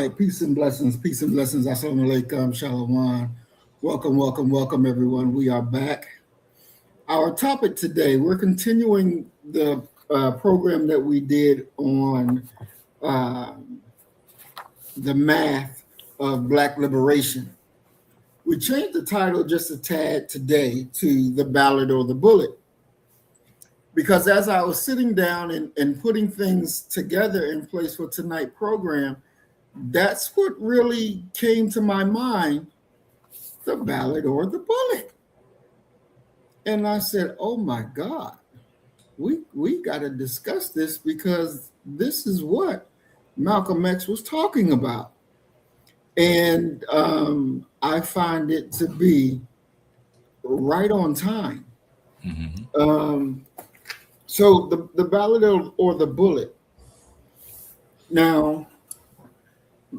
right, peace and blessings, peace and blessings. Assalamu alaikum, shalom. Welcome, welcome, welcome, everyone. We are back. Our topic today, we're continuing the program that we did on uh, the math of Black liberation. We changed the title just a tad today to The Ballot or the Bullet, because as I was sitting down and putting things together in place for tonight's program, that's what really came to my mind, the ballot or the bullet. And I said, oh my God, we got to discuss this, because this is what Malcolm X was talking about. And I find it to be right on time. So the ballot or the bullet. Now,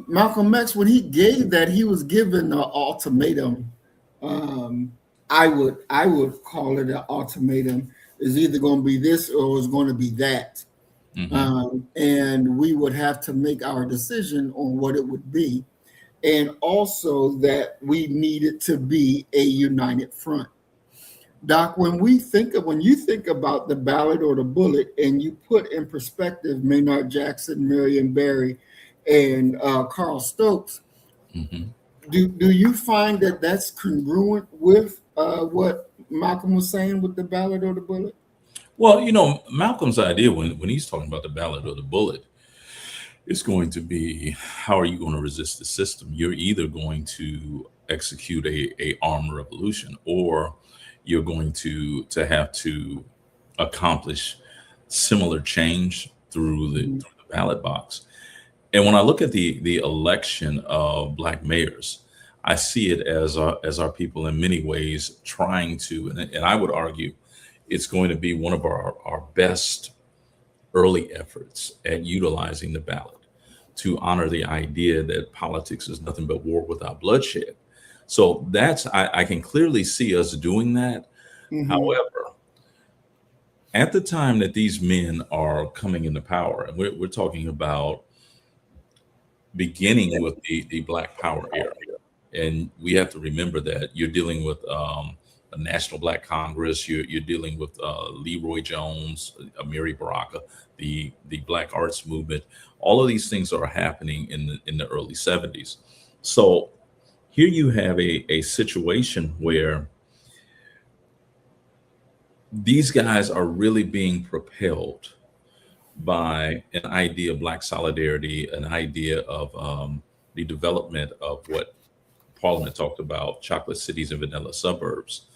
Malcolm X, when he gave that, he was given an ultimatum. I would call it an ultimatum. It's either going to be this or it's going to be that. And we would have to make our decision on what it would be. And also that we needed to be a united front. Doc, when you think about the ballot or the bullet, and you put in perspective Maynard Jackson, Marion Barry, and Carl Stokes, do you find that that's congruent with what Malcolm was saying with the ballot or the bullet? Well, Malcolm's idea when he's talking about the ballot or the bullet is going to be, how are you going to resist the system? You're either going to execute a armed revolution, or you're going to have to accomplish similar change through the ballot box. And when I look at the election of Black mayors, I see it as our people in many ways trying to, and I would argue it's going to be one of our best early efforts at utilizing the ballot to honor the idea that politics is nothing but war without bloodshed. So I can clearly see us doing that. However, at the time that these men are coming into power, and we're talking about beginning with the Black Power era, and we have to remember that you're dealing with a National Black Congress, you're dealing with Leroy Jones, Amiri Baraka, the Black Arts Movement. All of these things are happening in the early 70s. So here you have a situation where these guys are really being propelled by an idea of Black solidarity, an idea of the development of what Parliament talked about, chocolate cities and vanilla suburbs.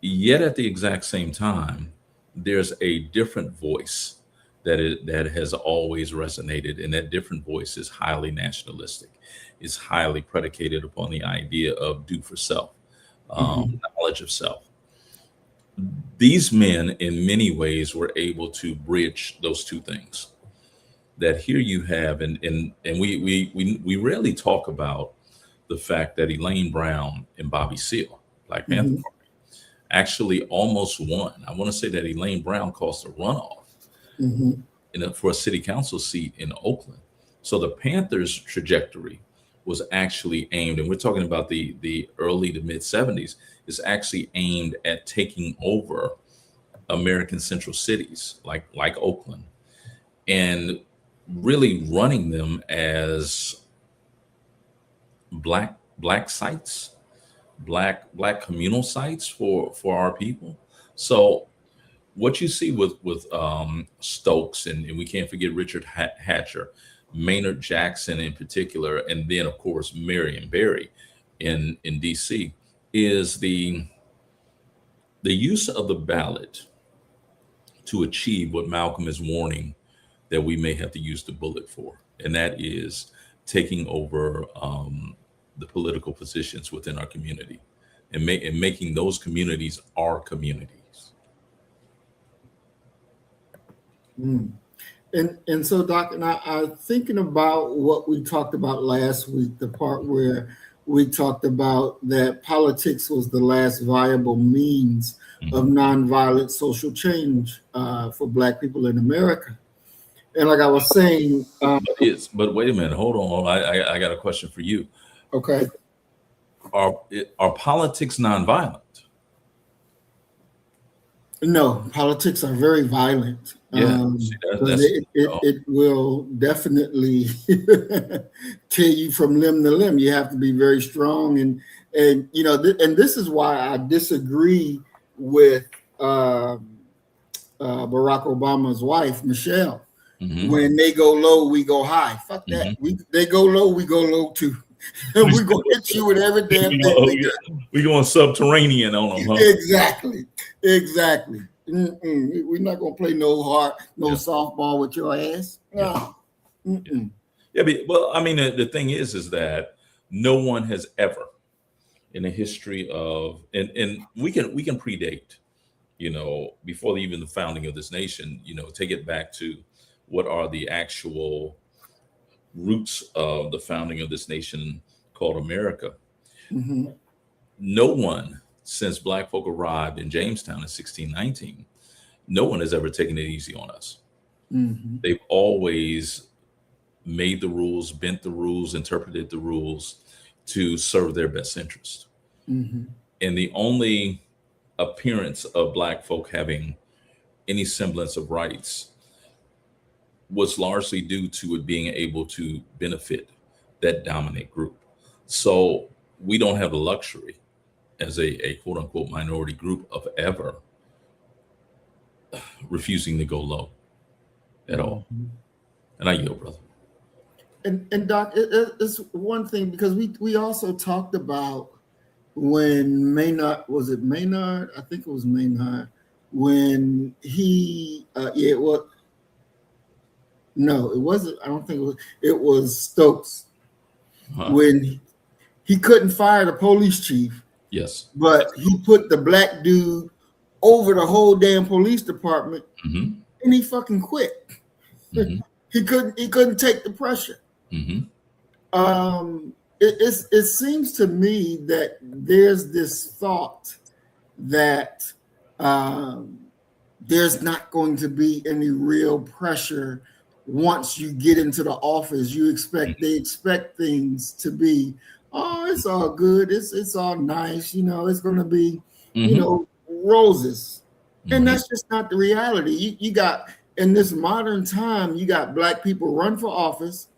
Yet at the exact same time, there's a different voice that has always resonated, and that different voice is highly nationalistic. It's highly predicated upon the idea of do for self, knowledge of self. These men, in many ways, were able to bridge those two things. That here you have, and we rarely talk about the fact that Elaine Brown and Bobby Seale, Black Panther Party, actually almost won. I want to say that Elaine Brown caused a runoff for a city council seat in Oakland. So the Panthers' trajectory was actually aimed, and we're talking about the early to mid 70s, is actually aimed at taking over American central cities like Oakland, and really running them as black sites, black communal sites for our people. So what you see with Stokes, and we can't forget Richard Hatcher, Maynard Jackson in particular, and then of course Marion Barry in DC, is the use of the ballot to achieve what Malcolm is warning that we may have to use the bullet for, and that is taking over the political positions within our community, and making those communities our communities. And so, Doc, and I'm thinking about what we talked about last week, the part where we talked about that politics was the last viable means of nonviolent social change for Black people in America. And like I was saying, But wait a minute, hold on. I got a question for you. okay, Are politics nonviolent? no, politics are very violent. Yeah, see, But that's it will definitely tear you from limb to limb. You have to be very strong, and and this is why I disagree with Barack Obama's wife, Michelle. Mhm. When they go low, we go high. Fuck that. They go low, we go low too. And we're gonna hit you with every damn thing we got. We going subterranean on them, huh? Exactly. We're not gonna play no softball with your ass. No. Yeah, well, I mean, the thing is that no one has ever in the history of, and we can predate, before even the founding of this nation, take it back to what are the actual roots of the founding of this nation called America. Mm-hmm. No one since Black folk arrived in Jamestown in 1619, no one has ever taken it easy on us. Mm-hmm. They've always made the rules, bent the rules, interpreted the rules to serve their best interest. Mm-hmm. And the only appearance of Black folk having any semblance of rights was largely due to it being able to benefit that dominant group. So we don't have the luxury as a quote unquote minority group of ever refusing to go low at all. And I yield, brother. And Doc, it's one thing, because we also talked about when Maynard, was it Maynard? I think it was Maynard, when he it was, no, it wasn't. I don't think it was Stokes. When he couldn't fire the police chief. Yes. But he put the black dude over the whole damn police department, Mm-hmm. and he fucking quit. Mm-hmm. He couldn't take the pressure. Mm-hmm. It seems to me that there's this thought that there's not going to be any real pressure once you get into the office. They expect things to be, oh, it's all good, it's all nice, it's going to be, roses. And that's just not the reality. You got, in this modern time, you got Black people run for office,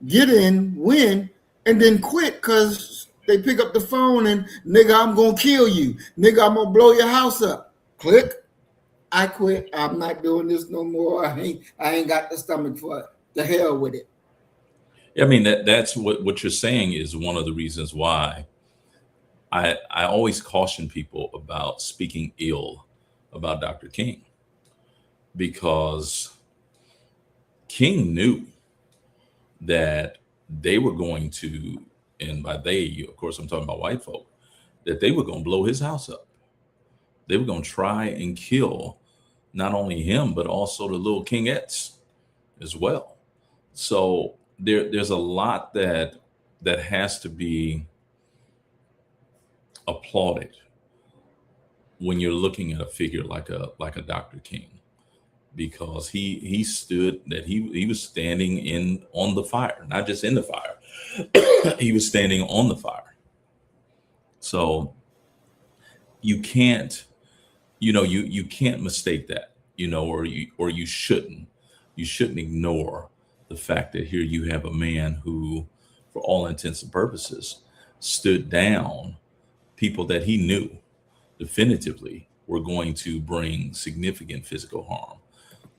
get in, win, and then quit because they pick up the phone and, nigga, I'm gonna kill you. Nigga, I'm gonna blow your house up. Click. I quit. I'm not doing this no more. I ain't got the stomach for it. The hell with it. I mean, that's what you're saying is one of the reasons why I always caution people about speaking ill about Dr. King, because King knew that they were going to, and by they, of course, I'm talking about white folk, that they were going to blow his house up. They were going to try and kill not only him, but also the little kingettes as well. So there's a lot that has to be applauded when you're looking at a figure like a Dr. King, because he stood, that he was standing on the fire, not just in the fire. He was standing on the fire. So you can't, you can't mistake that, or you shouldn't ignore the fact that here you have a man who, for all intents and purposes, stood down people that he knew definitively were going to bring significant physical harm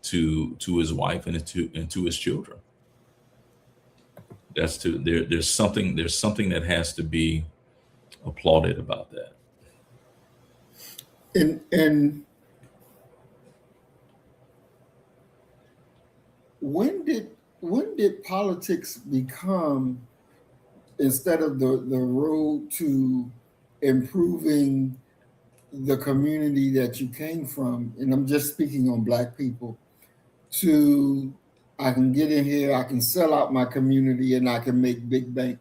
to his wife and to his children. There's something that has to be applauded about that. And when did politics become, instead of the road to improving the community that you came from, and I'm just speaking on Black people, to I can get in here, I can sell out my community, and I can make big bank?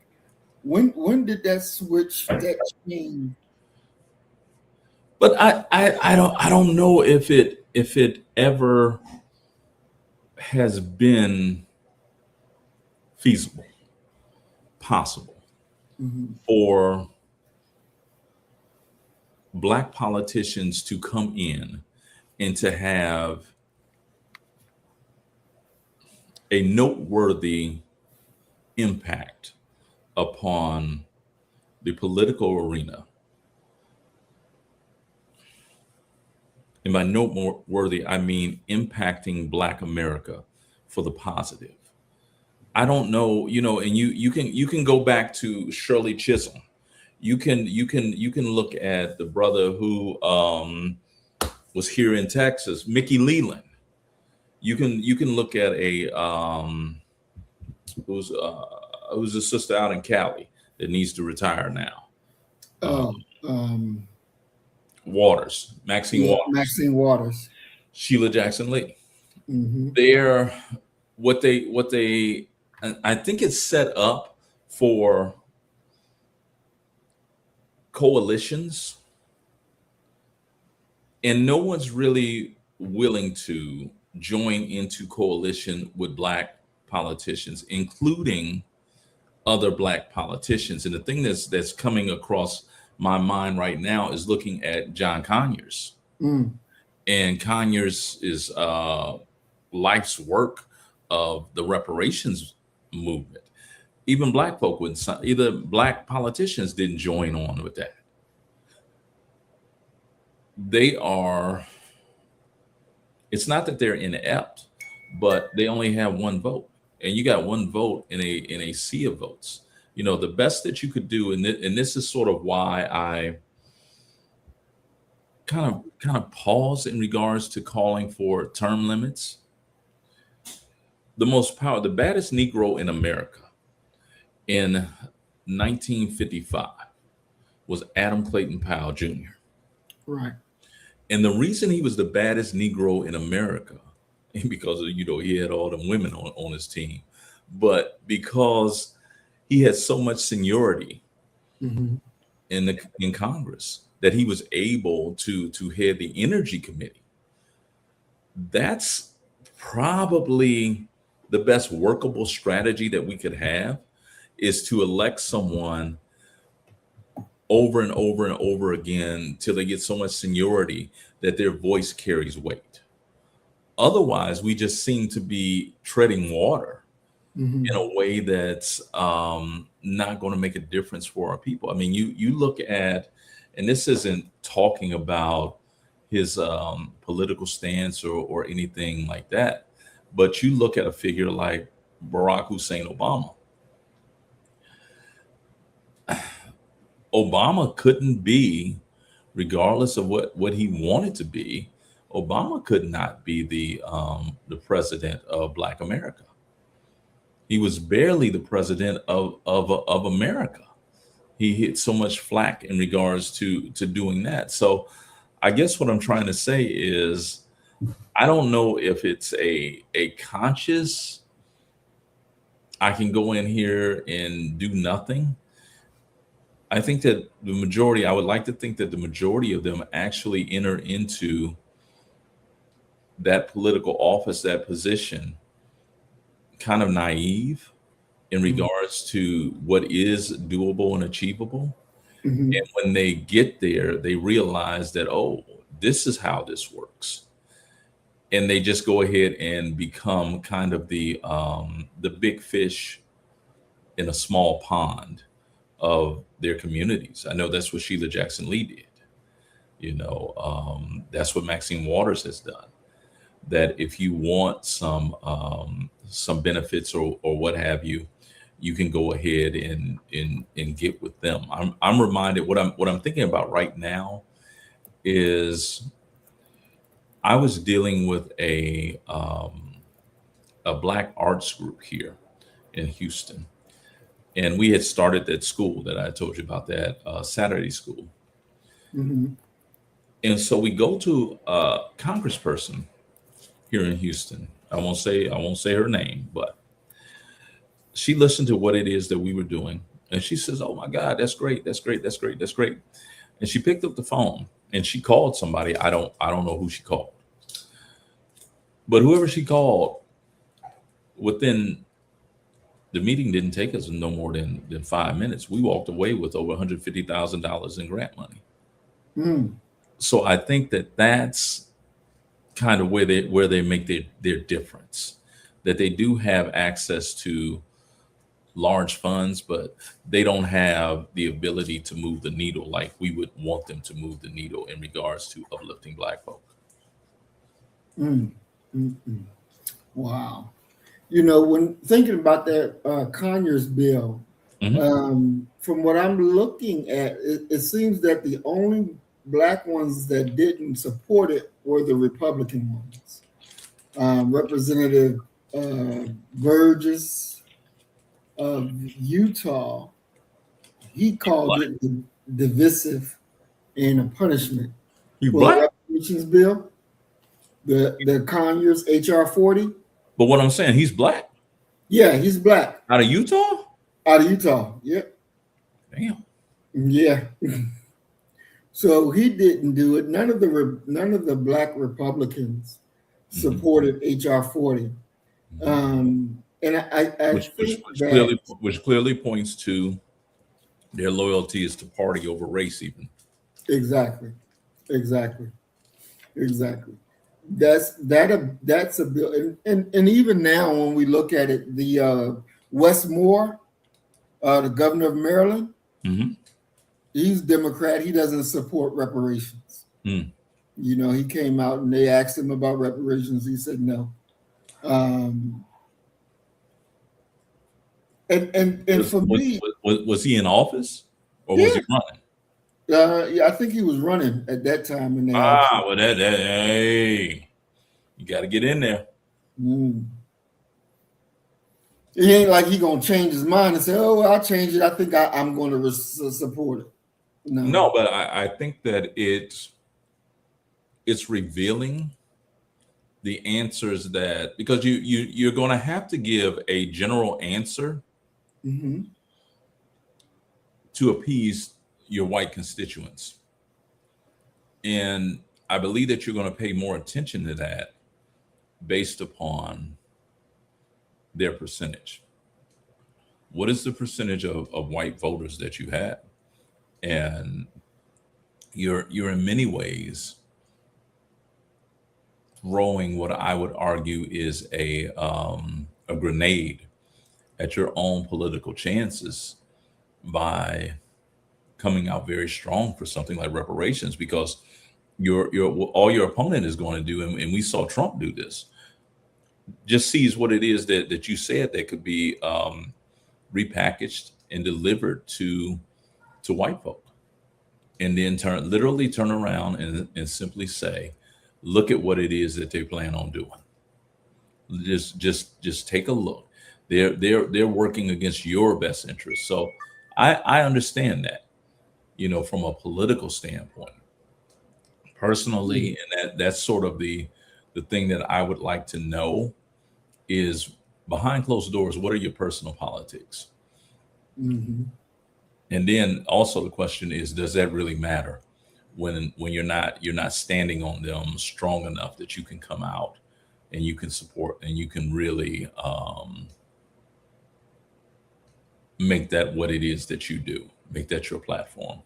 When did that switch, that change? But I don't know if it ever has been feasible, possible for Black politicians to come in and to have a noteworthy impact upon the political arena. And by noteworthy, I mean impacting Black America for the positive. I don't know, and you can go back to Shirley Chisholm. You can look at the brother who was here in Texas, Mickey Leland. You can look at who's a sister out in Cali that needs to retire now. Waters, Maxine Waters. Maxine Waters. Sheila Jackson Lee. They're what they I think it's set up for coalitions, and no one's really willing to join into coalition with Black politicians, including other Black politicians. And the thing that's coming across my mind right now is looking at John Conyers. And Conyers is life's work of the reparations movement. Even Black folk wouldn't, either Black politicians didn't join on with that. It's not that they're inept, but they only have one vote. And you got one vote in a sea of votes. The best that you could do, and this is sort of why I kind of pause in regards to calling for term limits. The baddest Negro in America in 1955 was Adam Clayton Powell Jr. Right. And the reason he was the baddest Negro in America, because he had all them women on his team, but because he had so much seniority in Congress that he was able to head the Energy Committee. That's probably the best workable strategy that we could have, is to elect someone over and over and over again till they get so much seniority that their voice carries weight. Otherwise, we just seem to be treading water in a way that's not going to make a difference for our people. I mean, you look at, and this isn't talking about his political stance or anything like that, but you look at a figure like Barack Hussein Obama. Obama couldn't be, regardless of what he wanted to be, Obama could not be the president of Black America. He was barely the president of America. He hit so much flack in regards to doing that. So I guess what I'm trying to say is, I don't know if it's a conscious, I can go in here and do nothing. I think that I would like to think that the majority of them actually enter into that political office, that position, kind of naive in regards to what is doable and achievable. And when they get there, they realize that, oh, this is how this works. And they just go ahead and become kind of the big fish in a small pond of their communities. I know that's what Sheila Jackson Lee did. That's what Maxine Waters has done. That if you want some benefits or what have you, you can go ahead and get with them. I'm reminded, what I'm thinking about right now is, I was dealing with a Black arts group here in Houston. And we had started that school that I told you about, that Saturday school. And so we go to a congressperson here in Houston. I won't say her name, but she listened to what it is that we were doing. And she says, oh my God, that's great. That's great. That's great. That's great. And she picked up the phone and she called somebody. I don't know who she called, but whoever she called within the meeting didn't take us no more than 5 minutes. We walked away with over $150,000 in grant money. Mm. So I think that that's kind of where they make their difference, that they do have access to large funds, but they don't have the ability to move the needle like we would want them to move the needle in regards to uplifting Black folk. Mm. Mm-mm. Wow. You know, when thinking about that Conyers bill, from what I'm looking at, it seems that the only Black ones that didn't support it were the Republican ones. Representative Burgess of Utah, he called it divisive and a punishment You for the Black? reparations bill, the Conyers HR 40. But what I'm saying, he's Black Yeah, he's Black out of Utah. out of Utah. Yep. Damn. Yeah. So he didn't do it. None of the Black Republicans supported HR 40. And I think which clearly points to their loyalty is to party over race, even. exactly. That's a bill, and even now when we look at it, the Wes Moore, the governor of Maryland, he's Democrat. He doesn't support reparations. You know, he came out and they asked him about reparations. He said no. Was he in office or was he running? Yeah, I think he was running at that time. And well, hey, you got to get in there. He ain't like he gonna change his mind and say, "Oh, I'll change it. I think I'm going to support it." No, but I think that it's revealing the answers that, because you're going to have to give a general answer to appease your white constituents. And I believe that you're going to pay more attention to that based upon their percentage. What is the percentage of white voters that you have? And you're in many ways throwing what I would argue is a grenade at your own political chances by coming out very strong for something like reparations, because all your opponent is going to do, and we saw Trump do this, just sees what it is that you said that could be repackaged and delivered to white folk, and then literally turn around and simply say, look at what it is that they plan on doing. Just take a look. They're working against your best interest. So I understand that, you know, from a political standpoint, personally, and that's sort of the thing that I would like to know is, behind closed doors, what are your personal politics? And then also the question is, does that really matter when you're not standing on them strong enough that you can come out and you can support and you can really make that what it is that you do, make that your platform?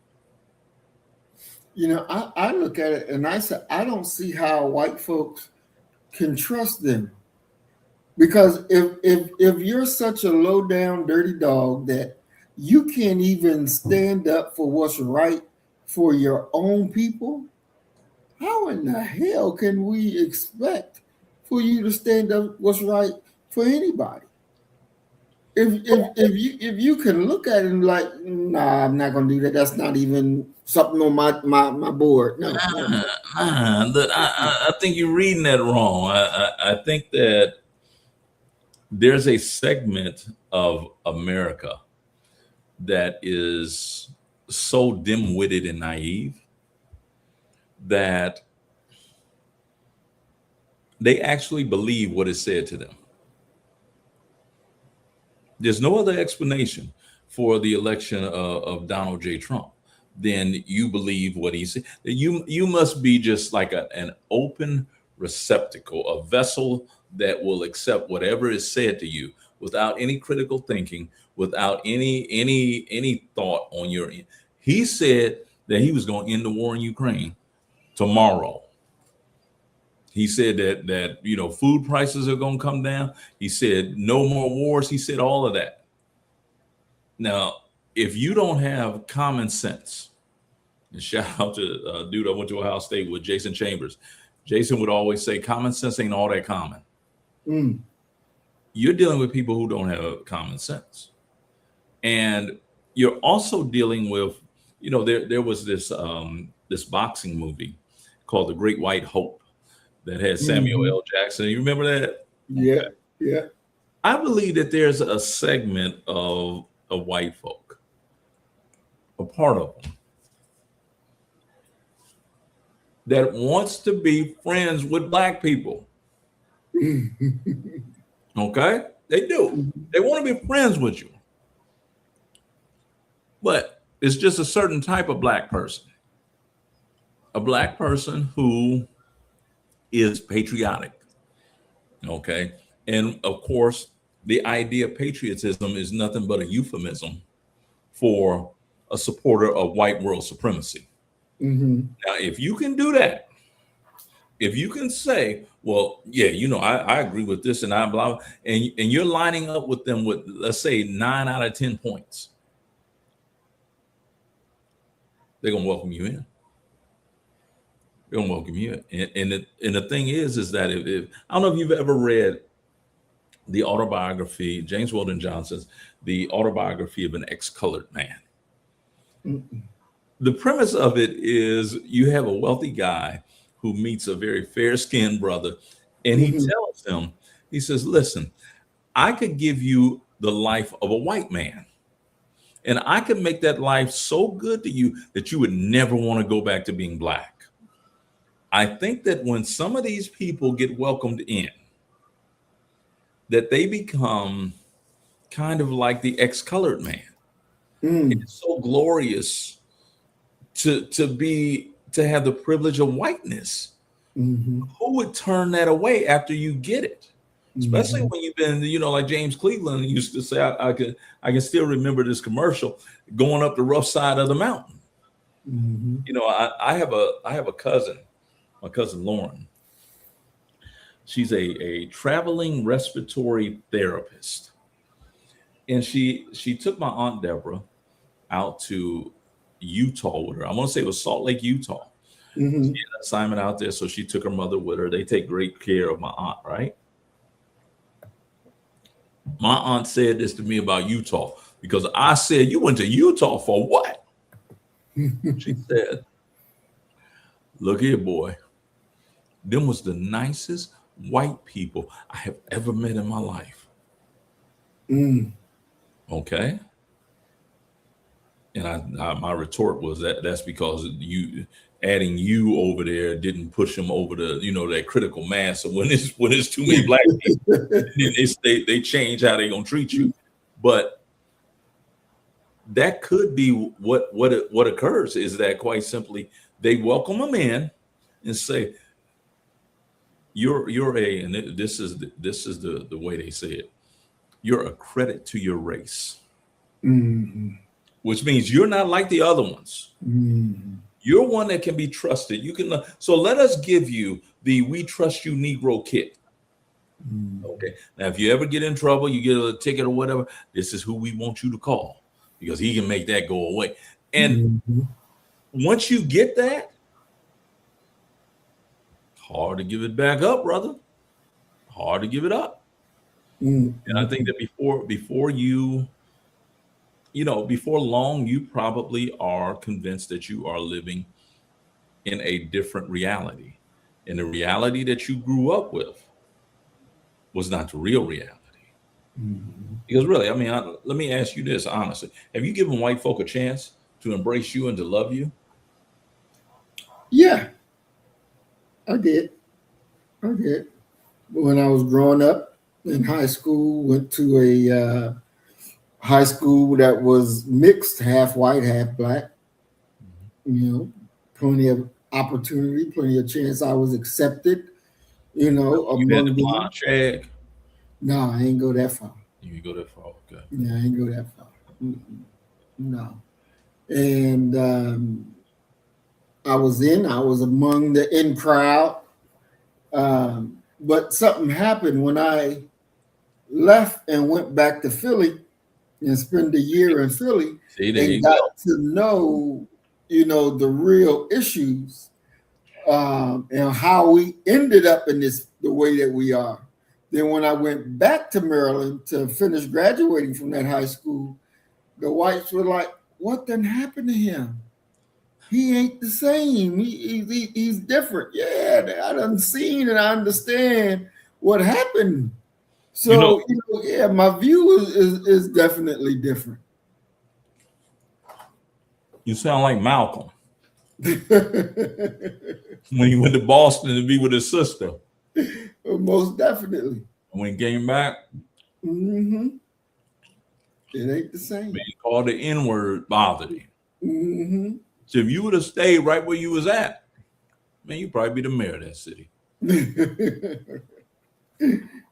You know, I look at it and I say, I don't see how white folks can trust them, because if you're such a low down dirty dog that you can't even stand up for what's right for your own people, how in the hell can we expect for you to stand up what's right for anybody? If you can look at it and like, nah, I'm not gonna do that. That's not even something on my board. No. I think you're reading that wrong. I think that there's a segment of America that is so dim-witted and naive that they actually believe what is said to them. There's no other explanation for the election of Donald J. Trump than you believe what he said. You must be just like an open receptacle, a vessel that will accept whatever is said to you without any critical thinking, without any thought on your end. He said that he was going to end the war in Ukraine tomorrow. He said that food prices are going to come down. He said no more wars. He said all of that. Now, if you don't have common sense, and shout out to a dude I went to Ohio State with, Jason Chambers. Jason would always say, common sense ain't all that common. You're dealing with people who don't have common sense. And you're also dealing with, there was this boxing movie called The Great White Hope that had Samuel L. Jackson. You remember that? Yeah, Okay. yeah. I believe that there's a segment of white folk, a part of them, that wants to be friends with black people. Okay? They do. They want to be friends with you. But it's just a certain type of black person. A black person who is patriotic. Okay? And of course, the idea of patriotism is nothing but a euphemism for a supporter of white world supremacy. Now, if you can do that, if you can say, well, yeah, I agree with this and I blah, and you're lining up with them with, let's say, 9 out of 10 points, they're gonna welcome you in. They're gonna welcome you in. And the thing is that if I don't know if you've ever read the autobiography, James Weldon Johnson's The Autobiography of an Ex-Colored Man. The premise of it is you have a wealthy guy who meets a very fair-skinned brother, and he tells him, he says, listen, I could give you the life of a white man, and I could make that life so good to you that you would never want to go back to being black. I think that when some of these people get welcomed in, that they become kind of like the ex-colored man. It's so glorious to have the privilege of whiteness. Who would turn that away after you get it? Especially when you've been, like James Cleveland used to say, I can still remember this commercial, going up the rough side of the mountain. I have a cousin, my cousin Lauren. She's a traveling respiratory therapist. And she took my Aunt Deborah out to Utah with her. I want to say it was Salt Lake, Utah. She had an assignment out there, so she took her mother with her. They take great care of my aunt, right? My aunt said this to me about Utah because I said, you went to Utah for what? She said, look here, boy. Them was the nicest white people I have ever met in my life. Okay. And my retort was that's because adding you over there didn't push them over the, that critical mass. So when it's too many black people, they change how they're gonna treat you. But that could be what occurs is that quite simply they welcome them in and say, you're a, and this is the way they say it, you're a credit to your race. Which means you're not like the other ones. You're one that can be trusted. You can. So let us give you the "We Trust You" Negro kit. Okay. Now, if you ever get in trouble, you get a ticket or whatever, this is who we want you to call because he can make that go away. And once you get that, hard to give it back up, brother. Hard to give it up. And I think that before you. Before long, you probably are convinced that you are living in a different reality. And the reality that you grew up with was not the real reality. Because really, let me ask you this honestly. Have you given white folk a chance to embrace you and to love you? Yeah, I did. When I was growing up in high school, went to a high school that was mixed, half white, half black. Plenty of opportunity, plenty of chance. I was accepted. You know, You had the among blonde them. shag. No, I ain't go that far. You go that far, okay. Yeah, I ain't go that far. Mm-mm. No. And I was among the in crowd. But something happened when I left and went back to Philly and spent a year in Philly See, there and you go. got to know, the real issues, and how we ended up in this the way that we are. Then when I went back to Maryland to finish graduating from that high school, the whites were like, "What done happened to him? He ain't the same. He's different." Yeah, I done seen and I understand what happened. You know, So yeah, my view is definitely different. you sound like Malcolm when he went to Boston to be with his sister. Most definitely. When he came back, Hmm. It ain't the same. man, he called the N-word bothered him. Hmm. So if you would have stayed right where you was at, man, you'd probably be the mayor of that city.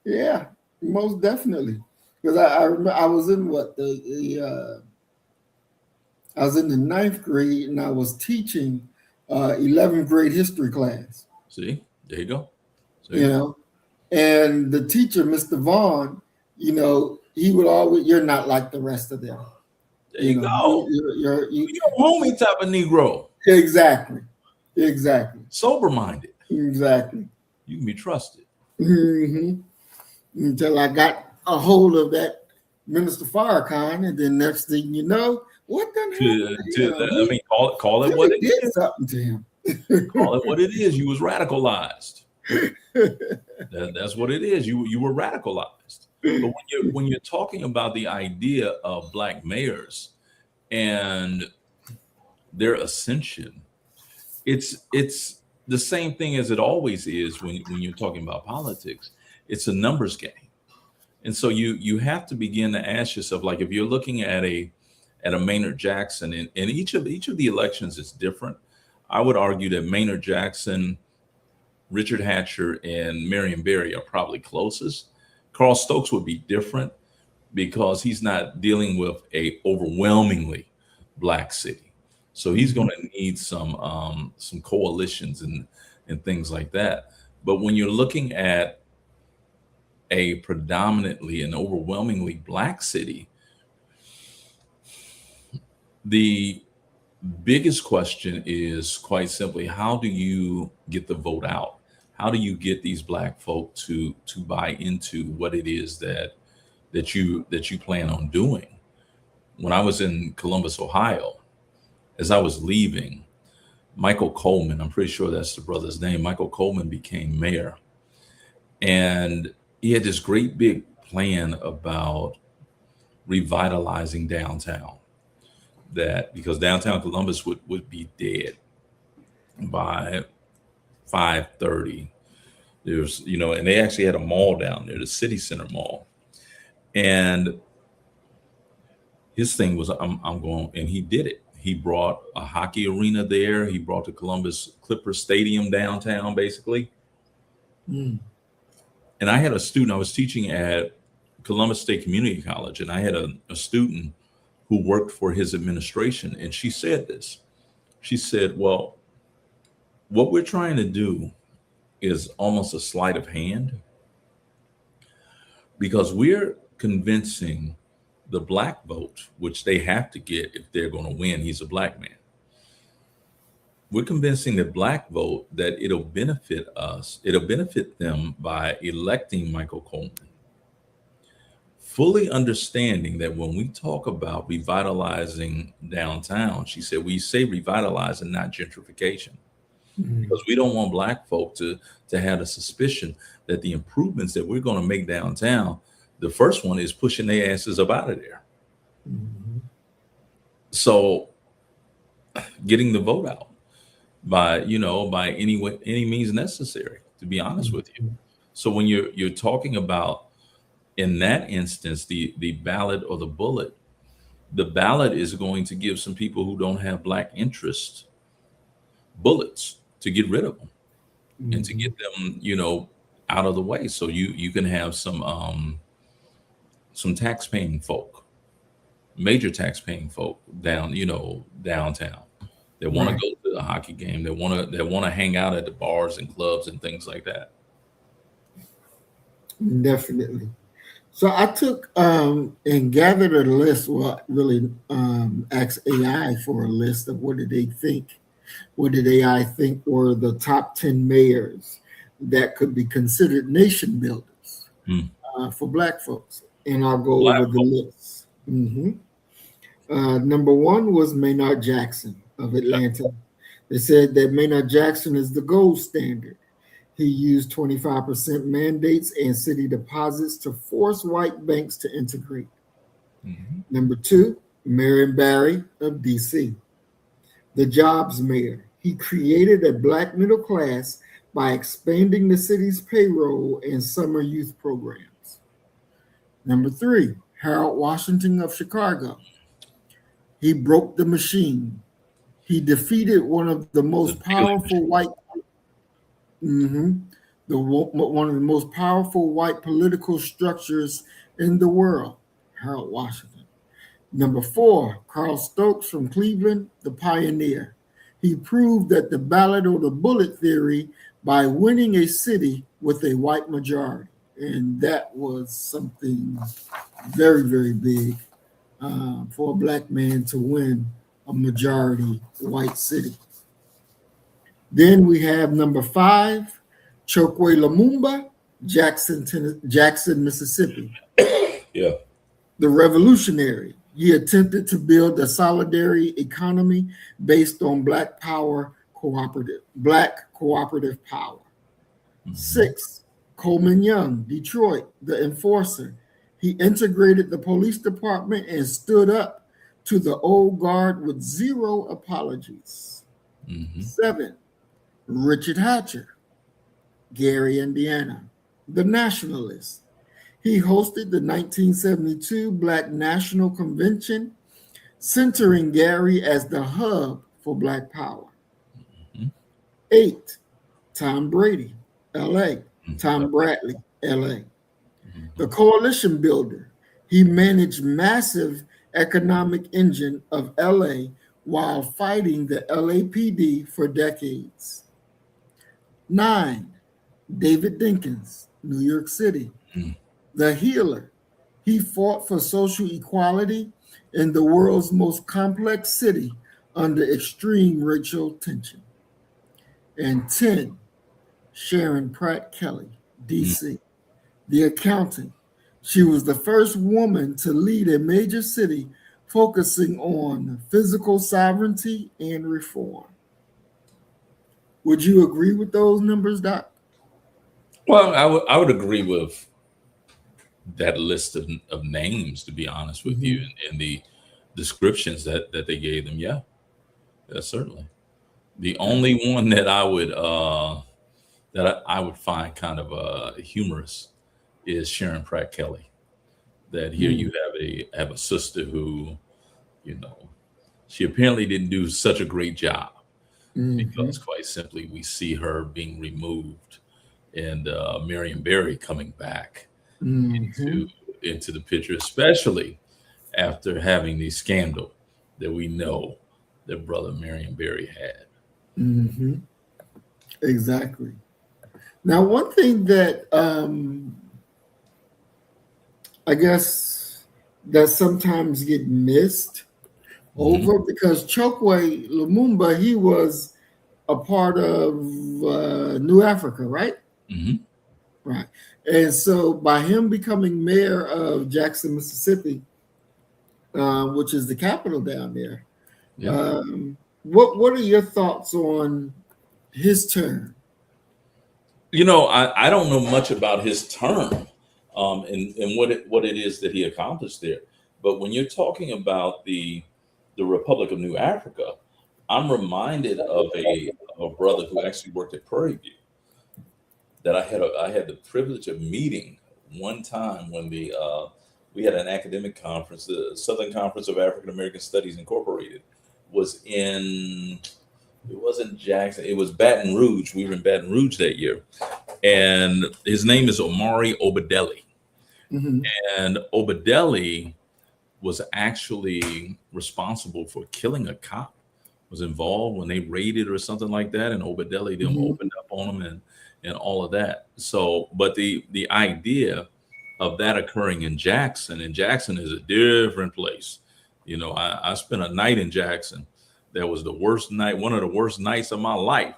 Yeah, most definitely. Because I remember I was in I was in the ninth grade and I was teaching 11th grade history class. See, there you go. You know, and the teacher, Mr. Vaughn, he would always, "You're not like the rest of them." There you go. You're You're a homie type of Negro. exactly, Sober-minded. exactly. You can be trusted. Hmm. Until I got a hold of that Minister Farrakhan, and then next thing you know, what done happened to him? I mean, call it what it did is. something to him. Call it what it is. You was radicalized. That's what it is. You were radicalized. But when you're talking about the idea of Black mayors and their ascension, it's the same thing as it always is when you're talking about politics. It's a numbers game. And so you have to begin to ask yourself, like, if you're looking at a Maynard Jackson, and each of the elections is different. I would argue that Maynard Jackson, Richard Hatcher, and Marion Barry are probably closest. Carl Stokes would be different because he's not dealing with a overwhelmingly Black city. So he's going to need some coalitions and things like that. But when you're looking at a predominantly and overwhelmingly Black city, the biggest question is quite simply, how do you get the vote out? How do you get these Black folk to buy into what it is that you plan on doing? When I was in Columbus, Ohio, as I was leaving, Michael Coleman, I'm pretty sure that's the brother's name, Michael Coleman became mayor. And he had this great big plan about revitalizing downtown. That because downtown Columbus would be dead by 5:30. There's, and they actually had a mall down there, the City Center Mall. And his thing was, I'm going, and he did it. He brought a hockey arena there. He brought the Columbus Clippers Stadium downtown, basically. Mm. And I had a student, I was teaching at Columbus State Community College, and I had a student who worked for his administration. And she said this. She said, well, what we're trying to do is almost a sleight of hand, because we're convincing the Black vote, which they have to get if they're going to win. He's a Black man. We're convincing the Black vote that it'll benefit us. It'll benefit them by electing Michael Coleman, fully understanding that when we talk about revitalizing downtown, she said, we say revitalize and not gentrification, because we don't want Black folk to have a suspicion that the improvements that we're going to make downtown, the first one is pushing their asses up out of there. Mm-hmm. So getting the vote out by any means necessary, to be honest with you. So when you're talking about, in that instance, the ballot or the bullet, the ballot is going to give some people who don't have Black interest bullets to get rid of them, and to get them, out of the way, so you can have some tax paying folk, major tax paying folk downtown. They want to Right. go to the hockey game. They want to hang out at the bars and clubs and things like that. Definitely. So I took and gathered a list. Well, really asked AI for a list of what did they think. What did AI think were the top 10 mayors that could be considered nation builders Hmm. for Black folks? And I'll go Black over the folk. list. Number one was Maynard Jackson of Yeah. Atlanta. They said that Maynard Jackson is the gold standard. He used 25% mandates and city deposits to force white banks to integrate. Mhm. Number two, Marion Barry of DC, the jobs mayor. He created a Black middle class by expanding the city's payroll and summer youth programs. Number three, Harold Washington of Chicago. He broke the machine. He defeated one of the The most dealing powerful machine. white, mhm, one of the most powerful white political structures in the world, Harold Washington. Number four, Carl Stokes from Cleveland, the pioneer. He proved that the ballot or the bullet theory by winning a city with a white majority. And that was something very, very big for a Black man to win a majority white city. Then we have number five, Chokwe Lumumba, Jackson, Mississippi, Yeah. the revolutionary. He attempted to build a solidarity economy based on black cooperative power. Mhm. Six, Coleman Young, Detroit, the enforcer. He integrated the police department and stood up to the old guard with zero apologies. Mhm. Seven, Richard Hatcher, Gary, Indiana, the nationalist. He hosted the 1972 Black National Convention, centering Gary as the hub for Black power. Mhm. Eight, Tom Brady, LA, Yeah. Tom Bradley, LA, the Mhm. coalition builder. He managed massive economic engine of LA while fighting the LAPD for decades. Nine, David Dinkins, New York City, Mhm. the healer. He fought for social equality in the world's most complex city under extreme racial tension. And 10, Sharon Pratt Kelly, Mhm. DC, the accountant. She was the first woman to lead a major city focusing on physical sovereignty and reform. Would you agree with those numbers, Doc? Well, I would agree with that list of names, to be honest with you, Mhm. and the descriptions that they gave them. Yeah, yeah, certainly. The only one that I would find kind of humorous is Sharon Pratt Kelly. That here you have a sister who, you know, she apparently didn't do such a great job because, Mhm. quite simply, we see her being removed and Marion Barry coming back into Mhm. into the picture, especially after having the scandal that we know that brother Marion Barry had. Mhm. Exactly. Now, one thing that I guess that sometimes get missed Hmm. over because Chokwe Lumumba, he was a part of New Africa, right? Hmm. Right. And so by him becoming mayor of Jackson, Mississippi, which is the capital down there, Yeah. what are your thoughts on his term? I don't know much about his term, and what it is that he accomplished there. But when you're talking about the Republic of New Africa, I'm reminded of a brother who actually worked at Prairie View that I had the privilege of meeting one time when we had an academic conference, the Southern Conference of African American Studies Incorporated, was in it wasn't Jackson, it was Baton Rouge. We were in Baton Rouge that year, and his name is Omari Obadeli. Hmm. And Obadeli was actually responsible for killing a cop, was involved when they raided or something like that, and Obadeli them Hmm. opened up on him and all of that. So, but the idea of that occurring in Jackson, and Jackson is a different place. You know, I spent a night in Jackson. That was the worst night, one of the worst nights of my life.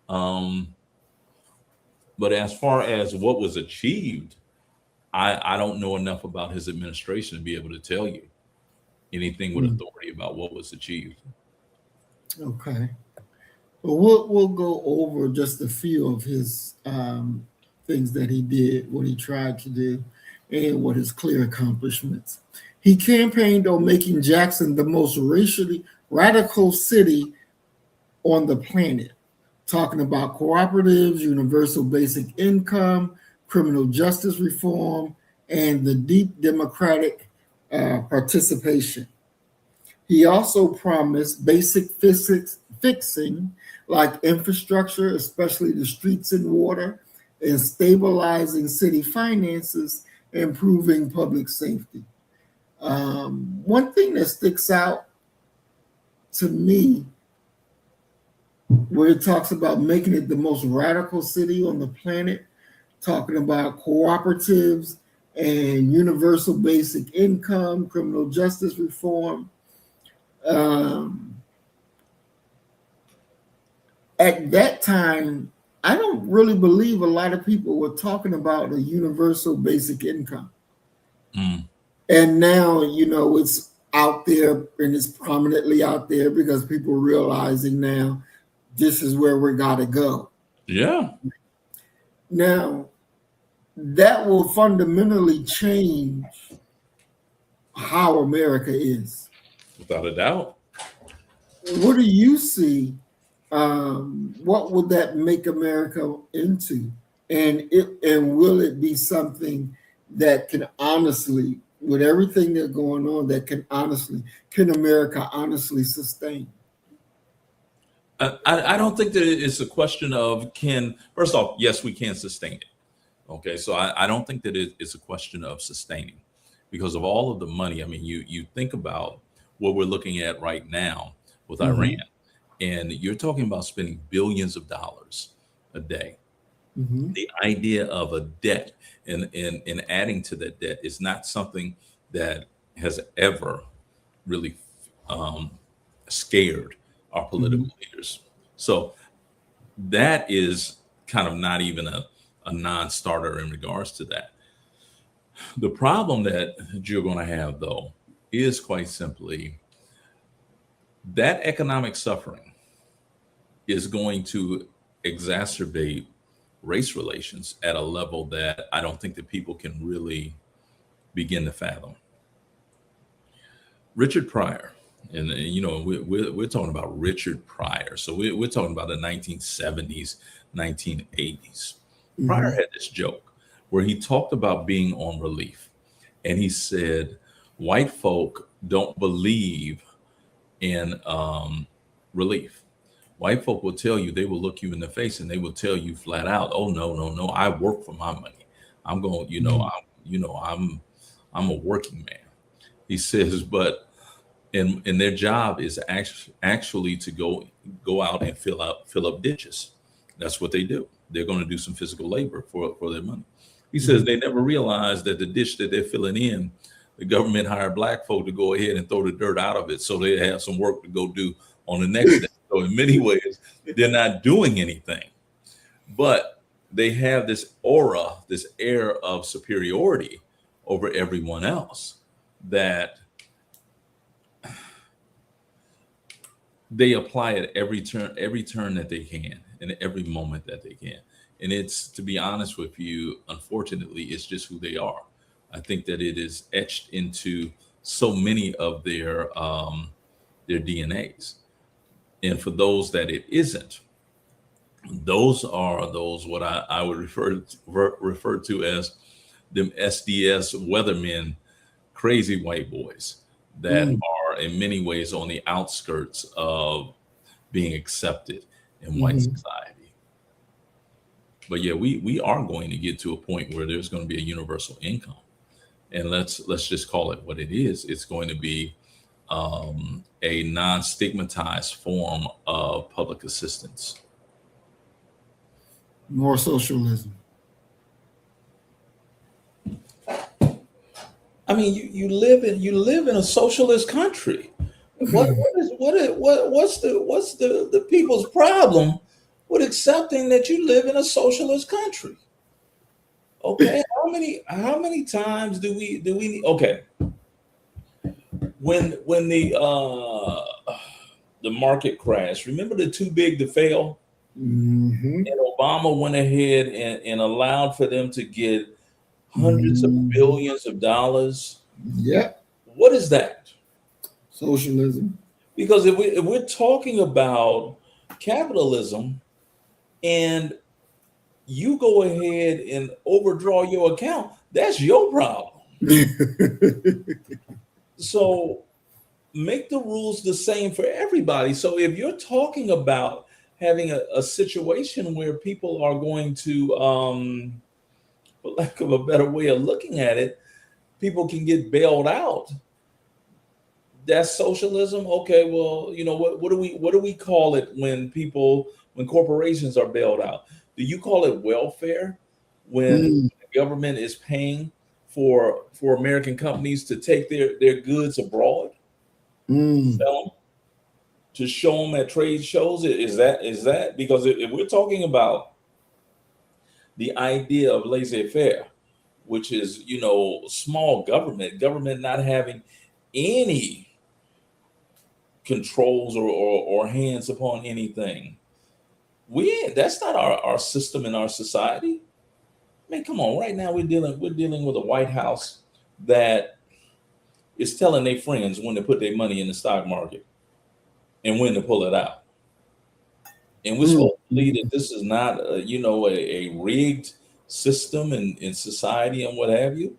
Um, but as far as what was achieved, I don't know enough about his administration to be able to tell you anything with authority about what was achieved. Okay. Well, we'll go over just a few of his things that he did, what he tried to do, and what his clear accomplishments. He campaigned on making Jackson the most racially radical city on the planet, talking about cooperatives, universal basic income, criminal justice reform, and the deep democratic participation. He also promised basic physics fixing like infrastructure, especially the streets and water, and stabilizing city finances, improving public safety. One thing that sticks out to me, where it talks about making it the most radical city on the planet, talking about cooperatives and universal basic income, criminal justice reform. Um, at that time, I don't really believe a lot of people were talking about a universal basic income. Mm. And now, it's out there and it's prominently out there because people are realizing now this is where we got to go. Yeah. Now, that will fundamentally change how America is. Without a doubt. What do you see? What would that make America into? And will it be something that can honestly, with everything that's going on, can America honestly sustain? I don't think that it's a question of first off, yes, we can sustain it. Okay. So I don't think that it's a question of sustaining because of all of the money. I mean, you think about what we're looking at right now with Iran, and you're talking about spending billions of dollars a day. Mm-hmm. The idea of a debt and adding to that debt is not something that has ever really scared our political leaders. So that is kind of not even a non-starter in regards to that. The problem that you're going to have, though, is quite simply that economic suffering is going to exacerbate race relations at a level that I don't think that people can really begin to fathom. Richard Pryor, and we're talking about Richard Pryor, so we're talking about the 1970s, 1980s. Pryor had this joke where he talked about being on relief, and he said, "White folk don't believe in relief. White folk will tell you, they will look you in the face and they will tell you flat out, oh no, no, no, I work for my money. I'm going, I'm a working man." He says, but and their job is actually to go out and fill up ditches. That's what they do. They're going to do some physical labor for their money. He says they never realize that the ditch that they're filling in, the government hired black folk to go ahead and throw the dirt out of it so they have some work to go do on the next day. So in many ways, they're not doing anything, but they have this aura, this air of superiority over everyone else that they apply at every turn that they can, and every moment that they can. And it's, to be honest with you, unfortunately, it's just who they are. I think that it is etched into so many of their DNAs. And for those that it isn't, those are what I would refer to as them SDS weathermen, crazy white boys that are in many ways on the outskirts of being accepted in white society. But yeah, we are going to get to a point where there's going to be a universal income, and let's just call it what it is. It's going to be a non-stigmatized form of public assistance. More socialism. I mean, you live in a socialist country. What's the people's problem with accepting that you live in a socialist country? Okay, how many times do we okay, when the market crashed, remember the too big to fail? Mm-hmm. And Obama went ahead and allowed for them to get hundreds of Mm-hmm. billions of dollars. Yeah. What is that? Socialism. Because if we're talking about capitalism and you go ahead and overdraw your account, that's your problem. So make the rules the same for everybody. So if you're talking about having a situation where people are going to, for lack of a better way of looking at it, people can get bailed out. That's socialism. Okay, well, you know what do we call it when corporations are bailed out? Do you call it welfare when the government is paying for American companies to take their goods abroad, sell them, to show them at trade shows? Is that because if we're talking about the idea of laissez-faire, which is, you know, small government not having any controls or hands upon anything, that's not our system in our society. I mean, come on, right now we're dealing with a White House that is telling their friends when to put their money in the stock market and when to pull it out. And we're supposed to believe that this is not a rigged system in society and what have you.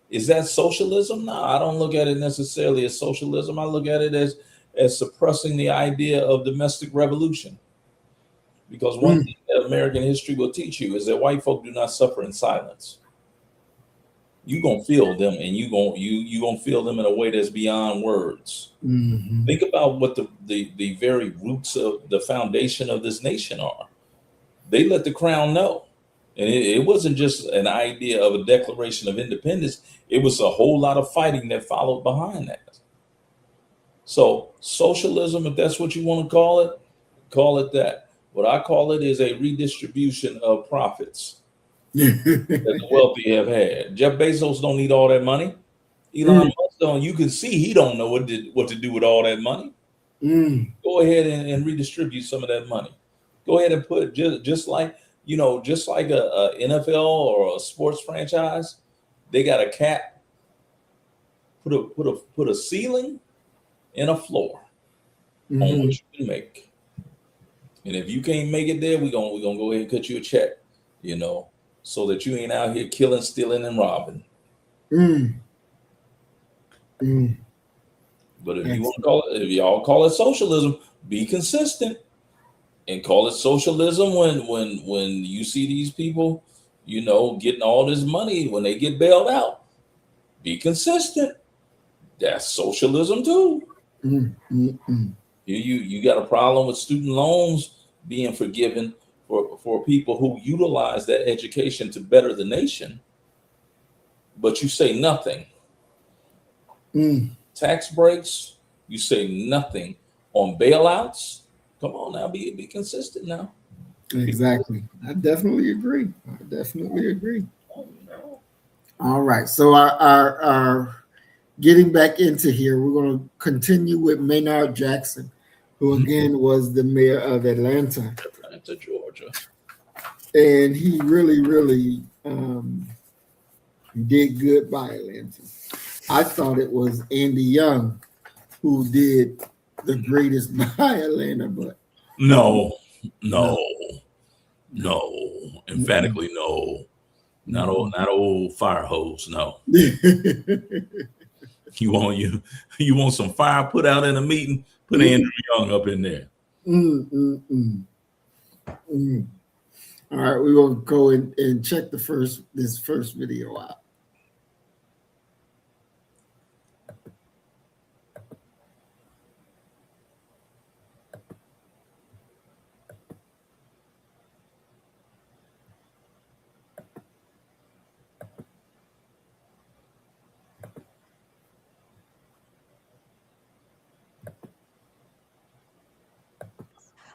Is that socialism? No, I don't look at it necessarily as socialism. I look at it as suppressing the idea of domestic revolution. Because one thing that American history will teach you is that white folk do not suffer in silence. You're gonna feel them, and you gonna feel them in a way that's beyond words. Mm-hmm. Think about what the very roots of the foundation of this nation are. They let the crown know. And it wasn't just an idea of a declaration of independence. It was a whole lot of fighting that followed behind that. So socialism, if that's what you want to call it that. What I call it is a redistribution of profits that the wealthy have had. Jeff Bezos don't need all that money. Elon Musk don't. You can see he don't know what to do with all that money. Go ahead and redistribute some of that money. Go ahead and put just like a NFL or a sports franchise, they got a cap, put a ceiling and a floor on what you can make. And if you can't make it there, we're gonna go ahead and cut you a check, so that you ain't out here killing, stealing, and robbing. But if you want to call it, if y'all call it socialism, be consistent and call it socialism when you see these people, getting all this money when they get bailed out. Be consistent. That's socialism too. You got a problem with student loans being forgiven for people who utilize that education to better the nation, but you say nothing. Tax breaks, you say nothing. On bailouts, come on now, be consistent now. Exactly. I definitely agree. All right. So our getting back into here, we're going to continue with Maynard Jackson, who again was the mayor of Atlanta, Georgia. And he really, really did good by Atlanta. I thought it was Andy Young who did the greatest by Atlanta, but no, emphatically no. Not old fire hose, no. You want some fire put out in a meeting? Put Andrew Young up in there. All right, we will go and check this first video out.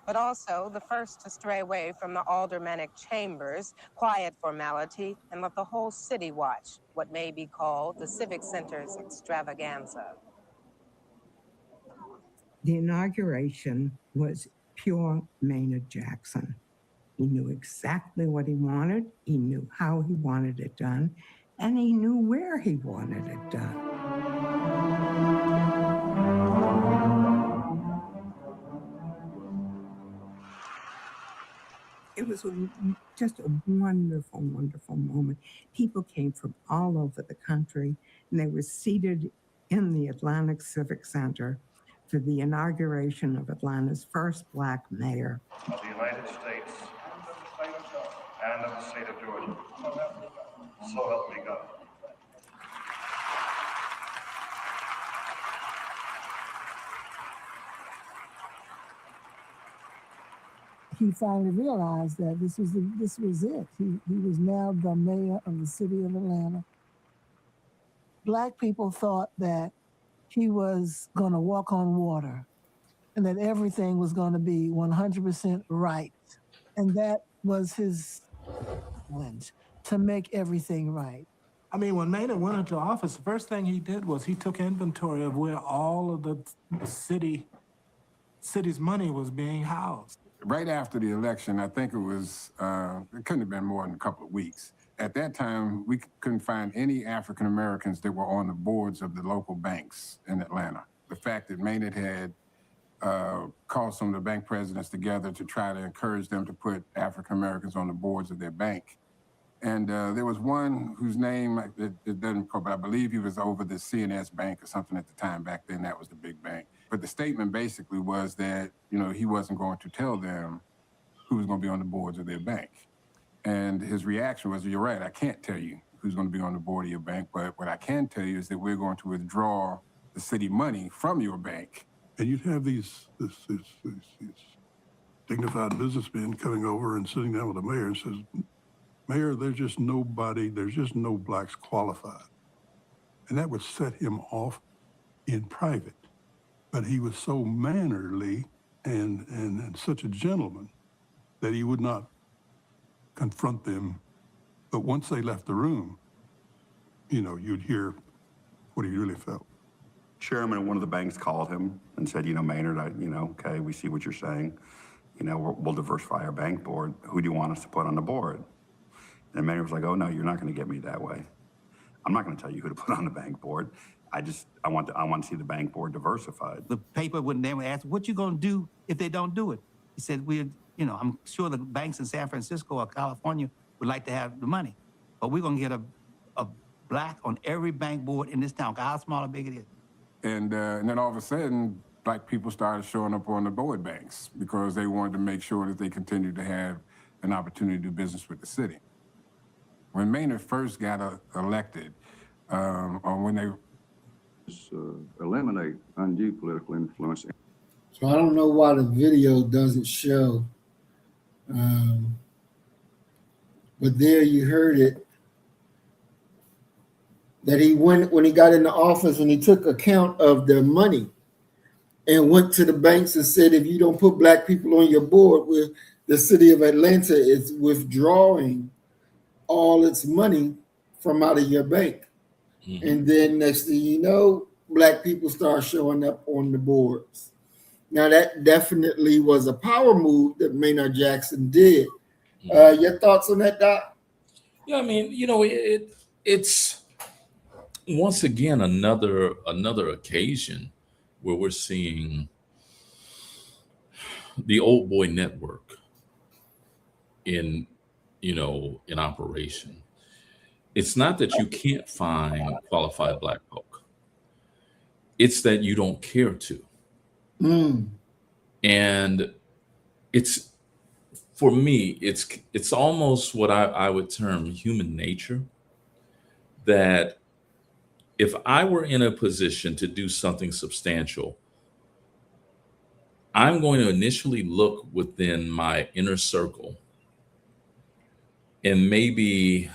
But also the first to stray away from the aldermanic chambers, quiet formality, and let the whole city watch what may be called the Civic Center's extravaganza. The inauguration was pure Maynard Jackson. He knew exactly what he wanted, he knew how he wanted it done, and he knew where he wanted it done. It was just a wonderful, wonderful moment. People came from all over the country, and they were seated in the Atlantic Civic Center for the inauguration of Atlanta's first Black mayor. Of the United States and of the state of Georgia. So help me God. He finally realized that this was it. He was now the mayor of the city of Atlanta. Black people thought that he was going to walk on water and that everything was going to be 100% right. And that was his challenge, to make everything right. I mean, when Maynard went into office, the first thing he did was he took inventory of where all of the city's money was being housed. Right after the election, I think it couldn't have been more than a couple of weeks. At that time, we couldn't find any African Americans that were on the boards of the local banks in Atlanta. The fact that Maynard had called some of the bank presidents together to try to encourage them to put African Americans on the boards of their bank. And there was one whose name, it doesn't recall, but I believe he was over the CNS Bank or something at the time. Back then, that was the big bank. But the statement basically was that, he wasn't going to tell them who was going to be on the boards of their bank. And his reaction was, you're right, I can't tell you who's going to be on the board of your bank, but what I can tell you is that we're going to withdraw the city money from your bank. And you'd have these dignified businessmen coming over and sitting down with the mayor and says, Mayor, there's just no blacks qualified. And that would set him off in private. But he was so mannerly and such a gentleman that he would not confront them. But once they left the room, you'd hear what he really felt. Chairman of one of the banks called him and said, Maynard, okay, we see what you're saying. We'll diversify our bank board. Who do you want us to put on the board? And Maynard was like, oh, no, you're not going to get me that way. I'm not going to tell you who to put on the bank board. I want to see the bank board diversified. The paper would then ask, what you going to do if they don't do it? He said, I'm sure the banks in San Francisco or California would like to have the money, but we're going to get a black on every bank board in this town. How small or big it is. And then all of a sudden, black people started showing up on the board banks because they wanted to make sure that they continued to have an opportunity to do business with the city. When Maynard first got elected, or when they eliminate undue political influence. So I don't know why the video doesn't show, but there you heard it. That he went when he got into office and he took account of their money and went to the banks and said, if you don't put black people on your board, with the city of Atlanta is withdrawing all its money from out of your bank. Mm-hmm. And then next thing you know, black people start showing up on the boards. Now that definitely was a power move that Maynard Jackson did. Mm-hmm. Your thoughts on that, Doc? Yeah, I mean, it's once again another occasion where we're seeing the old boy network in operation. It's not that you can't find qualified black folk. It's that you don't care to. Mm. And it's for me, it's almost what I would term human nature, that if I were in a position to do something substantial, I'm going to initially look within my inner circle, and maybe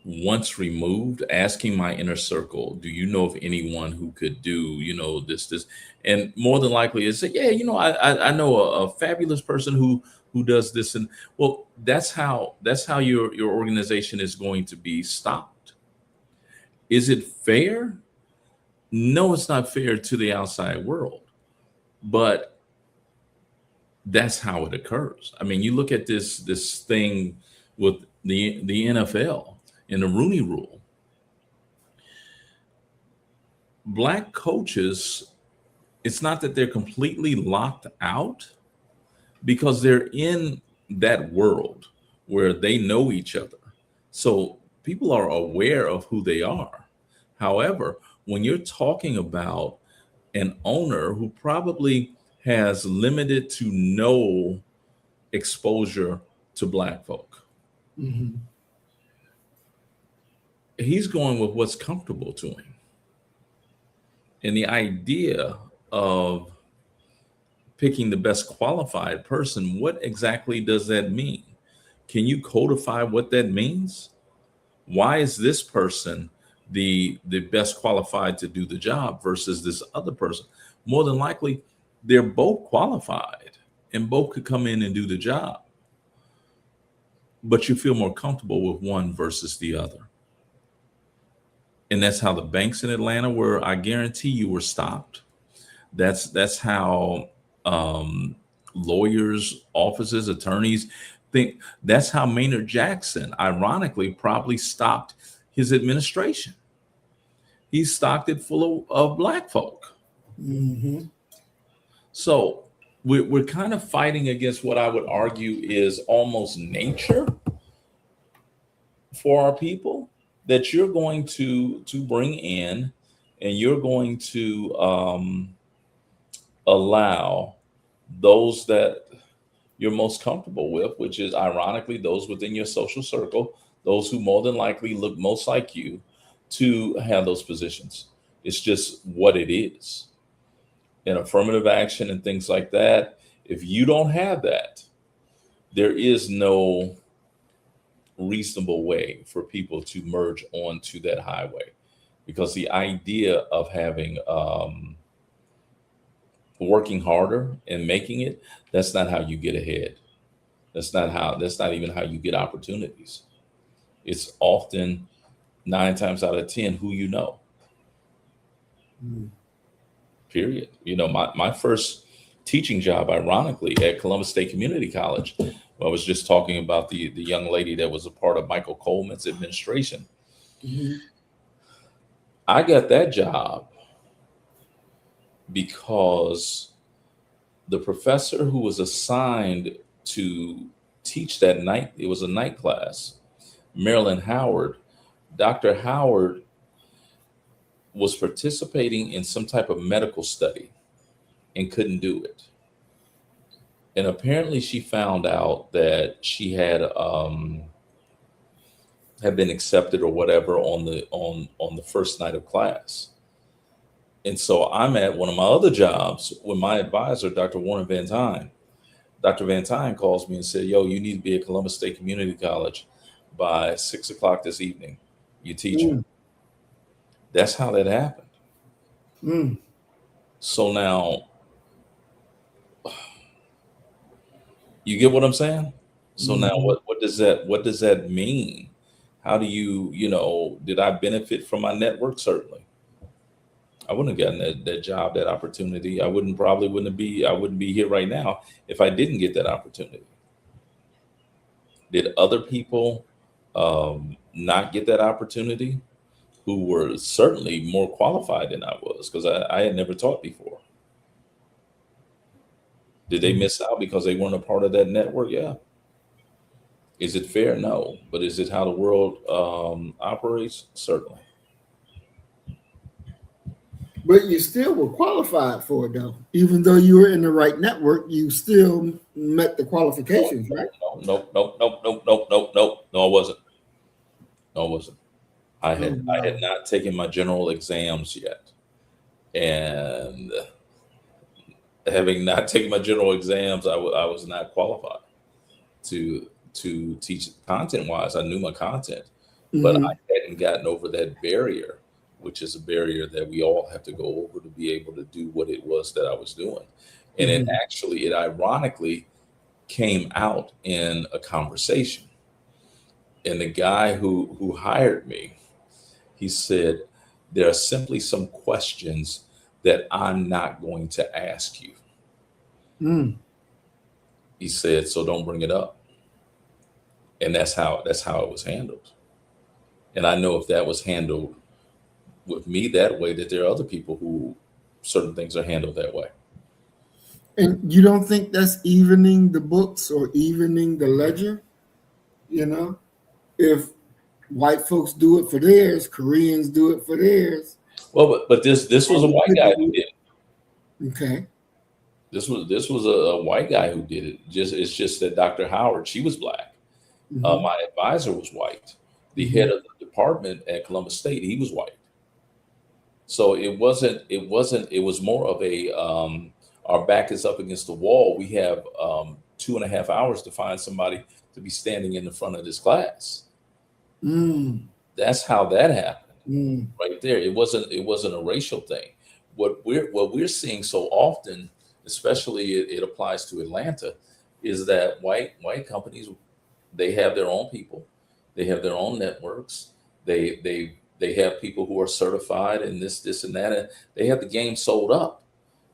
once removed, asking my inner circle, do you know of anyone who could do, this, and more than likely it's say, yeah, I know a fabulous person who does this. And well, that's how your organization is going to be stopped. Is it fair? No, it's not fair to the outside world, but that's how it occurs. I mean, you look at this thing with the NFL and the Rooney Rule. Black coaches, it's not that they're completely locked out, because they're in that world where they know each other. So people are aware of who they are. However, when you're talking about an owner who probably has limited to no exposure to Black folk, he's going with what's comfortable to him. And the idea of picking the best qualified person, what exactly does that mean? Can you codify what that means? Why is this person the best qualified to do the job versus this other person? More than likely, they're both qualified and both could come in and do the job, but you feel more comfortable with one versus the other. And that's how the banks in Atlanta were, I guarantee you, were stopped. That's how lawyers, offices, attorneys think. That's how Maynard Jackson, ironically, probably stopped his administration. He stocked it full of Black folk. So we're kind of fighting against what I would argue is almost nature for our people, that you're going to bring in, and you're going to allow those that you're most comfortable with, which is ironically those within your social circle, those who more than likely look most like you, to have those positions. It's just what it is. In affirmative action and things like that, if you don't have that, there is no reasonable way for people to merge onto that highway, because the idea of having working harder and making it, that's not how you get ahead. That's not even how you get opportunities. It's often 9 times out of 10 who you know. Period. My first teaching job, ironically, at Columbus State Community College, I was just talking about the young lady that was a part of Michael Coleman's administration. I got that job because the professor who was assigned to teach that night, it was a night class, Marilyn Howard. Dr. Howard was participating in some type of medical study and couldn't do it. And apparently she found out that she had been accepted or whatever on the first night of class. And so I'm at one of my other jobs with my advisor, Dr. Warren Van Tyne. Dr. Van Tyne calls me and said, yo, you need to be at Columbus State Community College by 6 o'clock this evening. You teaching. That's how that happened. So now, you get what I'm saying? So now what does that mean? How do you, did I benefit from my network? Certainly. I wouldn't have gotten that job, that opportunity. I wouldn't be here right now if I didn't get that opportunity. Did other people not get that opportunity who were certainly more qualified than I was, because I had never taught before? Did they miss out because they weren't a part of that network? Yeah. Is it fair? No. But is it how the world operates? Certainly. But you still were qualified for it, though. Even though you were in the right network, you still met the qualifications, right? No, I wasn't. No, I wasn't. I Oh, had wow. not taken my general exams yet, and having not taken my general exams, I was not qualified to teach content wise. I knew my content, but I Mhm. hadn't gotten over that barrier, which is a barrier that we all have to go over to be able to do what it was that I was doing. And Mhm. it ironically came out in a conversation. And the guy who hired me, he said, there are simply some questions that I'm not going to ask you. Mm. He said, so don't bring it up. And that's how it was handled. And I know if that was handled with me that way, that there are other people who certain things are handled that way. And you don't think that's evening the books or evening the ledger? You know, if white folks do it for theirs, Koreans do it for theirs. Well, but this was a And white guy who did it. okay. This was a white guy who did it. It's just that Dr. Howard, she was black. Mhm. My advisor was white. The head Mhm. of the department at Columbus State, he was white. So it was more of a our back is up against the wall. We have 2.5 hours to find somebody to be standing in the front of this class. Mm. That's how that happened Mm. right there. It wasn't a racial thing. What we're seeing so often, especially it applies to Atlanta, is that white companies, they have their own people, they have their own networks, they have people who are certified and this and that, and they have the game sold up.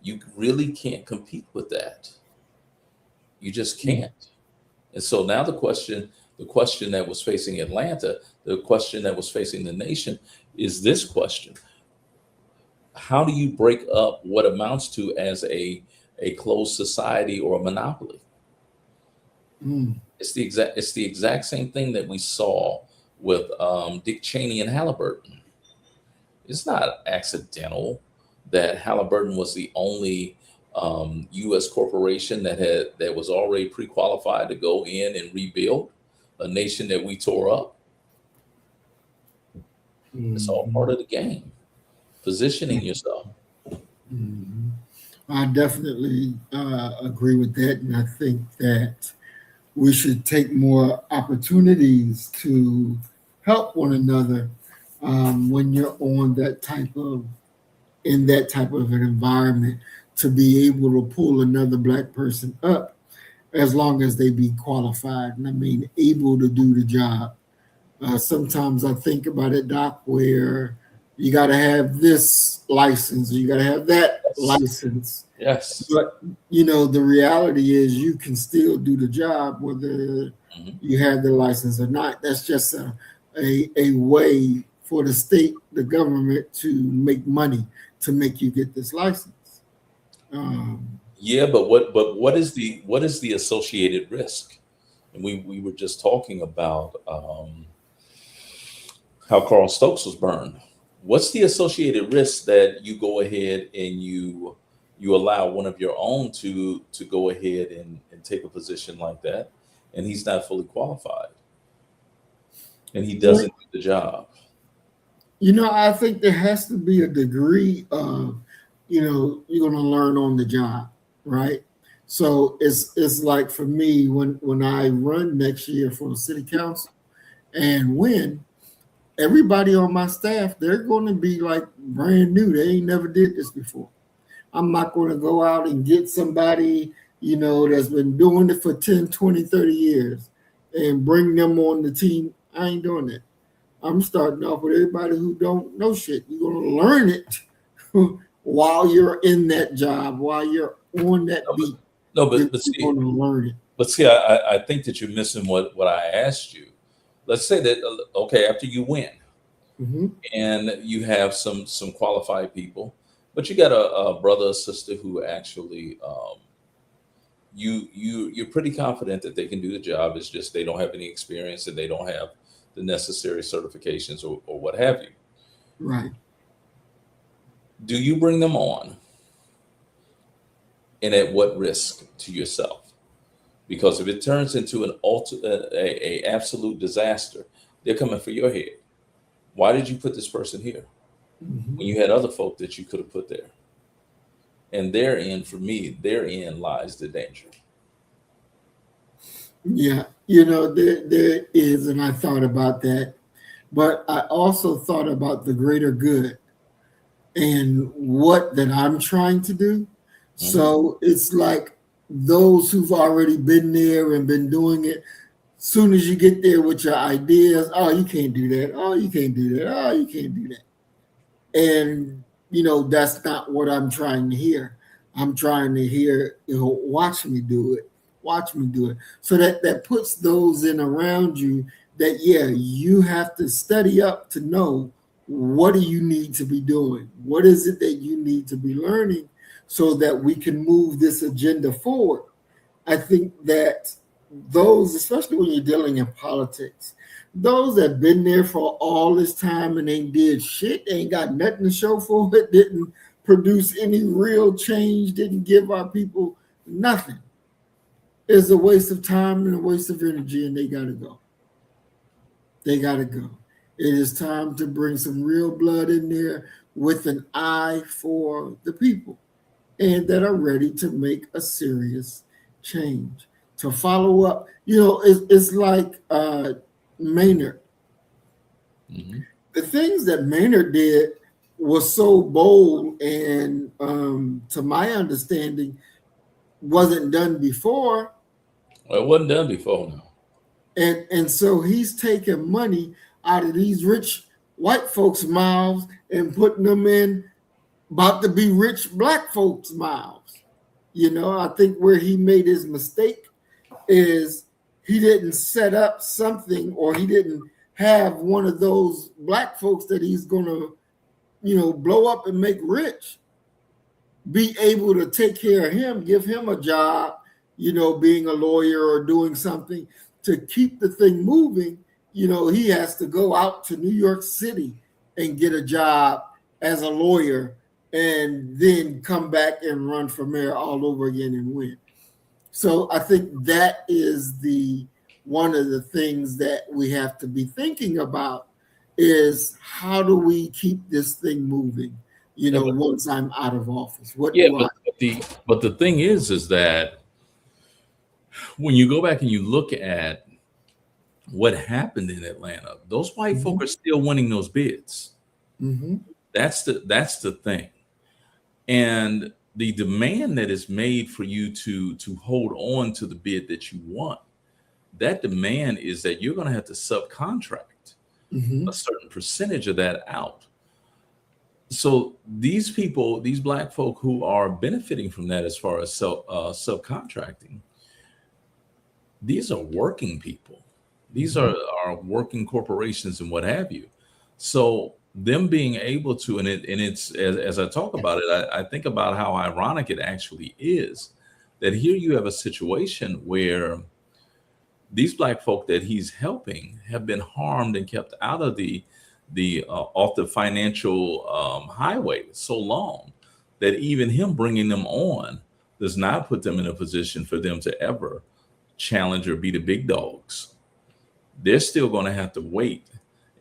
You really can't compete with that. You just Mm. can't. And so now the question that was facing Atlanta, the question that was facing the nation is this question: how do you break up what amounts to as a closed society or a monopoly? Mm. It's the exact same thing that we saw with Dick Cheney and Halliburton. It's not accidental that Halliburton was the only U.S. corporation that was already pre-qualified to go in and rebuild a nation that we tore up. It's all part Mhm. of the game. Positioning yourself. Mhm. I definitely agree with that, and I think that we should take more opportunities to help one another when you're on that type of in that type of an environment, to be able to pull another black person up as long as they be qualified, and I mean able to do the job. Sometimes I think about it, Doc, where you got to have this license, you got to have that Yes. license. Yes. But the reality is you can still do the job whether Mhm. you have the license or not. That's just a way for the state, the government, to make money to make you get this license. Yeah, but what is the associated risk? And we were just talking about how Carl Stokes was burned. What's the associated risk that you go ahead and you allow one of your own to go ahead and take a position like that, and he's not fully qualified and he Well, doesn't do the job? I think there has to be a degree of, you're going to learn on the job, right? So it's like for me when I run next year for the city council and win, everybody on my staff, they're going to be like brand new. They ain't never did this before. I'm not going to go out and get somebody, that's been doing it for 10, 20, 30 years and bring them on the team. I ain't doing that. I'm starting off with everybody who don't know shit. You're going to learn it while you're in that job, while you're on that No, but beat. no, You're but going see, to learn it. I think that you're missing what I asked you. Let's say that okay, after you win Mm-hmm. and you have some qualified people, but you got a brother or sister who actually you're pretty confident that they can do the job. It's just they don't have any experience and they don't have the necessary certifications or what have you. Right. Do you bring them on? And at what risk to yourself? Because if it turns into a absolute disaster, they're coming for your head. Why did you put this person here when you had other folk that you could have put there? And for me, therein lies the danger. Yeah, there is, and I thought about that, but I also thought about the greater good and what that I'm trying to do. So it's like those who've already been there and been doing it. Soon as you get there with your ideas, oh, you can't do that. Oh, you can't do that. Oh, you can't do that. And that's not what I'm trying to hear. I'm trying to hear, watch me do it. Watch me do it. So that puts those in around you that, yeah, you have to study up to know what do you need to be doing? What is it that you need to be learning so that we can move this agenda forward? I think that those, especially when you're dealing in politics, those that been there for all this time and ain't did shit, ain't got nothing to show for it, didn't produce any real change, didn't give our people nothing, is a waste of time and a waste of energy, and they got to go. They got to go. It is time to bring some real blood in there with an eye for the people and that are ready to make a serious change, to follow up. It's like Maynard. The things that Maynard did was so bold and, to my understanding, wasn't done before. Well, it wasn't done before, no. And so he's taking money out of these rich white folks' mouths and putting them in about to be rich black folks' mouths. I think where he made his mistake is he didn't set up something, or he didn't have one of those black folks that he's going to, blow up and make rich, be able to take care of him, give him a job, being a lawyer or doing something to keep the thing moving. He has to go out to New York City and get a job as a lawyer and then come back and run for mayor all over again and win. So I think that is one of the things that we have to be thinking about is how do we keep this thing moving, once I'm out of office? But the thing is that when you go back and you look at what happened in Atlanta, those white folk are still winning those bids. That's the thing. And the demand that is made for you to hold on to the bid that you want, that demand is that you're going to have to subcontract a certain percentage of that out. So these people, these black folk who are benefiting from that as far as subcontracting, these are working people. These are working corporations and what have you. So them being able to, and it's as I talk about it, I think about how ironic it actually is that here you have a situation where these black folk that he's helping have been harmed and kept out of the off the financial highway so long that even him bringing them on does not put them in a position for them to ever challenge or be the big dogs. They're still going to have to wait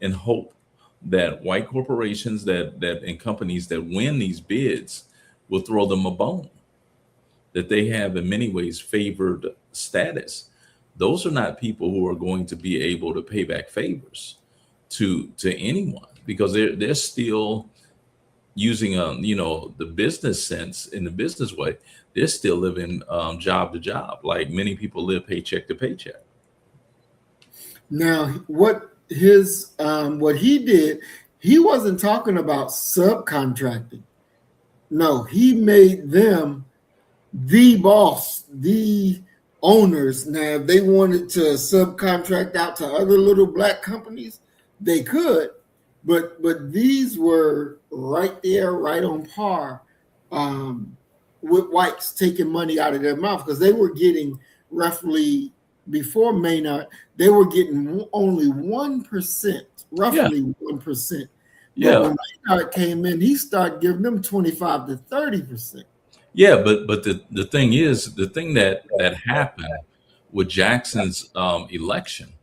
and hope that white corporations and companies that win these bids will throw them a bone, that they have in many ways favored status. Those are not people who are going to be able to pay back favors to anyone, because they're still using the business sense, in the business way. They're still living job to job, like many people live paycheck to paycheck. Now, what he did, he wasn't talking about subcontracting. No, he made them the boss, the owners. Now, if they wanted to subcontract out to other little black companies, they could, but these were right there, right on par with whites taking money out of their mouth, because they were getting roughly, before Maynard, they were getting only 1%, roughly 1% Yeah. But when Maynard came in, he started giving them 25 to 30%. Yeah, but the thing is, the thing that happened with Jackson's election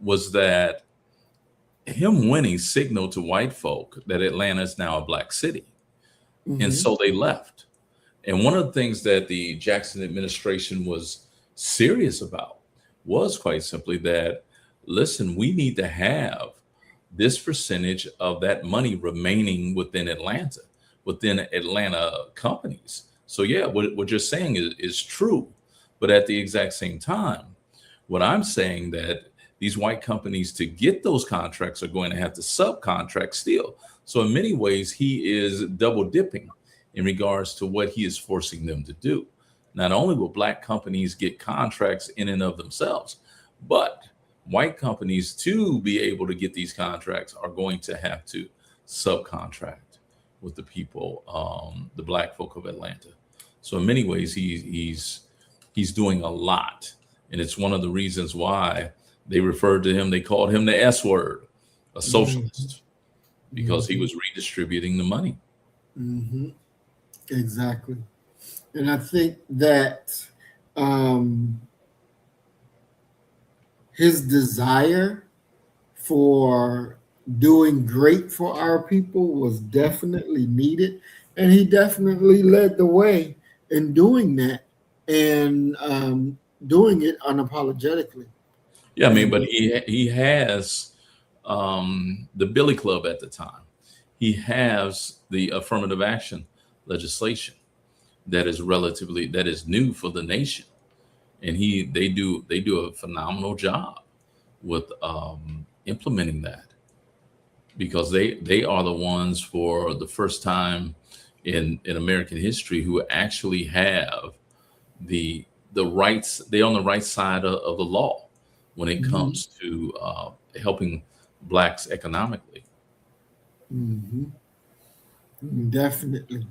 was that him winning signaled to white folk that Atlanta is now a black city. And so they left. And one of the things that the Jackson administration was serious about was quite simply that, listen, we need to have this percentage of that money remaining within Atlanta companies. So yeah, what you're saying is true. But at the exact same time, what I'm saying that these white companies, to get those contracts, are going to have to subcontract still. So in many ways, he is double dipping in regards to what he is forcing them to do. Not only will black companies get contracts in and of themselves, but white companies, to be able to get these contracts, are going to have to subcontract with the people, the black folk of Atlanta. So in many ways, he's doing a lot. And it's one of the reasons why they referred to him, they called him the S word, a socialist, because he was redistributing the money. Exactly. And I think that his desire for doing great for our people was definitely needed. And he definitely led the way in doing that, and doing it unapologetically. Yeah, I mean, but he has the Billy Club at the time. He has the affirmative action legislation that is new for the nation, and they do a phenomenal job with implementing that, because they are the ones, for the first time in American history, who actually have the rights. They're on the right side of the law when it comes to helping blacks economically. Definitely.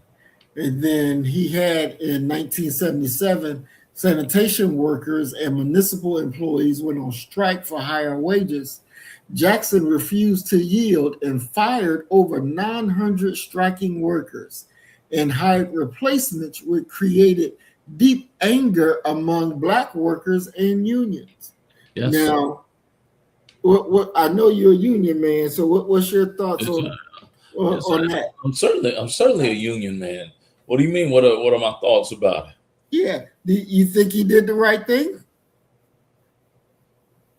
And then he had, in 1977, sanitation workers and municipal employees went on strike for higher wages. Jackson refused to yield and fired over 900 striking workers and hired replacements, which created deep anger among black workers and unions. Yes. Now, what I know you're a union man, so what's your thoughts on that? I'm certainly a union man. What do you mean? What are my thoughts about it? Yeah, do you think he did the right thing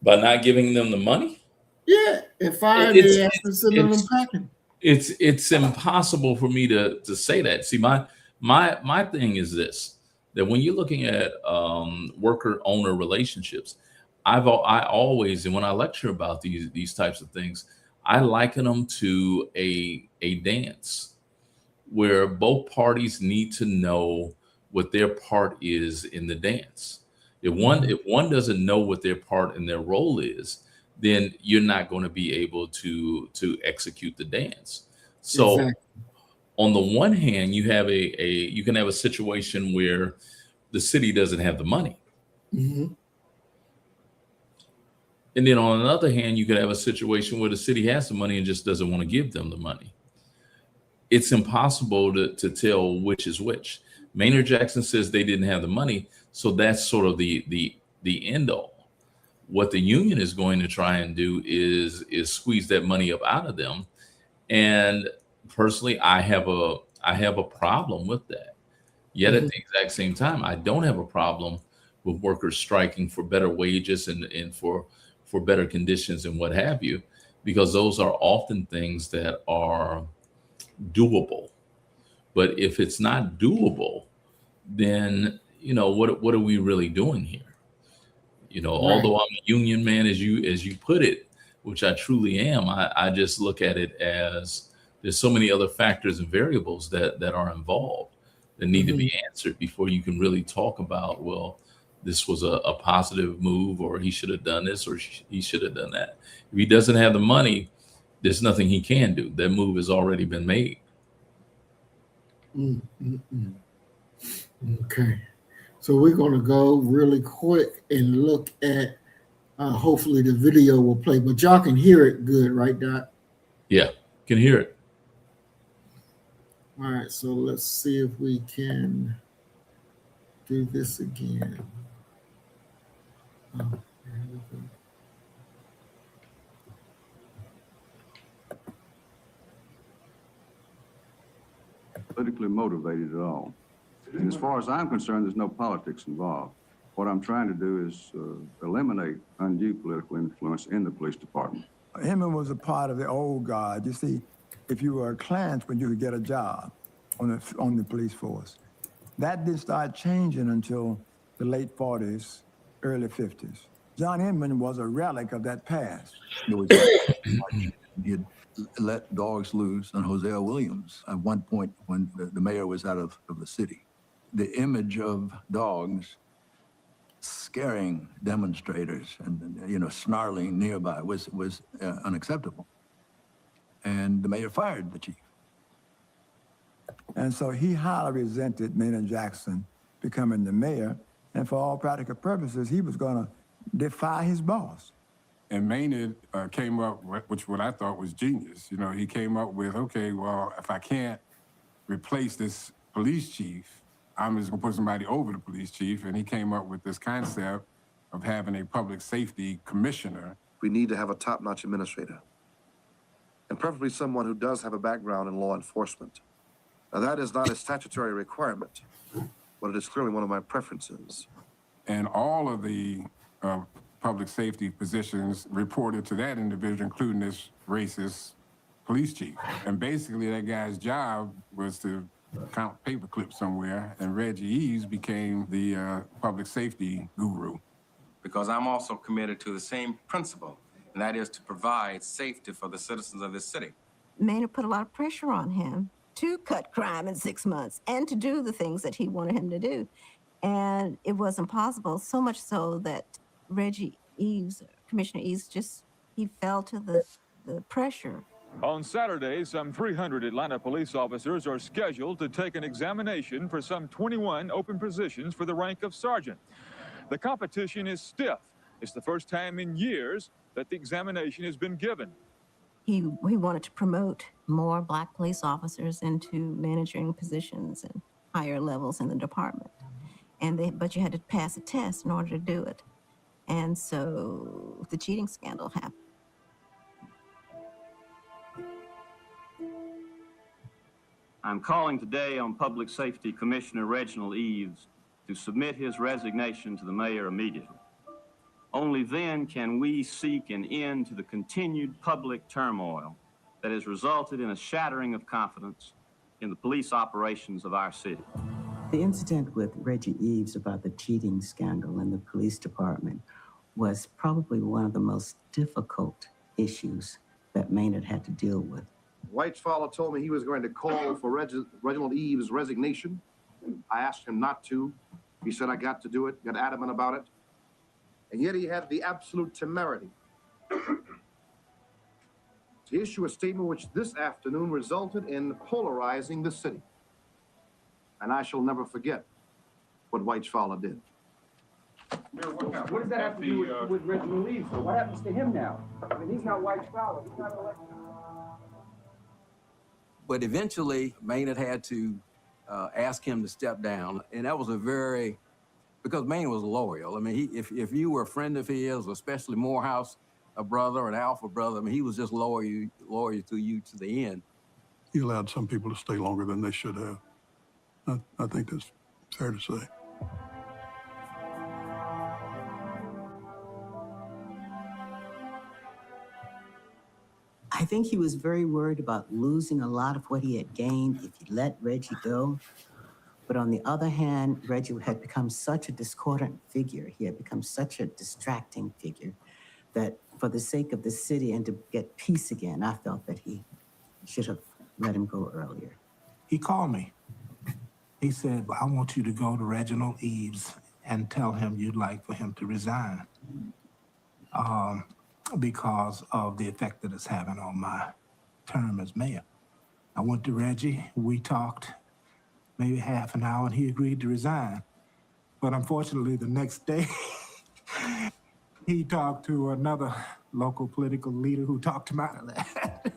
By not giving them the money? Yeah, and firing their ass and sending them packing. It's impossible for me to say that. See, my thing is this: that when you're looking at worker owner relationships, I always, and when I lecture about these types of things, I liken them to a dance where both parties need to know what their part is in the dance. If one doesn't know what their part and their role is, then you're not going to be able to execute the dance. So exactly. On the one hand, you can have a situation where the city doesn't have the money. And then on the other hand, you could have a situation where the city has the money and just doesn't want to give them the money. It's impossible to tell which is which. Maynard Jackson says they didn't have the money, so that's sort of the end all. What the union is going to try and do is squeeze that money up out of them. And personally, I have a problem with that. Yet at the exact same time, I don't have a problem with workers striking for better wages and for better conditions and what have you, because those are often things that are doable. But if it's not doable, then what are we really doing here? Right. Although I'm a union man, as you put it, which I truly am, I just look at it as there's so many other factors and variables that are involved that need to be answered before you can really talk about, well, this was a positive move, or he should have done this, or he should have done that. If he doesn't have the money, there's nothing he can do. That move has already been made. Okay. So we're going to go really quick and look at, hopefully the video will play, but y'all can hear it good, right, Doc? Yeah, can hear it. All right, so let's see if we can do this again. Oh, here we go. Politically motivated at all. And as far as I'm concerned, there's no politics involved. What I'm trying to do is eliminate undue political influence in the police department. Hemming was a part of the old guard. You see, if you were a clansman, you could get a job on the police force. That didn't start changing until the late 40s, early 50s. John Inman was a relic of that past. He had let dogs loose on Hosea Williams at one point when the mayor was out of the city. The image of dogs scaring demonstrators and snarling nearby was unacceptable. And the mayor fired the chief. And so he highly resented Maynard Jackson becoming the mayor. And for all practical purposes, he was going to defy his boss. And Maynard came up with, which what I thought was genius. He came up with, okay, well, if I can't replace this police chief, I'm just gonna put somebody over the police chief. And he came up with this concept of having a public safety commissioner. We need to have a top-notch administrator, and preferably someone who does have a background in law enforcement. Now, that is not a statutory requirement, but it is clearly one of my preferences. And all of the public safety positions reported to that individual, including this racist police chief. And basically that guy's job was to count paper clips somewhere, and Reggie Eves became the public safety guru. Because I'm also committed to the same principle, and that is to provide safety for the citizens of this city. Maynard put a lot of pressure on him to cut crime in 6 months and to do the things that he wanted him to do. And it wasn't possible, so much so that Reggie Eves, Commissioner Eves, he fell to the pressure. On Saturday, some 300 Atlanta police officers are scheduled to take an examination for some 21 open positions for the rank of sergeant. The competition is stiff. It's the first time in years that the examination has been given. He wanted to promote more Black police officers into managing positions and higher levels in the department. But you had to pass a test in order to do it. And so the cheating scandal happened. I'm calling today on Public Safety Commissioner Reginald Eves to submit his resignation to the mayor immediately. Only then can we seek an end to the continued public turmoil that has resulted in a shattering of confidence in the police operations of our city. The incident with Reggie Eves about the cheating scandal in the police department was probably one of the most difficult issues that Maynard had to deal with. Whitefalla told me he was going to call for Reginald Eves' resignation. I asked him not to. He said I got to do it, got adamant about it. And yet he had the absolute temerity to issue a statement which this afternoon resulted in polarizing the city. And I shall never forget what Whitefalla did. What does that have to do with Reginald Eves? So what happens to him now? I mean, he's not Whitefalla. He's not elected. But eventually, Maynard had to ask him to step down, and that was because Maynard was loyal. I mean, if you were a friend of his, especially Morehouse, a brother, an Alpha brother, I mean, he was just loyal to you to the end. He allowed some people to stay longer than they should have. I think that's fair to say. I think he was very worried about losing a lot of what he had gained if he let Reggie go. But on the other hand, Reggie had become such a discordant figure. He had become such a distracting figure that for the sake of the city and to get peace again, I felt that he should have let him go earlier. He called me. He said, I want you to go to Reginald Eves and tell him you'd like for him to resign because of the effect that it's having on my term as mayor. I went to Reggie, we talked maybe half an hour, and he agreed to resign. But unfortunately, the next day, he talked to another local political leader who talked him out of that.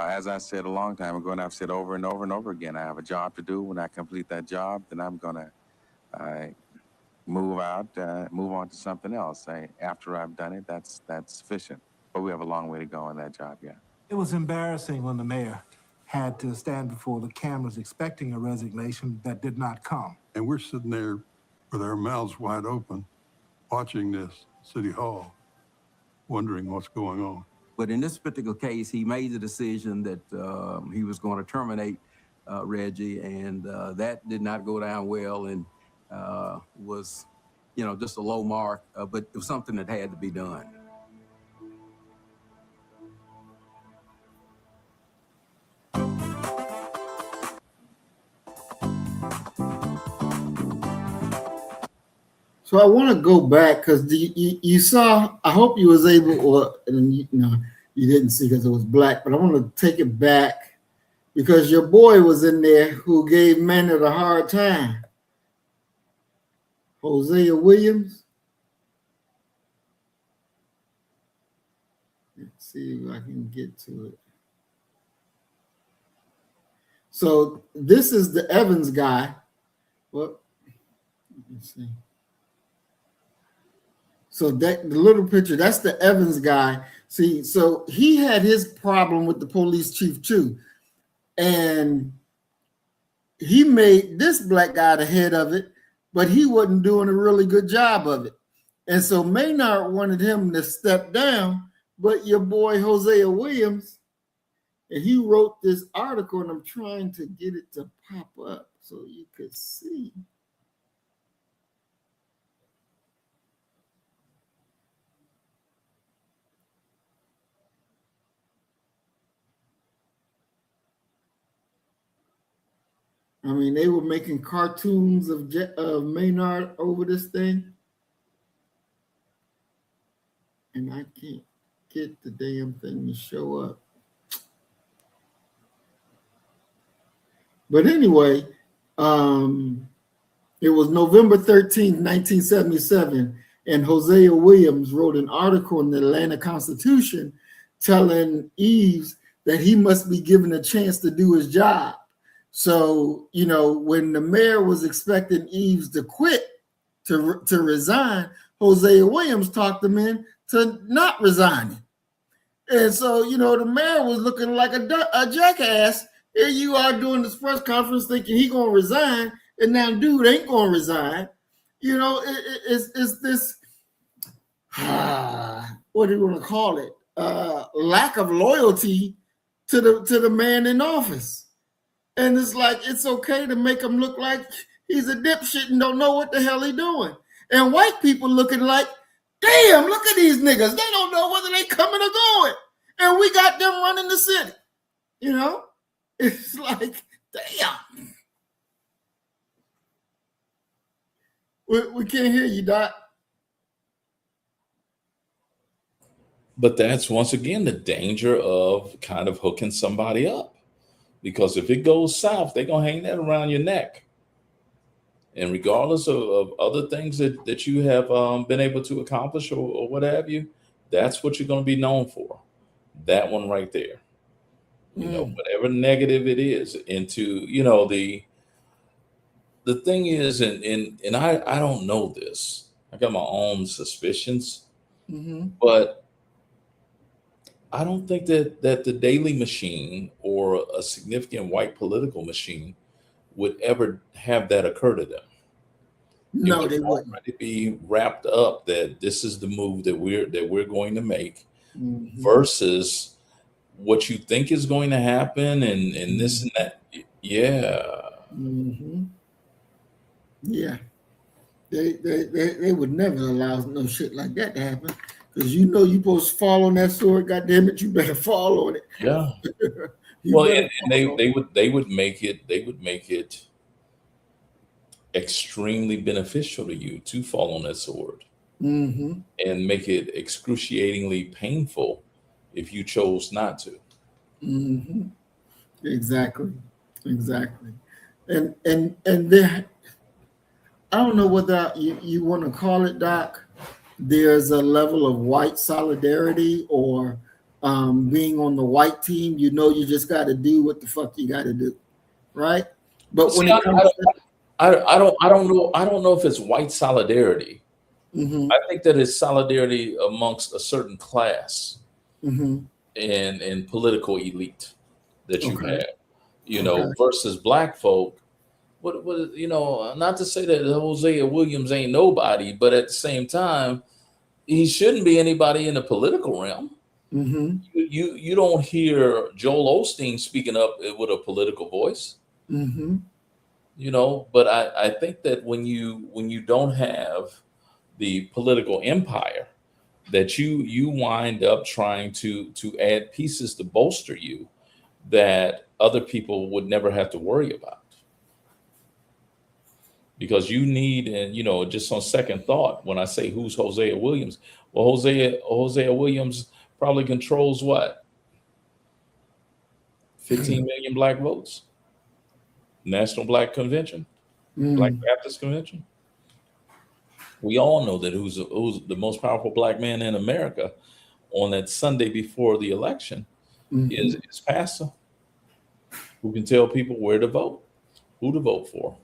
as I said a long time ago, and I've said over and over and over again, I have a job to do. When I complete that job, then I'm going to move on to something else. After I've done it, that's sufficient. But we have a long way to go on that job yet. It was embarrassing when the mayor had to stand before the cameras expecting a resignation that did not come. And we're sitting there with our mouths wide open, watching this City Hall, wondering what's going on. But in this particular case, he made the decision that he was going to terminate Reggie, and that did not go down well, and was, just a low mark, but it was something that had to be done. So I want to go back because you saw, I hope you was able, and you didn't see because it was black, but I want to take it back because your boy was in there who gave Maynard a hard time. Hosea Williams. Let's see if I can get to it. So this is the Evans guy. Well, let's see. So that the little picture, that's the Evans guy. See, so he had his problem with the police chief too. And he made this black guy the head of it, but he wasn't doing a really good job of it. And so Maynard wanted him to step down, but your boy Hosea Williams, and he wrote this article, and I'm trying to get it to pop up so you could see. I mean, they were making cartoons of Maynard over this thing. And I can't get the damn thing to show up. But anyway, it was November 13th, 1977, and Hosea Williams wrote an article in the Atlanta Constitution telling Eves that he must be given a chance to do his job. So, when the mayor was expecting Eves to quit, to resign, Hosea Williams talked him in to not resigning. And so, the mayor was looking like a jackass. Here you are doing this press conference thinking he going to resign, and now dude ain't going to resign. It's this, what do you want to call it? Lack of loyalty to the man in office. And it's like, it's okay to make him look like he's a dipshit and don't know what the hell he's doing. And white people looking like, damn, look at these niggas. They don't know whether they coming or going. And we got them running the city. It's like, damn. We can't hear you, Doc. But that's, once again, the danger of kind of hooking somebody up. Because if it goes south, they're going to hang that around your neck. And regardless of other things that you have been able to accomplish or what have you, that's what you're going to be known for. That one right there. Whatever negative it is into, the thing is, and I don't know this. I got my own suspicions, but I don't think that the Daily Machine or a significant white political machine would ever have that occur to them. No, they wouldn't. Already be wrapped up that this is the move that we're going to make, versus what you think is going to happen and this and that. Yeah. Yeah. They would never allow no shit like that to happen. Because you're supposed to fall on that sword, goddamn it, you better fall on it. Yeah. Well, and they would make it extremely beneficial to you to fall on that sword, and make it excruciatingly painful if you chose not to. Exactly. And there, I don't know whether you want to call it, Doc. There's a level of white solidarity or being on the white team, you know, you just got to do what the fuck you got to do, right? But when it comes I don't know if it's white solidarity. Mm-hmm. I think that it's solidarity amongst a certain class Mm-hmm. and political elite that you Okay. have, you know, versus black folk. What you know, not to say that Hosea Williams ain't nobody, but at the same time, he shouldn't be anybody in the political realm. Mm-hmm. You don't hear Joel Osteen speaking up with a political voice. Mm-hmm. You know, but I think that when you don't have the political empire, that you wind up trying to add pieces to bolster you that other people would never have to worry about, because you need, and you know, just on second thought, when I say who's Hosea Williams, well, Hosea Williams probably controls what, 15 million black votes, National Black Convention, Black Baptist Convention. We all know that who's the most powerful black man in America on that Sunday before the election is pastor, who can tell people where to vote, who to vote for,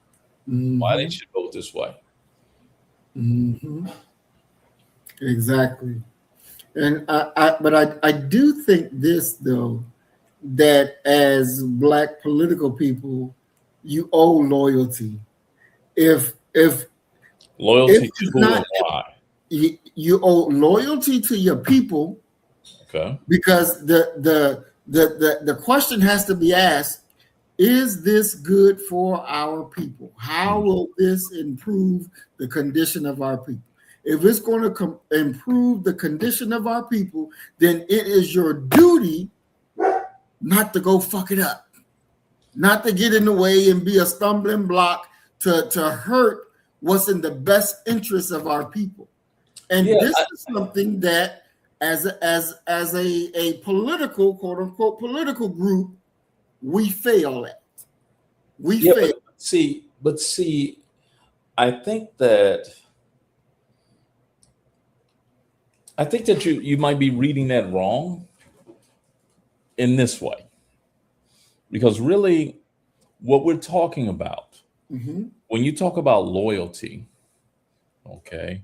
why they should vote this way. Mm-hmm. Exactly. And I do think this though, that as black political people, you owe loyalty. If Loyalty to who and why? You owe loyalty to your people. Okay. Because the question has to be asked: is this good for our people? How will this improve the condition of our people? If it's going to improve the condition of our people, then it is your duty not to go fuck it up, not to get in the way and be a stumbling block to hurt what's in the best interest of our people. And this is something that as a political, quote unquote, political group, we fail at. We fail. But see, I think that you might be reading that wrong in this way. Because really, what we're talking about, when you talk about loyalty, okay,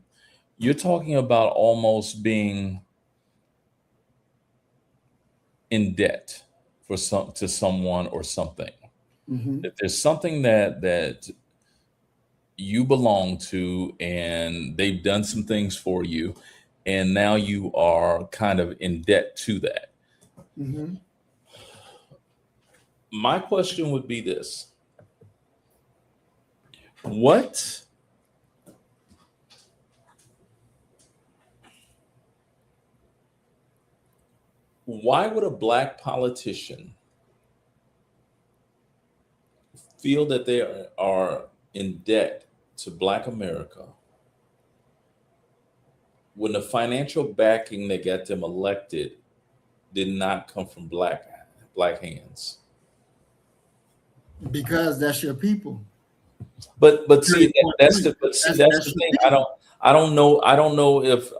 you're talking about almost being in debt to someone or something. If there's something that you belong to and they've done some things for you, and now you are kind of in debt to that. My question would be this: why would a black politician feel that they are in debt to black America when the financial backing that got them elected did not come from black hands? Because that's your people. But see, that's the thing. I don't know if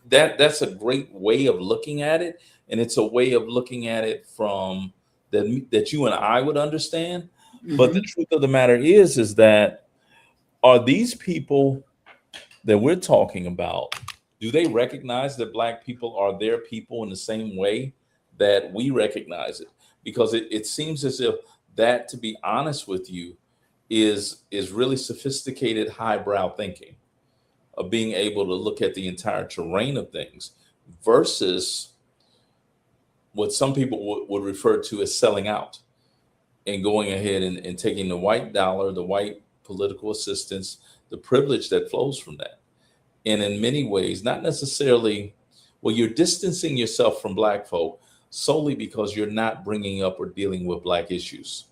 that's a great way of looking at it, and it's a way of looking at it from that you and I would understand. But the truth of the matter is that, are these people that we're talking about, do they recognize that black people are their people in the same way that we recognize it? Because it seems as if that, to be honest with you, is really sophisticated highbrow thinking of being able to look at the entire terrain of things versus what some people would refer to as selling out and going ahead and taking the white dollar, the white political assistance, the privilege that flows from that. And in many ways, not necessarily, well, you're distancing yourself from black folk solely because you're not bringing up or dealing with black issues.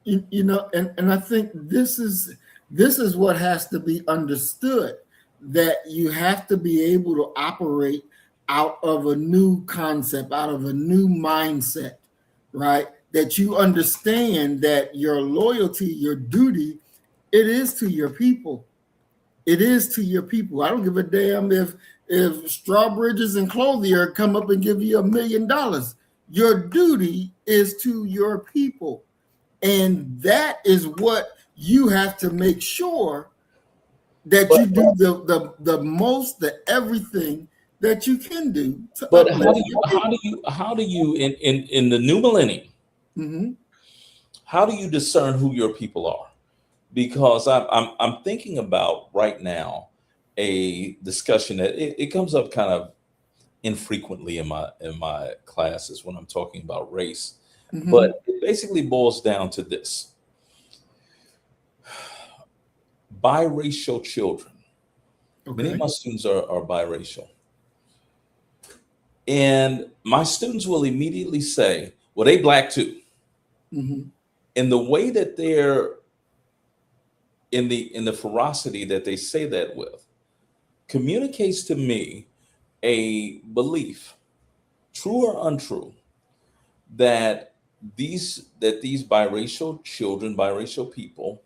You know, and I think this is what has to be understood, that you have to be able to operate out of a new concept, out of a new mindset, right? That you understand that your loyalty, your duty, it is to your people. It is to your people. I don't give a damn if Strawbridges and Clothier come up and give you $1 million, your duty is to your people. And that is what you have to make sure that you do the most, the everything that you can do to But uplift how do you in the new millennium, mm-hmm. how do you discern who your people are? Because I'm thinking about right now a discussion that it comes up kind of infrequently in my classes when I'm talking about race. Mm-hmm. But it basically boils down to this. Biracial children. Okay. Many of my students are biracial. And my students will immediately say, well, they black too. Mm-hmm. And the way that they're in the ferocity that they say that with communicates to me a belief, true or untrue, that these biracial children, biracial people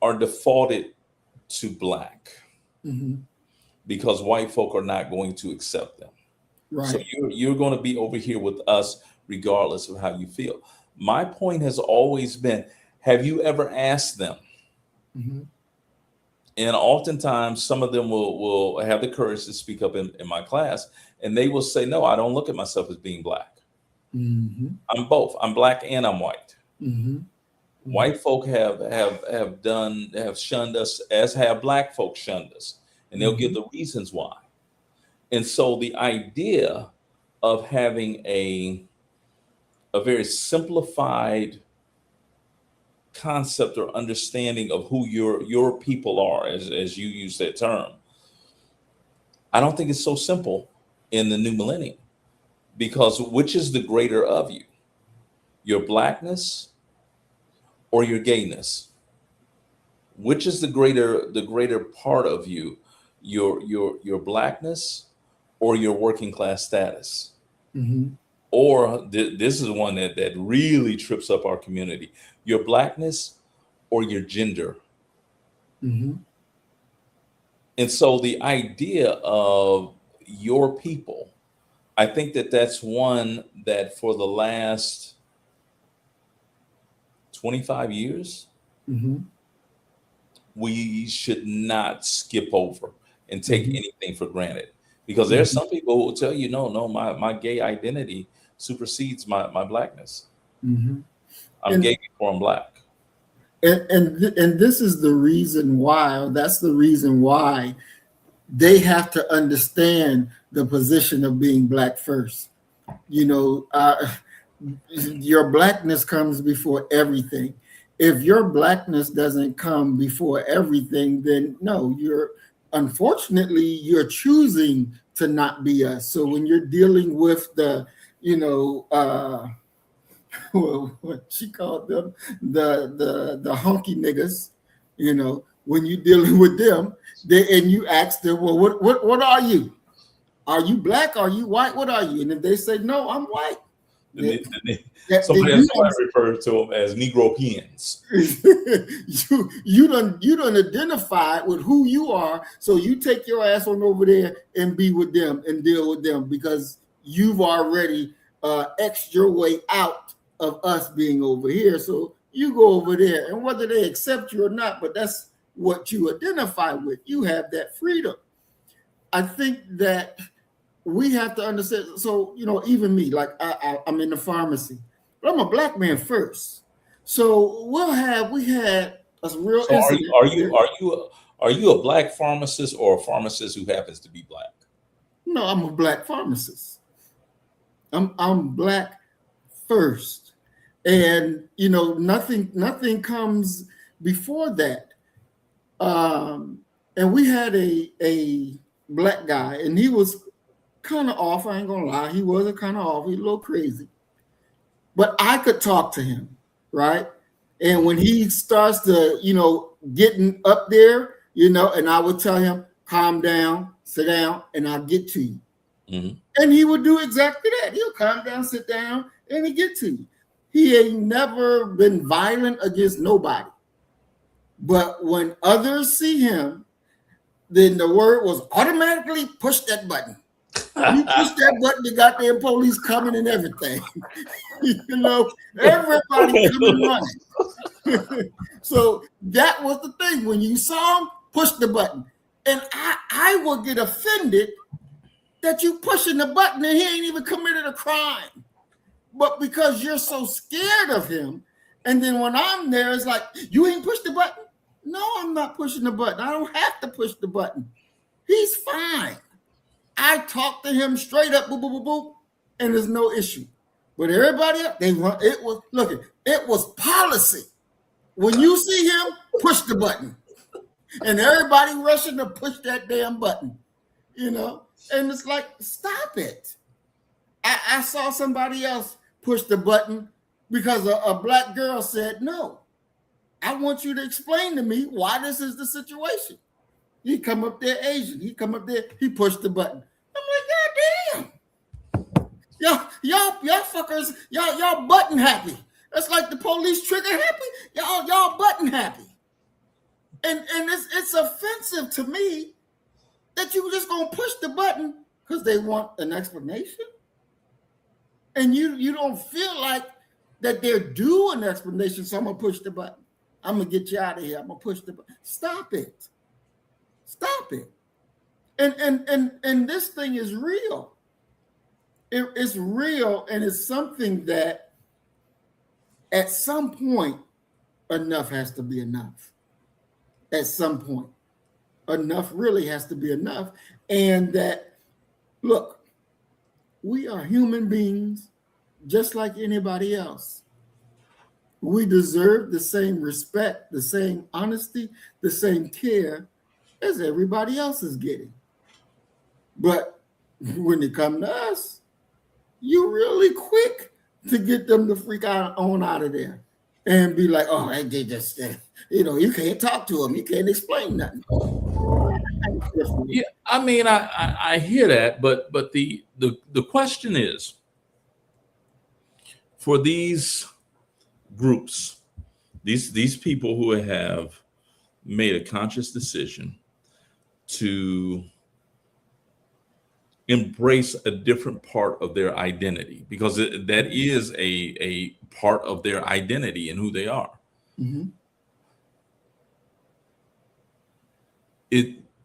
are defaulted to black Mm-hmm. because white folk are not going to accept them. Right. So you're going to be over here with us regardless of how you feel. My point has always been, have you ever asked them? Mm-hmm. And oftentimes some of them will have the courage to speak up in my class, and they will say, no, I don't look at myself as being black. Mm-hmm. I'm both. I'm black and I'm white. Mm-hmm. White folk have shunned us, as have black folks shunned us, and they'll give the reasons why. And so the idea of having a very simplified concept or understanding of who your people are, as you use that term, I don't think it's so simple in the new millennium, because which is the greater of you, your blackness or your gayness? Which is the greater part of you, your blackness or your working class status? Mm-hmm. Or this is one that really trips up our community, your blackness or your gender. Mm-hmm. And so the idea of your people, I think that's one that for the last 25 years, Mm-hmm. we should not skip over and take anything for granted. Because there's some people who will tell you, no, my gay identity supersedes my blackness. Mm-hmm. I'm gay before I'm black. And this is the reason why, or that's the reason why they have to understand the position of being black first. You know, your blackness comes before everything. If your blackness doesn't come before everything, then no, unfortunately, you're choosing to not be us. So when you're dealing with the, what she called them, the honky niggas, when you're dealing with them, and you ask them, well, what are you? Are you black? Are you white? What are you? And if they say, no, I'm white. Somebody referred to them as Negropeans. you don't identify with who you are, so you take your ass on over there and be with them and deal with them, because you've already X'd your way out of us being over here. So you go over there, and whether they accept you or not, but that's what you identify with. You have that freedom. I think that we have to understand. So, even me, like I'm in the pharmacy, but I'm a black man first. So we had a real. So are you a black pharmacist or a pharmacist who happens to be black? No, I'm a black pharmacist. I'm black first, and nothing comes before that. And we had a black guy, and he was kind of off. I ain't gonna lie, he wasn't kind of off. He was a little crazy, but I could talk to him, right? And when he starts to, getting up there, and I would tell him, calm down, sit down, and I'll get to you. Mm-hmm. And he would do exactly that. He'll calm down, sit down, and he get to you. He ain't never been violent against nobody. But when others see him, then the word was automatically push that button. You push that button, the goddamn police coming and everything. You know, everybody coming running. So that was the thing. When you saw him, push the button. And I would get offended that you pushing the button and he ain't even committed a crime. But because you're so scared of him, and then when I'm there, it's like, you ain't pushed the button? No, I'm not pushing the button. I don't have to push the button. He's fine. I talked to him straight up, boop, boop, boop, boop, and there's no issue. But everybody else, they run, it was policy. When you see him, push the button. And everybody rushing to push that damn button, you know? And it's like, stop it. I saw somebody else push the button because a black girl said, no, I want you to explain to me why this is the situation. He come up there Asian. He come up there, he pushed the button. I'm like, God damn. Y'all fuckers, y'all button happy. That's like the police trigger happy. Y'all button happy. And it's offensive to me that you just gonna push the button because they want an explanation. And you don't feel like that they're due an explanation, so I'm gonna push the button. I'm gonna get you out of here. I'm gonna push the button. Stop it. Stop it. And this thing is real. It's real, and it's something that at some point enough has to be enough. At some point, enough really has to be enough. And that, look, we are human beings just like anybody else. We deserve the same respect, the same honesty, the same care as everybody else is getting. But when it comes to us, you're really quick to get them to freak on out of there and be like, oh, they just, you can't talk to them. You can't explain nothing. Yeah, I mean, I hear that, but the question is, for these groups, these people who have made a conscious decision to embrace a different part of their identity, because that is a part of their identity and who they are. Mm-hmm.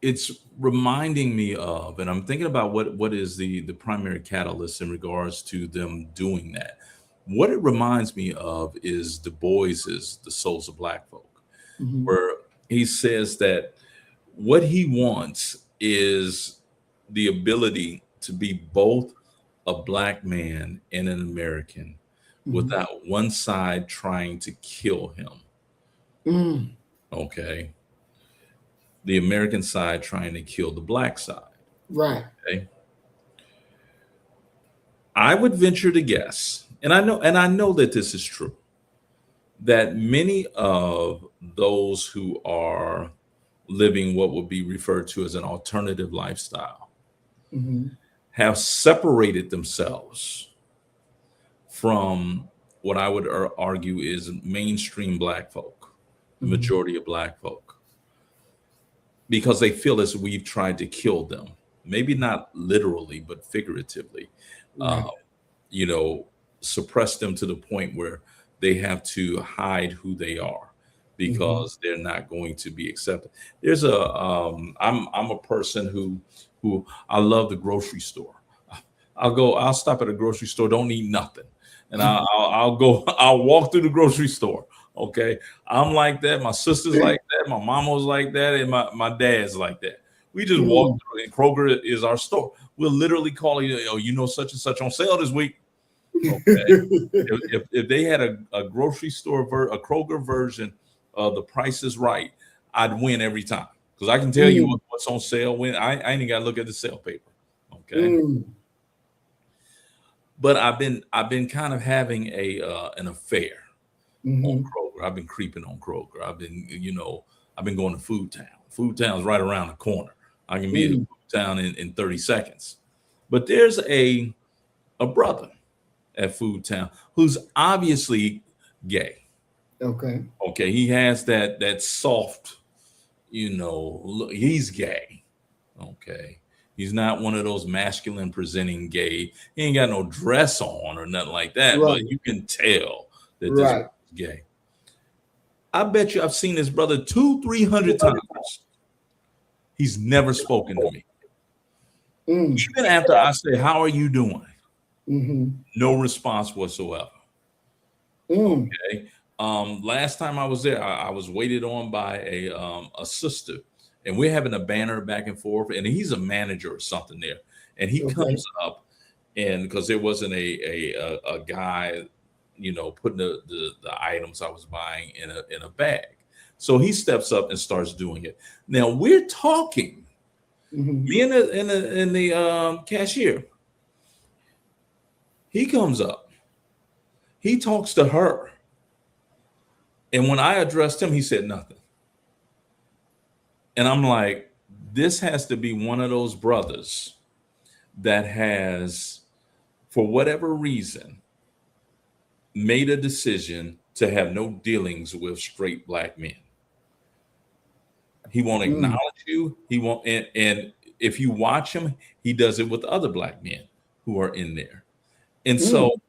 It's reminding me of, and I'm thinking about what is the primary catalyst in regards to them doing that. What it reminds me of is Du Bois's The Souls of Black Folk, Mm-hmm. where he says that what he wants is the ability to be both a Black man and an American, Mm-hmm. without one side trying to kill him. Mm. Okay. The American side trying to kill the Black side. Right. Okay. I would venture to guess, and I know that this is true, that many of those who are living what would be referred to as an alternative lifestyle Mm-hmm. have separated themselves from what I would argue is mainstream Black folk, the Mhm. majority of Black folk, because they feel as we've tried to kill them. Maybe not literally, but figuratively. Right. Suppress them to the point where they have to hide who they are because they're not going to be accepted. There's I'm a person who I love the grocery store. I'll stop at a grocery store, don't eat nothing. And I'll walk through the grocery store. Okay. I'm like that. My sister's like that. My mama was like that. And my dad's like that. We just walk through, and Kroger is our store. We'll literally call you, such and such on sale this week. Okay. if they had a grocery store, a Kroger version of The Price is Right, I'd win every time. Because I can tell you what's on sale when I ain't got to look at the sale paper. Okay. But I've been kind of having an affair on Kroger. I've been creeping on Kroger. I've been going to Food Town. Food Town's right around the corner. I can be in Food Town in 30 seconds. But there's a brother at Food Town who's obviously gay. Okay. Okay. He has that soft, look, he's gay. Okay. He's not one of those masculine presenting gay. He ain't got no dress on or nothing like that, but Right. you can tell that this Right. is gay. I bet you I've seen this brother 200-300 times. He's never spoken to me. Even after I say, "How are you doing?" No response whatsoever. Okay. Last time I was there, I was waited on by a sister, and we're having a banner back and forth, and he's a manager or something there, and he comes up, and because there wasn't a guy, putting the items I was buying in a bag, so he steps up and starts doing it. Now we're talking, me and the cashier. He comes up, he talks to her. And when I addressed him, he said nothing. And I'm like, this has to be one of those brothers that has, for whatever reason, made a decision to have no dealings with straight black men. He won't acknowledge you. He won't. And if you watch him, he does it with other black men who are in there. And so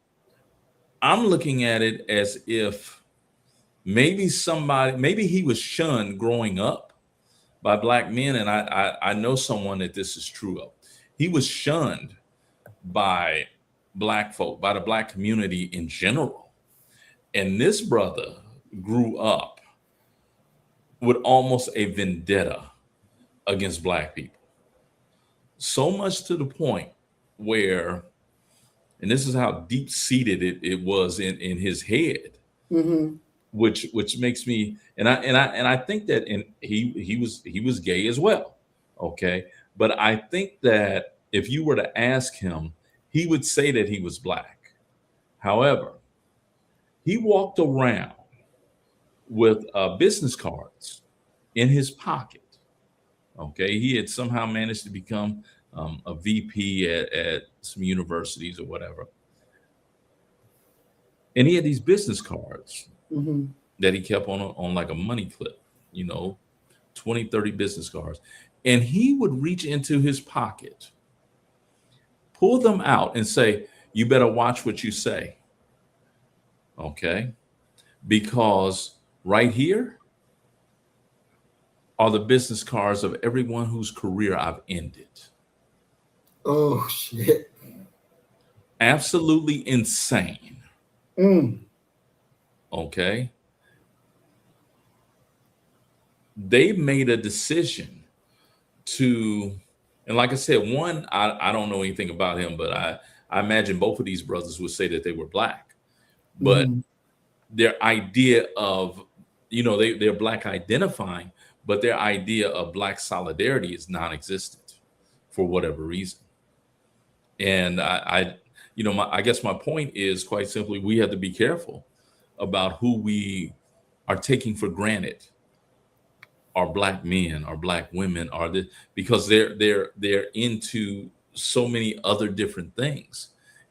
I'm looking at it as if maybe he was shunned growing up by black men. And I know someone that this is true of. He was shunned by black folk, by the black community in general. And this brother grew up with almost a vendetta against black people. So much to the point where, and this is how deep seated it was in his head. Which makes me, and I think that he was gay as well, okay. But I think that if you were to ask him, he would say that he was black. However, he walked around with business cards in his pocket. Okay, he had somehow managed to become a VP at some universities or whatever, and he had these business cards that he kept on like a money clip, 20, 30 business cards. And he would reach into his pocket, pull them out and say, "You better watch what you say." Okay. Because right here are the business cards of everyone whose career I've ended. Oh, shit. Absolutely insane. Okay. They made a decision to, and like I said, one, I don't know anything about him, but I imagine both of these brothers would say that they were black. But their idea of, they're black identifying, but their idea of black solidarity is non-existent for whatever reason. And I guess my point is quite simply, we have to be careful about who we are taking for granted. Are black men, are black women, because they're into so many other different things.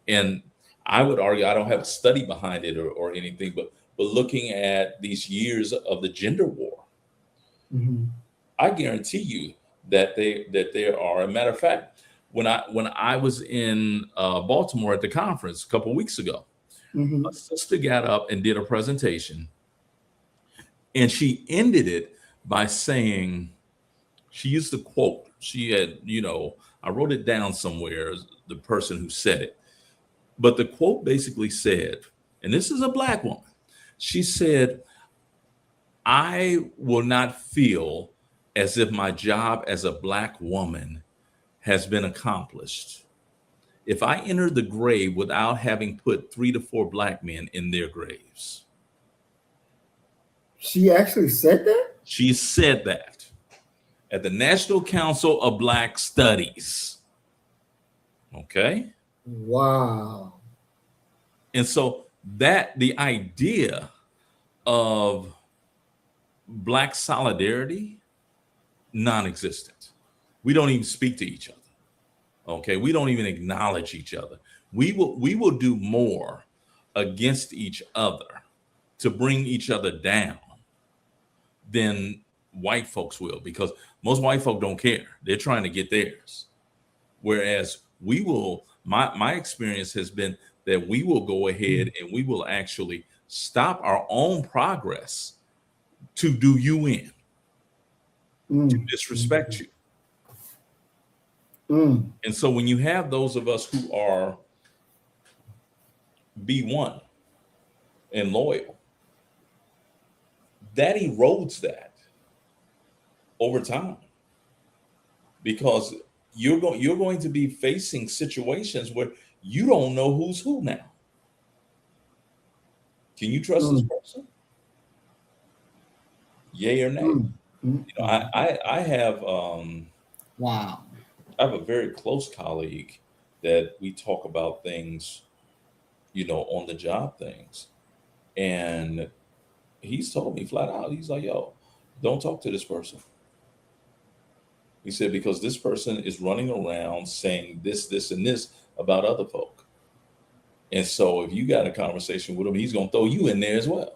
And I would argue, I don't have a study behind it or anything, but looking at these years of the gender war, I guarantee you that there are. A matter of fact, when I was in Baltimore at the conference a couple of weeks ago, a sister got up and did a presentation, and she ended it by saying, she used a quote. She had, I wrote it down somewhere, the person who said it. But the quote basically said, and this is a black woman, she said, "I will not feel as if my job as a black woman has been accomplished if I enter the grave without having put 3 to 4 black men in their graves." She actually said that? She said that at the National Council of Black Studies. Okay. Wow. And so the idea of black solidarity, non-existent. We don't even speak to each other. Okay. We don't even acknowledge each other. We will do more against each other to bring each other down than white folks will, because most white folk don't care. They're trying to get theirs. Whereas we will, my experience has been that we will go ahead and we will actually stop our own progress to do you in, to disrespect you. And so when you have those of us who are B1 and loyal, that erodes that over time, because you're going to be facing situations where you don't know who's who now. Can you trust this person? Yay or nay? You know, I have Wow. I have a very close colleague that we talk about things, you know, on the job things. And he's told me flat out, he's like, yo, don't talk to this person. He said, because this person is running around saying this, and this about other folk. And so if you got a conversation with him, he's going to throw you in there as well.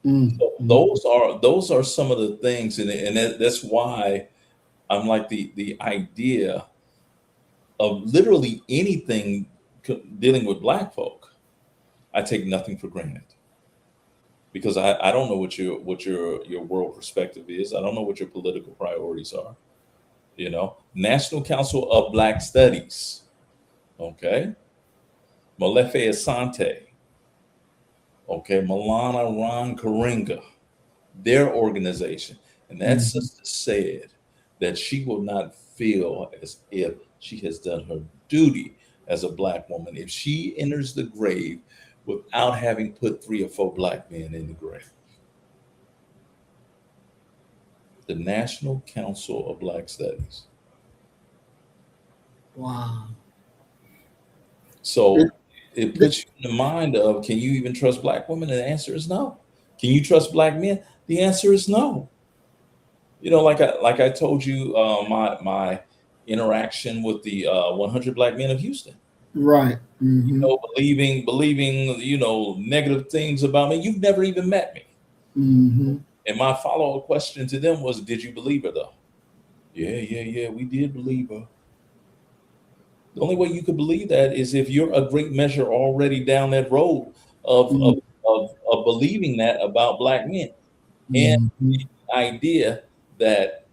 So those are some of the things. And that's why I'm like the idea of literally anything dealing with Black folk, I take nothing for granted. Because I don't know what your world perspective is. I don't know what your political priorities are. You know, National Council of Black Studies, okay, Molefe Asante, okay, Milana Ron Karinga, their organization, and that sister said that she will not feel as if she has done her duty as a Black woman if she enters the grave without having put 3 or 4 Black men in the grave. The National Council of Black Studies. Wow. So it puts you in the mind of, can you even trust Black women? And the answer is no. Can you trust Black men? The answer is no. You know, like I told you, my interaction with the 100 Black Men of Houston. Right. You know, believing, you know, negative things about me. You've never even met me. And my follow-up question to them was, did you believe her though? Yeah, we did believe her. The only way you could believe that is if you're a great measure already down that road of believing that about Black men. And the idea that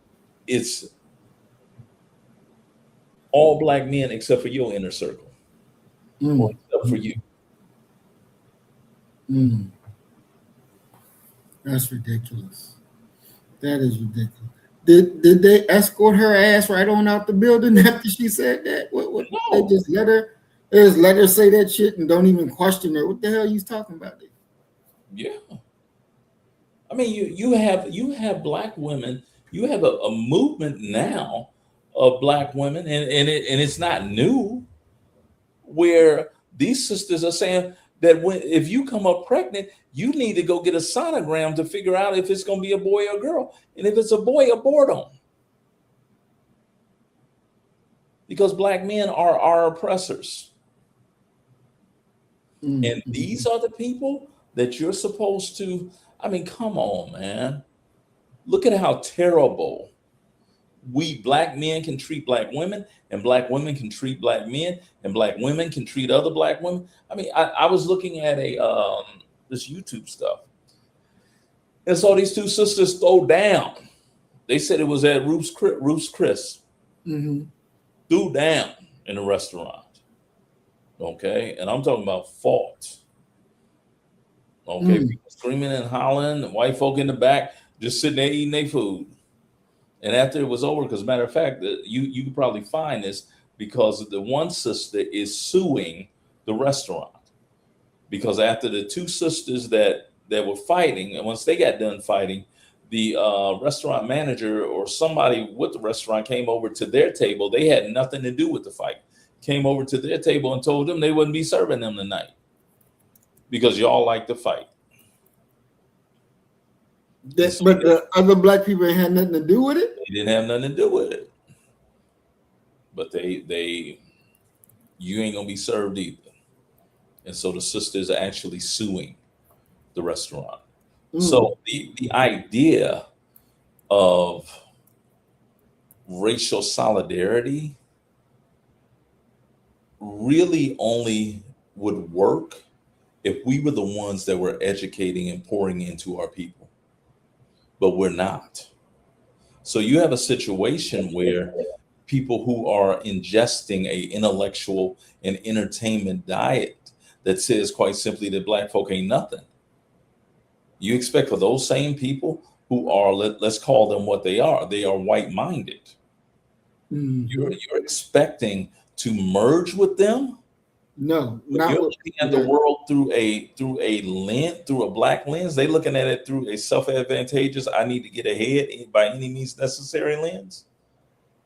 it's all Black men except for your inner circle. Or except for you. That's ridiculous. That is ridiculous. Did they escort her ass right on out the building after she said that? What No. They just let her say that shit and don't even question her. What the hell are you talking about? Yeah. I mean, you have Black women, you have a movement now of Black women, and it's not new, where these sisters are saying that if you come up pregnant, you need to go get a sonogram to figure out if it's going to be a boy or girl. And if it's a boy, abort them. Because Black men are our oppressors. And these are the people that you're supposed to, I mean, come on, man. Look at how terrible we Black men can treat Black women, and Black women can treat Black men, and Black women can treat other Black women. I mean, I was looking at this YouTube stuff, and saw these 2 sisters throw down. They said it was at Ruth's Chris. Threw down in a restaurant. Okay, and I'm talking about fought. Okay, people screaming and hollering, the white folk in the back just sitting there eating their food. And after it was over, because matter of fact, you could probably find this, because the one sister is suing the restaurant, because after the 2 sisters that were fighting, and once they got done fighting, the restaurant manager or somebody with the restaurant came over to their table. They had nothing to do with the fight. Came over to their table and told them they wouldn't be serving them tonight because y'all like to fight. But the other Black people ain't had nothing to do with it? They didn't have nothing to do with it. But you ain't gonna be served either. And so the sisters are actually suing the restaurant So the idea of racial solidarity really only would work if we were the ones that were educating and pouring into our people, but we're not. So you have a situation where people who are ingesting a intellectual and entertainment diet that says quite simply that Black folk ain't nothing. You expect for those same people who are, let's call them what they are white-minded. You're expecting to merge with them? No, When not you're with, looking at the world through a Black lens, they looking at it through a self-advantageous, I need to get ahead by any means necessary lens.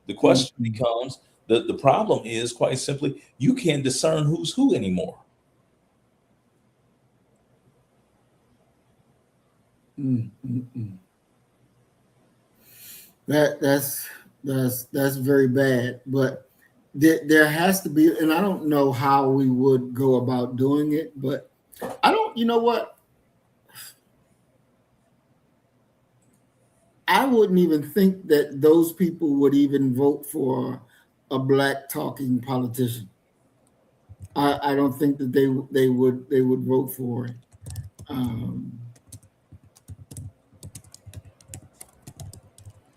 The question becomes, the problem is quite simply, you can't discern who's who anymore. That's very bad. But there has to be, and I don't know how we would go about doing it, but I don't, you know what? I wouldn't even think that those people would even vote for a Black talking politician. I don't think that they would vote for it.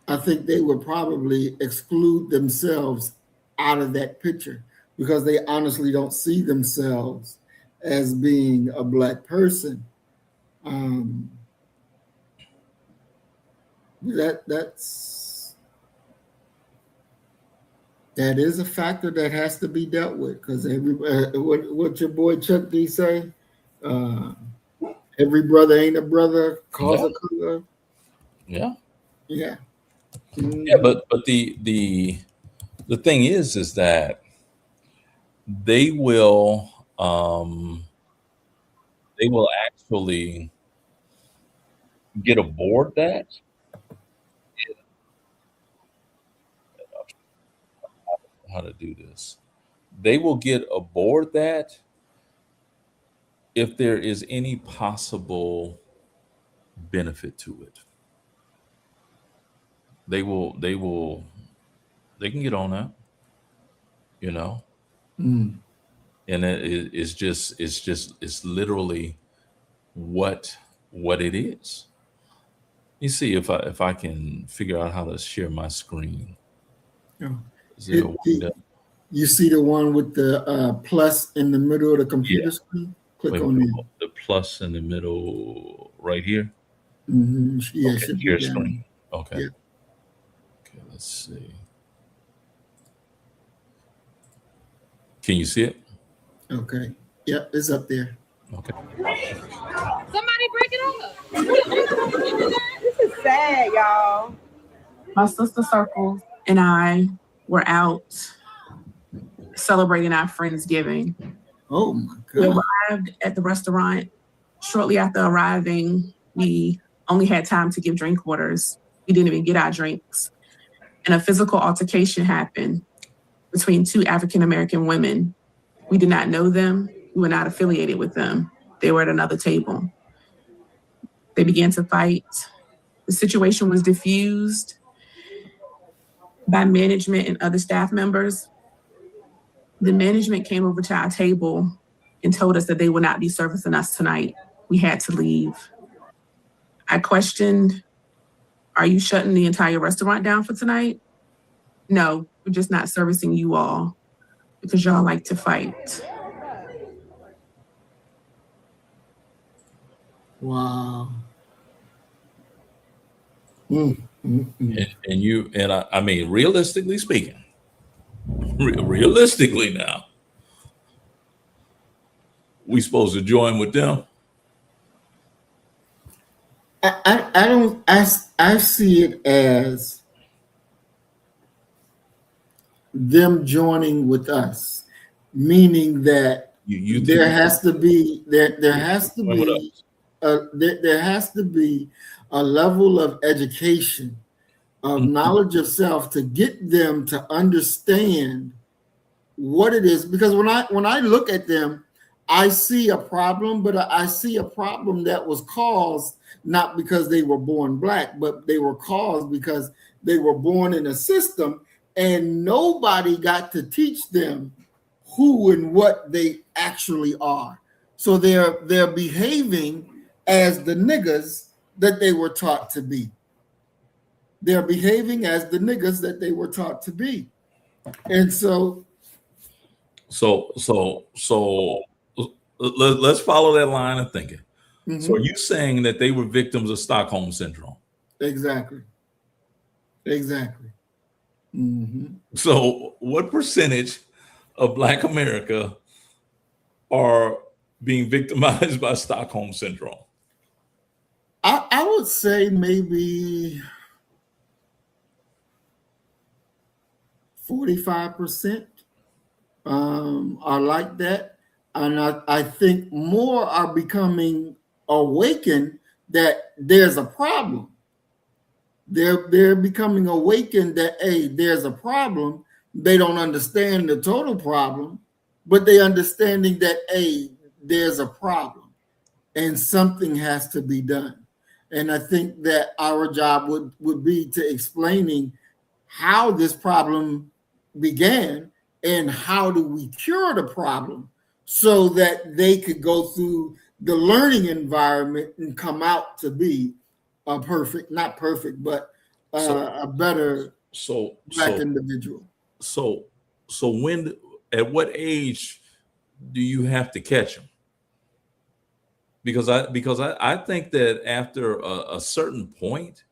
I think they would probably exclude themselves out of that picture because they honestly don't see themselves as being a Black person. That is a factor that has to be dealt with because what your boy Chuck D say? Every brother ain't a brother. Cause a color. Yeah. Yeah. Yeah, but the thing is that they will actually get aboard that. How to do this? They will get aboard that if there is any possible benefit to it. They can get on that, you know. And it's literally what it is. You see if I can figure out how to share my screen. Is there a way to, you see the one with the plus in the middle of the computer screen? Click on it. The plus in the middle right here. Yeah, okay, share screen. Okay. Yeah. Okay, let's see. Can you see it? Okay. Yep, it's up there. Okay. Somebody break it up. This is sad, y'all. My sister circles and I were out celebrating our Friendsgiving. Oh my We God. arrived at the restaurant. Shortly after arriving, we only had time to give drink orders. We didn't even get our drinks. And a physical altercation happened between two African-American women. We did not know them. We were not affiliated with them. They were at another table. They began to fight. The situation was diffused by management and other staff members. The management came over to our table and told us that they would not be servicing us tonight. We had to leave. I questioned, are you shutting the entire restaurant down for tonight? No, we're just not servicing you all because y'all like to fight. Wow. And I mean, realistically speaking, realistically now, we supposed to join with them? I see it as them joining with us, meaning that there has to be a level of education, of knowledge of self to get them to understand what it is. Because when I look at them, I see a problem, but I see a problem that was caused not because they were born black, but they were caused because they were born in a system and nobody got to teach them who and what they actually are. So they're behaving as the niggas that they were taught to be. They're behaving as the niggas that they were taught to be. And so let's follow that line of thinking. Mhm. So are you saying that they were victims of Stockholm syndrome? Exactly. Mhm. So what percentage of Black America are being victimized by Stockholm syndrome? I would say maybe 45% are like that. And I think more are becoming awakened that there's a problem. They're becoming awakened that, hey, there's a problem. They don't understand the total problem, but they understanding that, hey, there's a problem and something has to be done. And I think that our job would be to explaining how this problem began and how do we cure the problem so that they could go through the learning environment and come out to be a perfect, not perfect, but a better Black individual. So when, at what age do you have to catch them? Because I think that after a certain point,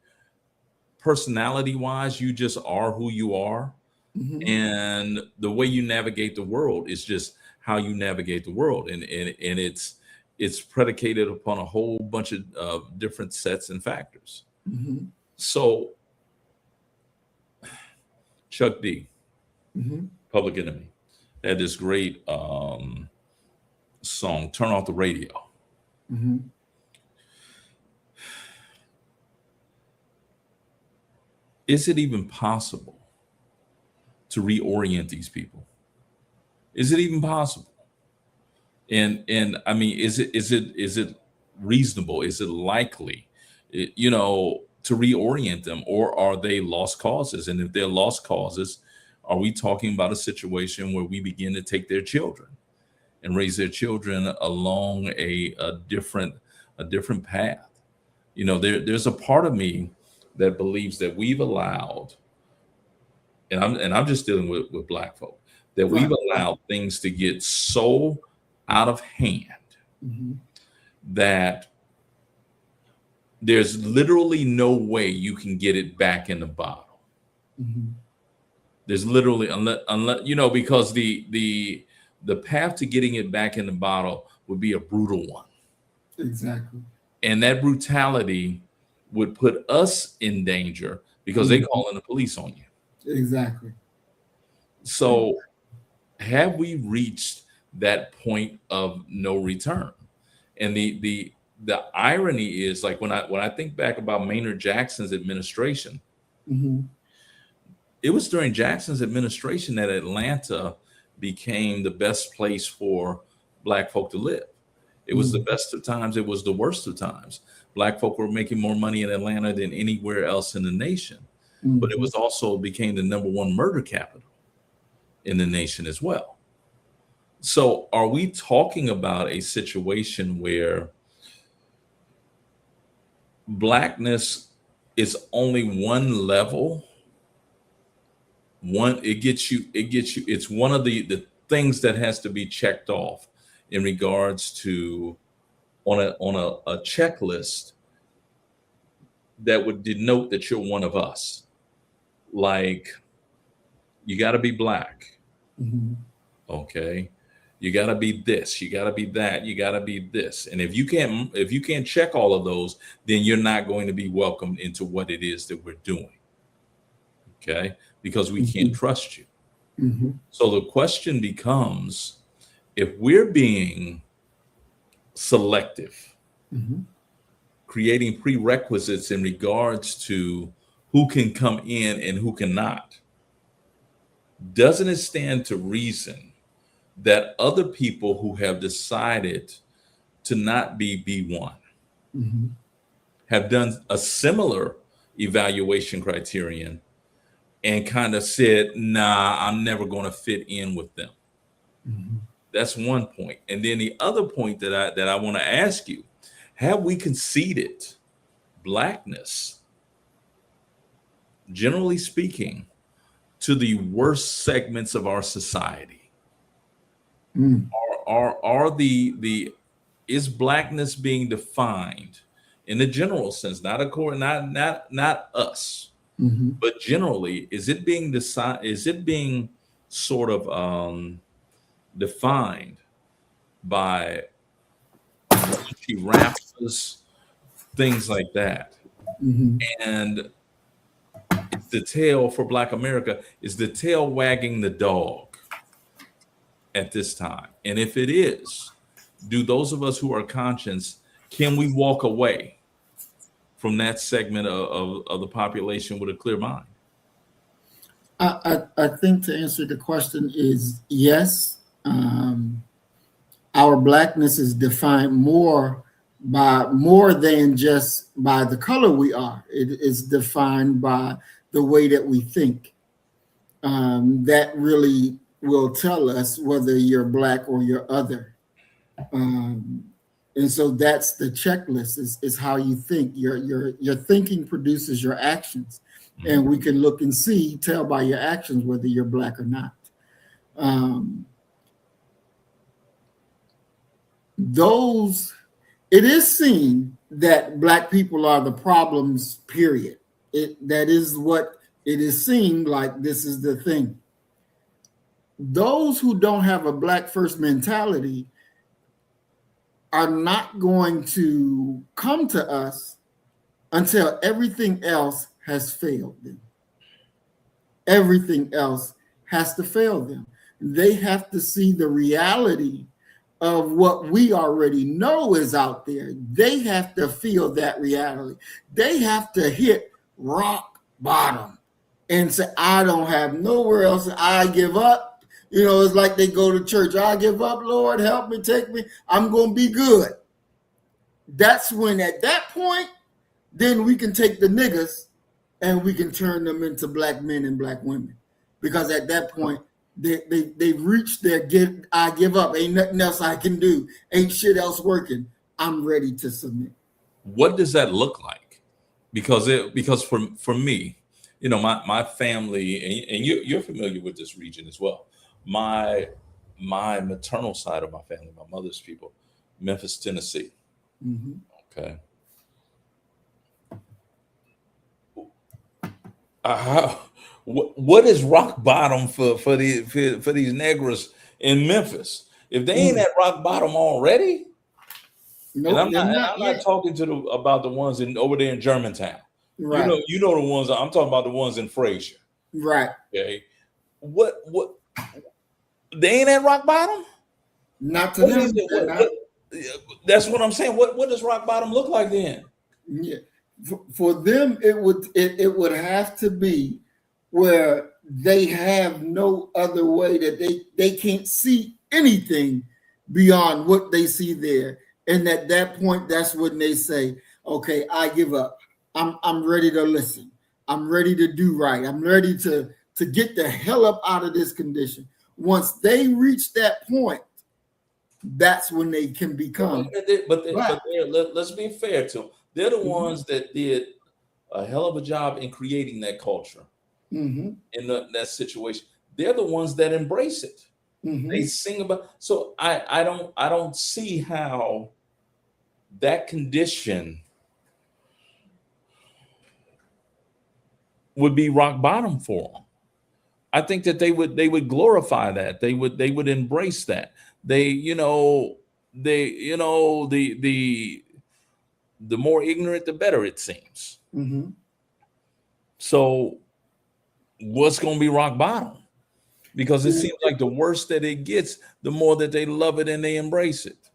personality wise, you just are who you are. Mhm. And the way you navigate the world is just how you navigate the world. And it's predicated upon a whole bunch of different sets and factors. Mhm. So Chuck D, Mhm. Public Enemy, had this great song, Turn Off the Radio. Mhm. Is it even possible to reorient these people? Is it even possible? And I mean, is it reasonable? Is it likely, to reorient them, or are they lost causes? And if they're lost causes, are we talking about a situation where we begin to take their children and raise their children along a different path? There's a part of me that believes that we've allowed, and I'm just dealing with Black folk, that we've allowed things to get so out of hand Mhm. that there's literally no way you can get it back in the bottle. Mhm. There's literally, unless because the path to getting it back in the bottle would be a brutal one. Exactly. And that brutality would put us in danger because they calling the police on you. Exactly. So have we reached that point of no return? And the irony is, like, when I think back about Maynard Jackson's administration, Mhm. it was during Jackson's administration that Atlanta became the best place for Black folk to live. It was the best of times. It was the worst of times. Black folk were making more money in Atlanta than anywhere else in the nation. But it was also became the #1 murder capital in the nation as well. So are we talking about a situation where Blackness is only one level? It's one of the things that has to be checked off in regards to on a checklist that would denote that you're one of us. Like, you got to be Black. Mhm. Okay. You got to be this, you got to be that, you got to be this. And if you can't check all of those, then you're not going to be welcomed into what it is that we're doing. Okay? Because we can't trust you. Mhm. So the question becomes, if we're being selective, Mhm. creating prerequisites in regards to who can come in and who cannot, doesn't it stand to reason that other people who have decided to not be B1 Mhm. have done a similar evaluation criterion and kind of said, nah, I'm never going to fit in with them. Mhm. That's one point. And then the other point that I want to ask you, have we conceded blackness, generally speaking, to the worst segments of our society? Mm. Is blackness being defined in the general sense, not us, Mhm. but generally, is it being sort of defined by rappers, things like that? Mhm. And it's the tail for Black America, is the tail wagging the dog at this time? And if it is, do those of us who are conscious, can we walk away from that segment of the population with a clear mind? I think to answer the question is yes. Our blackness is defined more than just by the color we are. It is defined by the way that we think. That really will tell us whether you're black or you're other. And so that's the checklist is how you think. Your thinking produces your actions. And we can look and tell by your actions whether you're black or not. It is seen that black people are the problems, period. That is what it is seen like. This is the thing. Those who don't have a black first mentality are not going to come to us until everything else has failed them. Everything else has to fail them. They have to see the reality of what we already know is out there. They have to feel that reality. They have to hit rock bottom and say, I don't have nowhere else. I give up. You know, it's like they go to church. I give up, Lord, help me, take me. I'm going to be good. That's when at that point, then we can take the niggas and we can turn them into black men and black women. Because at that point, they've reached their I give up. Ain't nothing else I can do. Ain't shit else working. I'm ready to submit. What does that look like? Because for me, you know, my family, and you're familiar with this region as well. My maternal side of my family, my mother's people, Memphis, Tennessee. Mm-hmm. Okay. What is rock bottom for these Negras in Memphis? If they ain't at rock bottom already, nope, and I'm not talking about the ones over there in Germantown. Right. You know the ones I'm talking about, the ones in Frazier. Right. Okay. What they ain't at rock bottom? Not to them. That's what I'm saying. What does rock bottom look like then? Yeah. For them, it would have to be where they have no other way, that they can't see anything beyond what they see there. And at that point, that's when they say, okay, I give up. I'm ready to listen. I'm ready to do right. I'm ready to get the hell up out of this condition. Once they reach that point, that's when they can become. But let's be fair to them. They're the ones that did a hell of a job in creating that culture, in that situation. They're the ones that embrace it. They sing about. So I don't see how that condition would be rock bottom for them. I think that they would glorify that. They would embrace that. The more ignorant, the better, it seems. Mm-hmm. So what's going to be rock bottom? Because it seems like the worse that it gets, the more that they love it and they embrace it.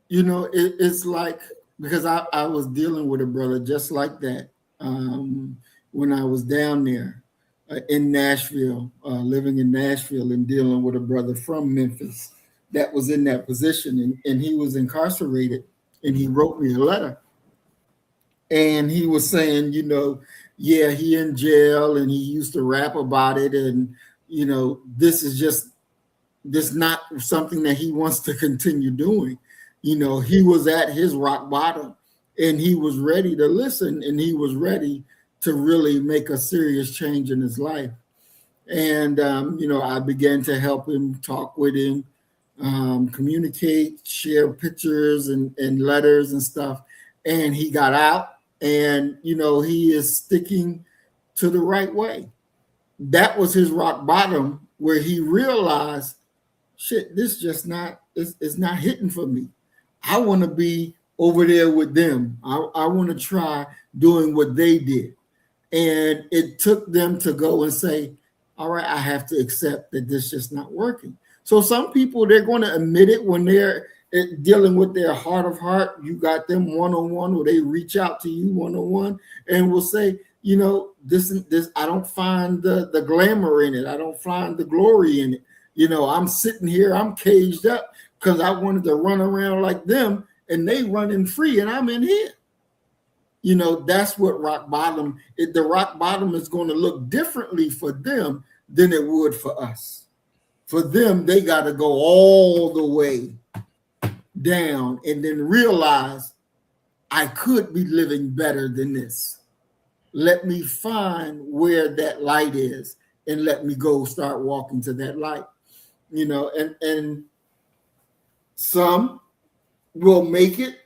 You know, it's like, because I was dealing with a brother just like that when I was down there. in Nashville, living in Nashville and dealing with a brother from Memphis that was in that position. And he was incarcerated, and he wrote me a letter. And he was saying, yeah, he in jail and he used to rap about it. And, this is just not something that he wants to continue doing. He was at his rock bottom and he was ready to listen, and he was ready to really make a serious change in his life. And, I began to help him, talk with him, communicate, share pictures and letters and stuff. And he got out, and, he is sticking to the right way. That was his rock bottom, where he realized, shit, this just not, it's not hitting for me. I want to be over there with them. I want to try doing what they did. And it took them to go and say, all right, I have to accept that this just not working. So some people, they're going to admit it when they're dealing with their heart of heart. You got them one-on-one, or they reach out to you one-on-one and will say, this, I don't find the glamour in it. I don't find the glory in it. I'm sitting here, I'm caged up because I wanted to run around like them, and they running free, and I'm in here. That's what rock bottom, the rock bottom is going to look differently for them than it would for us. For them, they got to go all the way down and then realize, I could be living better than this. Let me find where that light is and let me go start walking to that light. And some will make it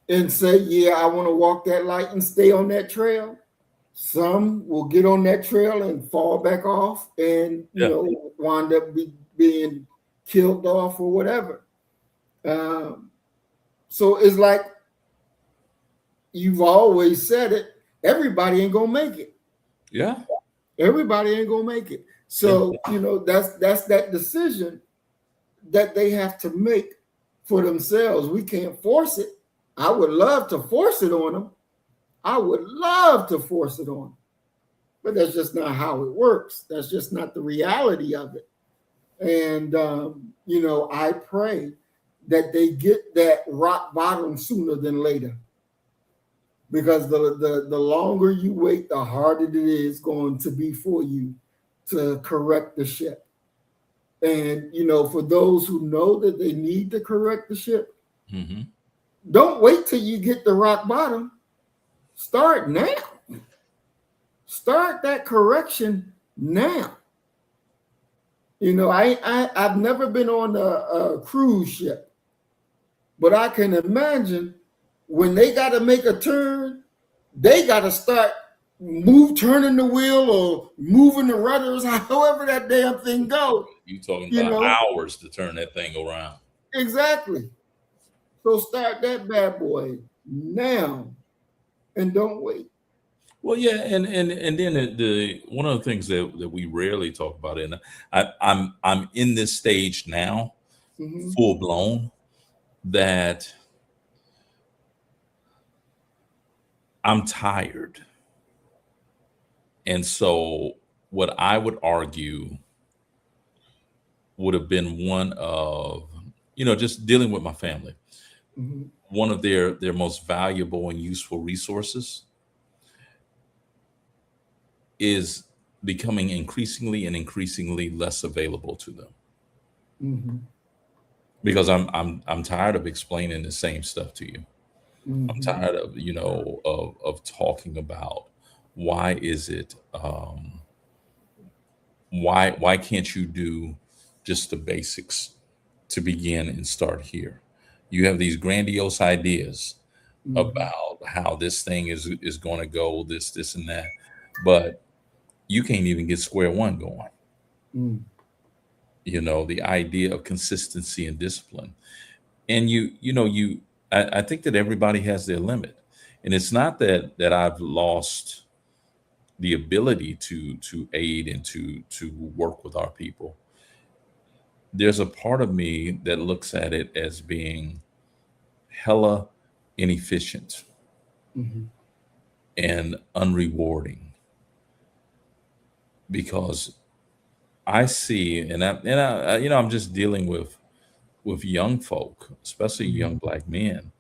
and say, yeah, I want to walk that light and stay on that trail. Some will get on that trail and fall back off and, wind up being killed off or whatever. So it's like you've always said it, everybody ain't going to make it. Yeah. Everybody ain't going to make it. So, that's that decision that they have to make for themselves. We can't force it. I would love to force it on them. But that's just not how it works. That's just not the reality of it. And, I pray that they get that rock bottom sooner than later. Because the longer you wait, the harder it is going to be for you to correct the ship. And, for those who know that they need to correct the ship, don't wait till you get the rock bottom. Start now. Start that correction now. I've never been on a cruise ship, but I can imagine when they got to make a turn, they got to start turning the wheel or moving the rudders, however that damn thing goes. You talking about hours to turn that thing around. Exactly. So start that bad boy now and don't wait. Well, yeah, and then the one of the things that we rarely talk about, and I'm in this stage now, full blown, that I'm tired. And so what I would argue would have been one of, just dealing with my family. One of their most valuable and useful resources is becoming increasingly less available to them. Because I'm tired of explaining the same stuff to you. I'm tired of, of talking about why is it, why can't you do just the basics to begin and start here? You have these grandiose ideas about how this thing is going to go, this and that, but you can't even get square one going. The idea of consistency and discipline. And I think that everybody has their limit. And it's not that I've lost the ability to aid and to work with our people. There's a part of me that looks at it as being hella inefficient and unrewarding. because I see, I'm just dealing with young folk, especially young Black men.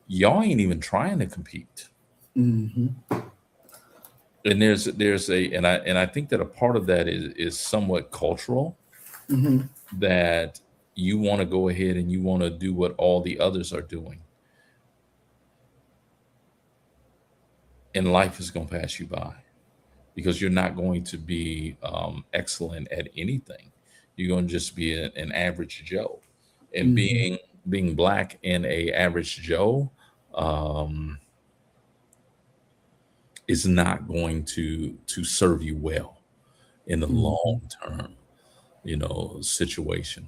Y'all ain't even trying to compete. Mm-hmm. And I think that a part of that is somewhat cultural, Mm-hmm. that you want to go ahead and you want to do what all the others are doing, and life is going to pass you by because you're not going to be excellent at anything. You're going to just be an average Joe, and Mm-hmm. being Black and a average Joe um, is not going to serve you well in the Mm-hmm. long term, situation.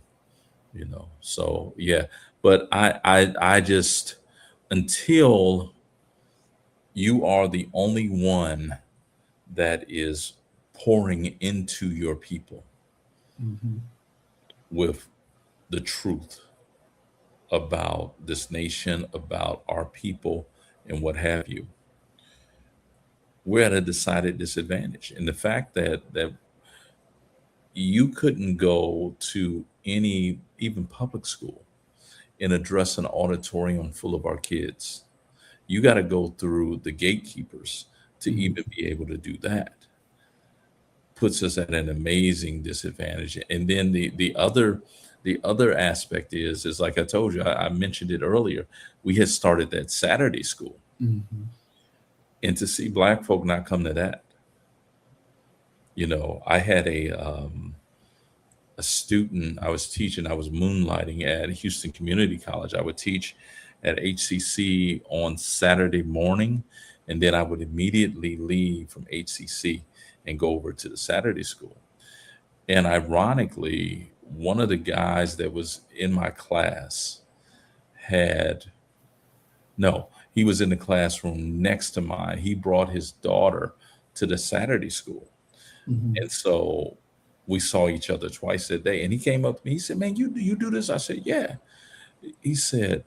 So yeah, but I just, until you are the only one that is pouring into your people Mm-hmm. with the truth about this nation, about our people, and what have you, we're at a decided disadvantage. And the fact that you couldn't go to any, even public school, and address an auditorium full of our kids, you got to go through the gatekeepers to even be able to do that. Puts us at an amazing disadvantage. And then the other aspect is like I told you, I mentioned it earlier, we had started that Saturday school, Mm-hmm. and to see Black folk not come to that. I had a student I was teaching. I was moonlighting at Houston Community College. I would teach at HCC on Saturday morning, and then I would immediately leave from HCC and go over to the Saturday school. And ironically, one of the guys that was in my class had, no, he was in the classroom next to mine. He brought his daughter to the Saturday school. Mm-hmm. And so we saw each other twice a day. And he came up to me, he said, "Man, you do this?" I said, "Yeah." He said,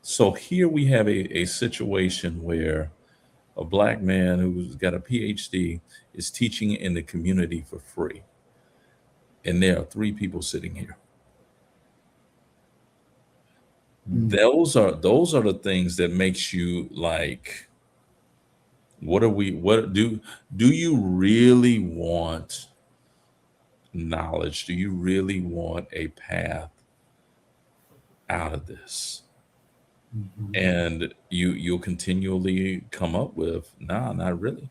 "So here we have a situation where a Black man who's got a PhD is teaching in the community for free. And there are 3 people sitting here." Those are the things that makes you like, what do you really want knowledge? Do you really want a path out of this? Mm-hmm. And you'll continually come up with, nah, not really.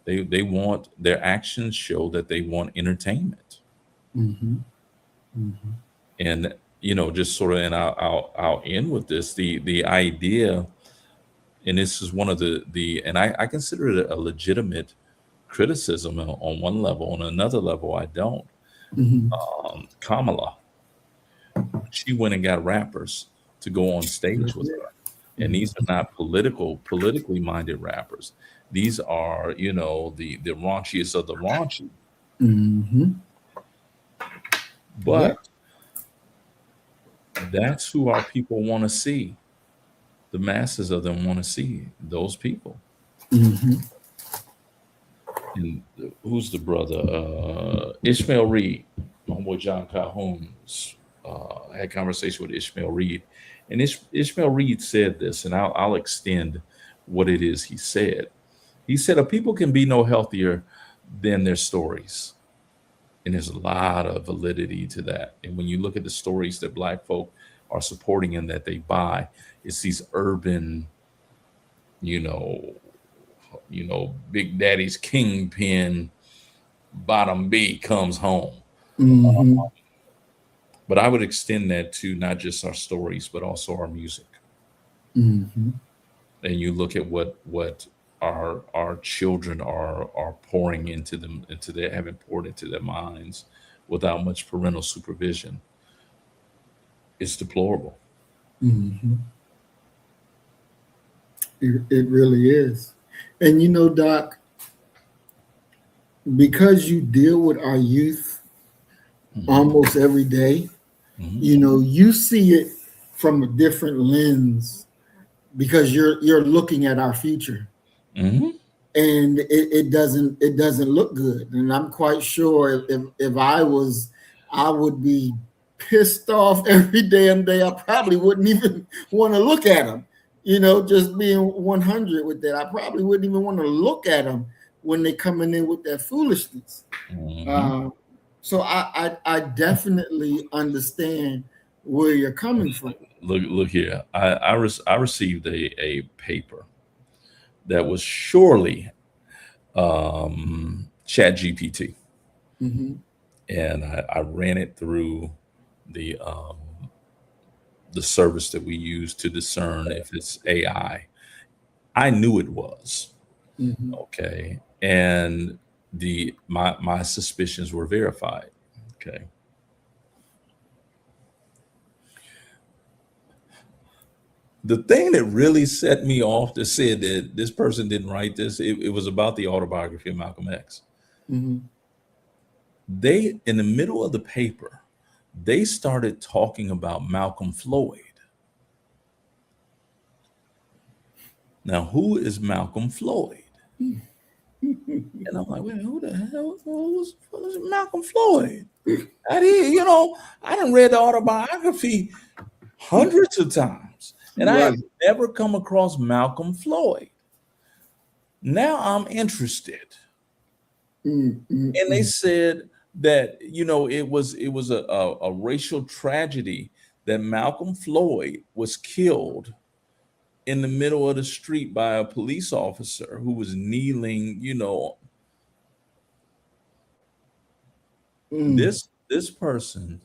They want, their actions show that they want entertainment. Mm-hmm. Mm-hmm. And just sort of, and I'll end with this, the idea, and this is one of and I consider it a legitimate criticism on one level. On another level, I don't. Mm-hmm. Kamala, she went and got rappers to go on stage with her. And these are not politically minded rappers. These are, the raunchiest of the raunchy. Mm-hmm. But that's who our people want to see. The masses of them want to see those people. Mm-hmm. And who's the brother? Ishmael Reed. My homeboy John Calhoun had conversation with Ishmael Reed. And Ishmael Reed said this, and I'll extend what it is he said. He said, "A people can be no healthier than their stories." And there's a lot of validity to that. And when you look at the stories that Black folk are supporting and that they buy, it's these urban, Big Daddy's Kingpin, Bottom B comes home. Mm-hmm. But I would extend that to not just our stories, but also our music. Mm-hmm. And you look at what our children are pouring into them, having poured into their minds without much parental supervision. It's deplorable. Mm-hmm. It really is. And Doc, because you deal with our youth almost every day, you see it from a different lens because you're looking at our future. Mm-hmm. and it doesn't look good. And I'm quite sure if I was, I would be pissed off every damn day. I probably wouldn't even want to look at them. You know, just being 100 with that, I probably wouldn't even want to look at them when they coming in with that foolishness. So I definitely understand where you're coming from. Look here. I received a paper that was surely Chat GPT. And I ran it through the service that we use to discern if it's AI. I knew it was. Okay. And my suspicions were verified. Okay. The thing that really set me off that said that this person didn't write this, it was about the autobiography of Malcolm X. They, in the middle of the paper, they started talking about Malcolm Floyd. Now, who is Malcolm Floyd? And I'm like, wait, who the hell was Malcolm Floyd? I done read the autobiography hundreds of times, and I have never come across Malcolm Floyd. Now I'm interested. And they said that, it was a racial tragedy that Malcolm Floyd was killed in the middle of the street by a police officer who was kneeling, This person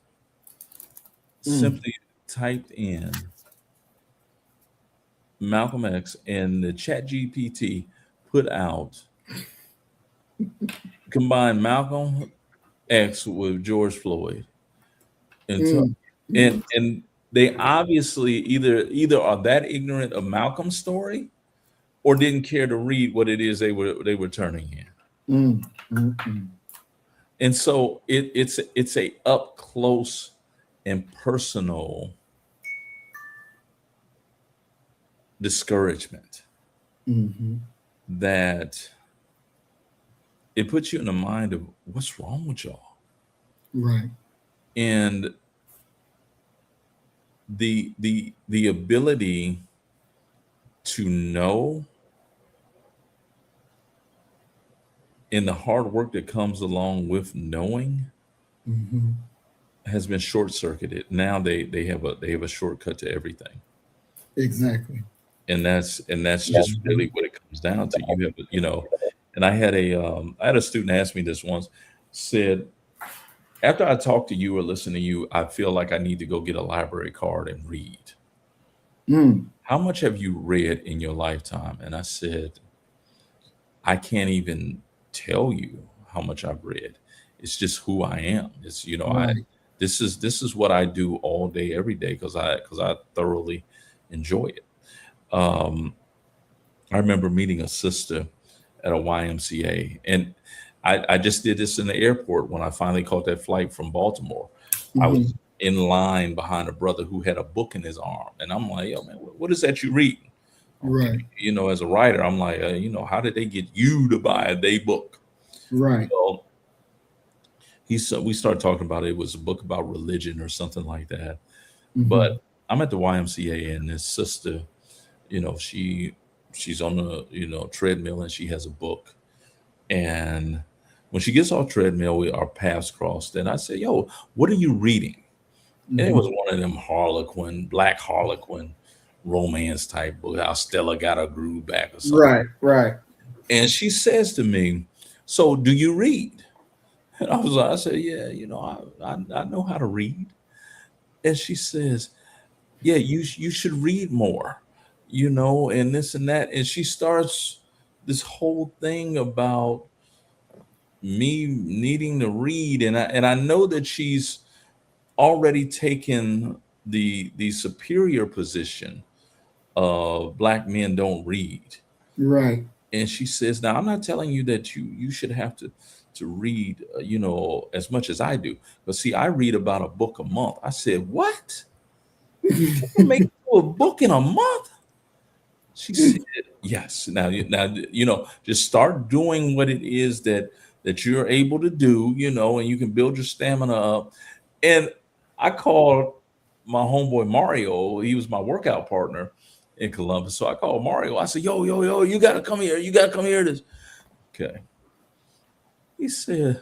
simply typed in Malcolm X, and the Chat GPT put out, combine Malcolm X with George Floyd. And they obviously either are that ignorant of Malcolm's story or didn't care to read what it is they were turning in. And so it's a up close and personal discouragement that it puts you in the mind of what's wrong with y'all. Right. And the ability to know, and the hard work that comes along with knowing has been short-circuited. Now they have a shortcut to everything. Exactly. And that's just really what it comes down to. You have, and I had a student ask me this once, said, after I talk to you or listen to you, I feel like I need to go get a library card and read. How much have you read in your lifetime? And I said, I can't even tell you how much I've read. It's just who I am. It's, this is what I do all day, every day, because I thoroughly enjoy it. I remember meeting a sister at a YMCA, and I just did this in the airport when I finally caught that flight from Baltimore. I was in line behind a brother who had a book in his arm, and I'm like, yo, man, what is that you read? Right. As a writer, I'm like, how did they get you to buy their book? Right. So we started talking about it. It was a book about religion or something like that. But I'm at the YMCA, and this sister, she's on the treadmill, and she has a book. And when she gets off treadmill, our paths crossed. And I said, yo, what are you reading? And it was one of them Black Harlequin romance type book, how Stella got her groove back or something. Right. And she says to me, so do you read? And I said, yeah, I know how to read. And she says, yeah, you should read more, and this and that. And she starts this whole thing about me needing to read. And I know that she's already taken the superior position of Black men don't read. Right. And she says, now I'm not telling you that you should have to read, as much as I do. But see, I read about a book a month. I said, what? You can make a book in a month? She said, yes. Now, just start doing what it is that you're able to do, and you can build your stamina up. And I called my homeboy Mario. He was my workout partner in Columbus. So I called Mario. I said, yo, you got to come here. You got to come here. Okay. He said,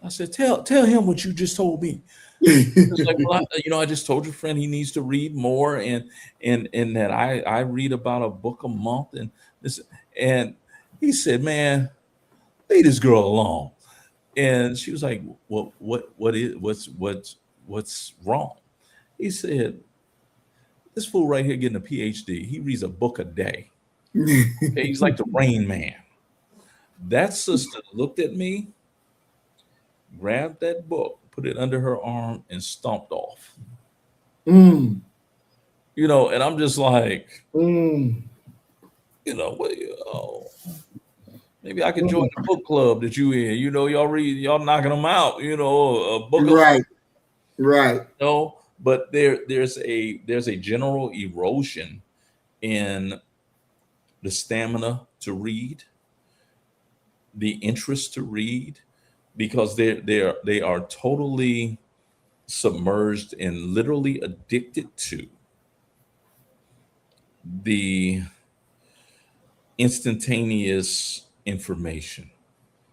I said, tell him what you just told me. It's like, well, I just told your friend he needs to read more, and that I read about a book a month, and this, and he said, man, leave this girl alone. And she was like, well, what's wrong? He said, this fool right here getting a PhD, he reads a book a day. Okay, he's like the Rain Man. That sister looked at me, grabbed that book, put it under her arm, and stomped off. And I'm just like, maybe I can join the book club that you in. Y'all read, y'all knocking them out. A book. Right. But there's a general erosion in the stamina to read, the interest to read, because they are totally submerged and literally addicted to the instantaneous information.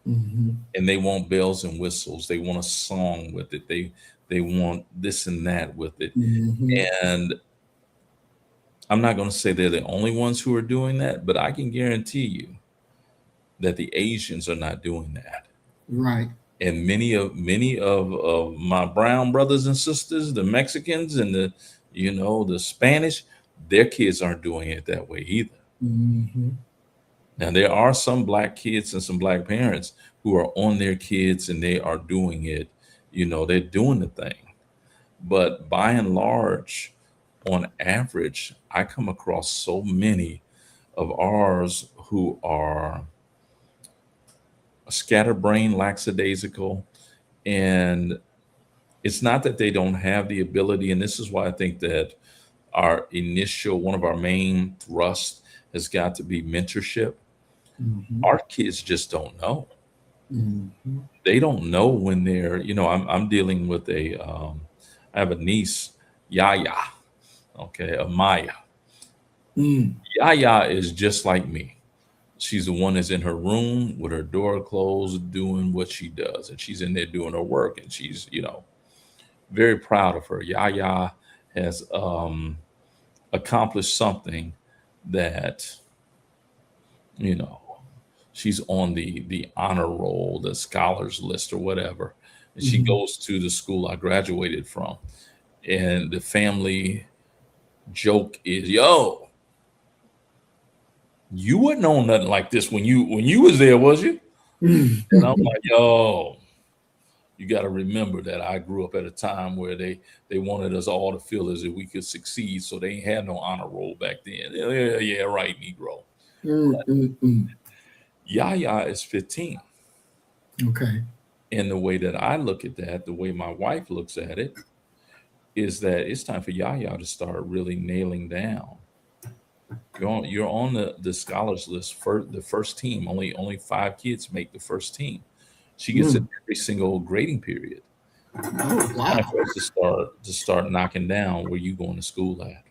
And they want bells and whistles. They want a song with it. They want this and that with it. And I'm not going to say they're the only ones who are doing that, but I can guarantee you that the Asians are not doing that. Right. And many of my brown brothers and sisters, the Mexicans and the Spanish, their kids aren't doing it that way either. Now, there are some black kids and some black parents who are on their kids and they are doing it, they're doing the thing. But by and large, on average, I come across so many of ours who are scatterbrained, lackadaisical, and it's not that they don't have the ability. And this is why I think that one of our main thrusts has got to be mentorship. Our kids just don't know. They don't know when they're, I'm dealing with I have a niece, Yaya, a Maya. Yaya is just like me. She's the one that's in her room with her door closed, doing what she does. And she's in there doing her work. And she's, very proud of her. Yaya has accomplished something that, she's on the honor roll, the scholars list or whatever. And she goes to the school I graduated from. And the family joke is, yo, you wouldn't know nothing like this when you was there, was you? And I'm like, yo, you got to remember that I grew up at a time where they wanted us all to feel as if we could succeed. So they ain't had no honor roll back then. Yeah, right, Negro. Yaya is 15. Okay. And the way that I look at that, the way my wife looks at it, is that it's time for Yaya to start really nailing down. You're on the scholars list for the first team. Only 5 kids make the first team. She gets it every single grading period. Oh, wow. Time for us to start knocking down where you going to school at.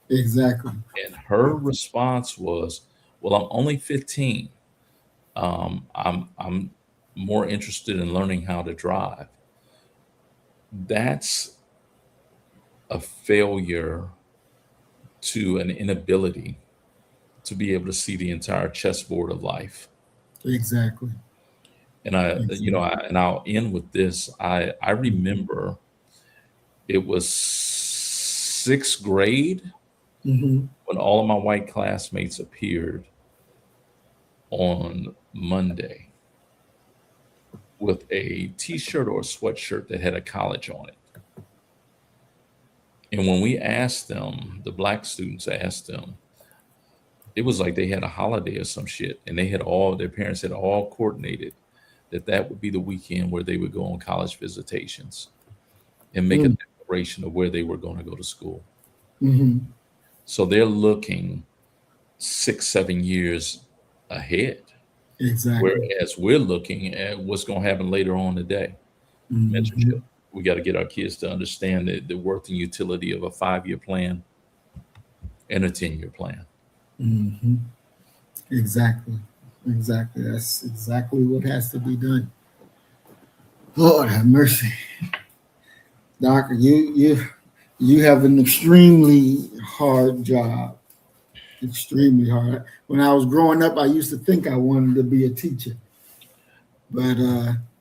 Exactly. And her response was, well, I'm only 15. I'm more interested in learning how to drive. That's a failure to an inability to be able to see the entire chessboard of life. Exactly. And I'll end with this. I remember it was 6th grade when all of my white classmates appeared on Monday with a t-shirt or a sweatshirt that had a college on it. And when we asked them, the black students asked them, it was like they had a holiday or some shit. And their parents had all coordinated that would be the weekend where they would go on college visitations and make a declaration of where they were going to go to school. So they're looking 6, 7 years ahead. Exactly. Whereas we're looking at what's going to happen later on today. Mentorship. We got to get our kids to understand the worth and utility of a 5-year plan and a 10-year plan. Exactly. Exactly. That's exactly what has to be done. Lord have mercy. Doc, you have an extremely hard job. Extremely hard. When I was growing up, I used to think I wanted to be a teacher. But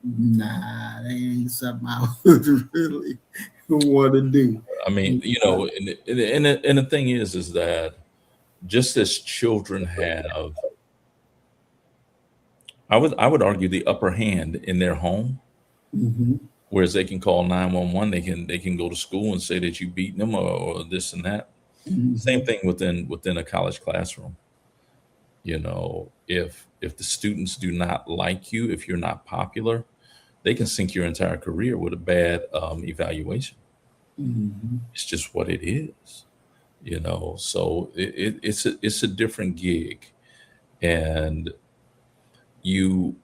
nah, that ain't something I would really want to do. I mean, you know, and the thing is that just as children have, I would argue, the upper hand in their home, whereas they can call 911, they can go to school and say that you beat them or this and that. Same thing within a college classroom. You know, if the students do not like you, if you're not popular, they can sink your entire career with a bad evaluation. It's just what it is, you know. So it's a different gig, and you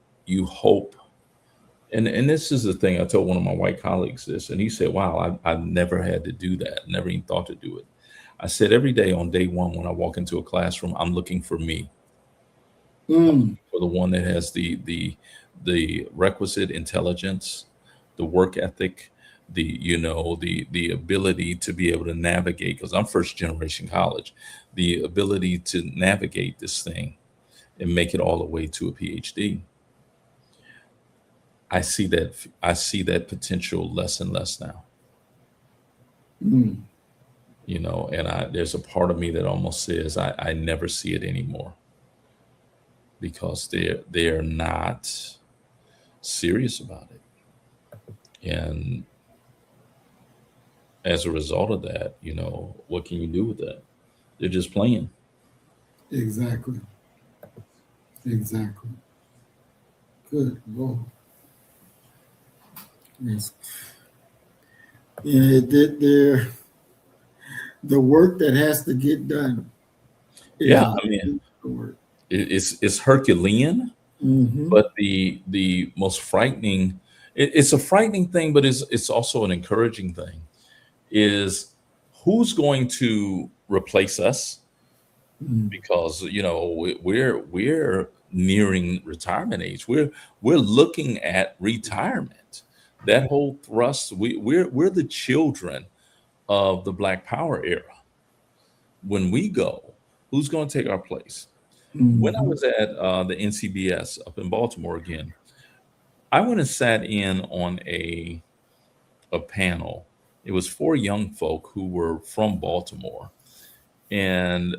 hope. And this is the thing I told one of my white colleagues this, and he said, "Wow, I've never had to do that. Never even thought to do it." I said, every day on day one when I walk into a classroom, I'm looking for me. For the one that has the requisite intelligence, the work ethic, the ability to be able to navigate, because I'm first generation college, the ability to navigate this thing and make it all the way to a PhD. I see that potential less and less now. You know, and there's a part of me that almost says I never see it anymore, because they're not serious about it. And as a result of that, you know, what can you do with that? They're just playing. Exactly. Exactly. Good Lord. Yes. Yeah, the work that has to get done. Yeah, I mean, it's Herculean, but the most frightening, it's a frightening thing, but it's also an encouraging thing, is who's going to replace us? Because, you know, we're nearing retirement age. We're looking at retirement. That whole thrust, we're the children of the Black Power era. When we go, who's going to take our place? When I was at the NCBS up in Baltimore again, I went and sat in on a panel. It was 4 young folk who were from Baltimore, and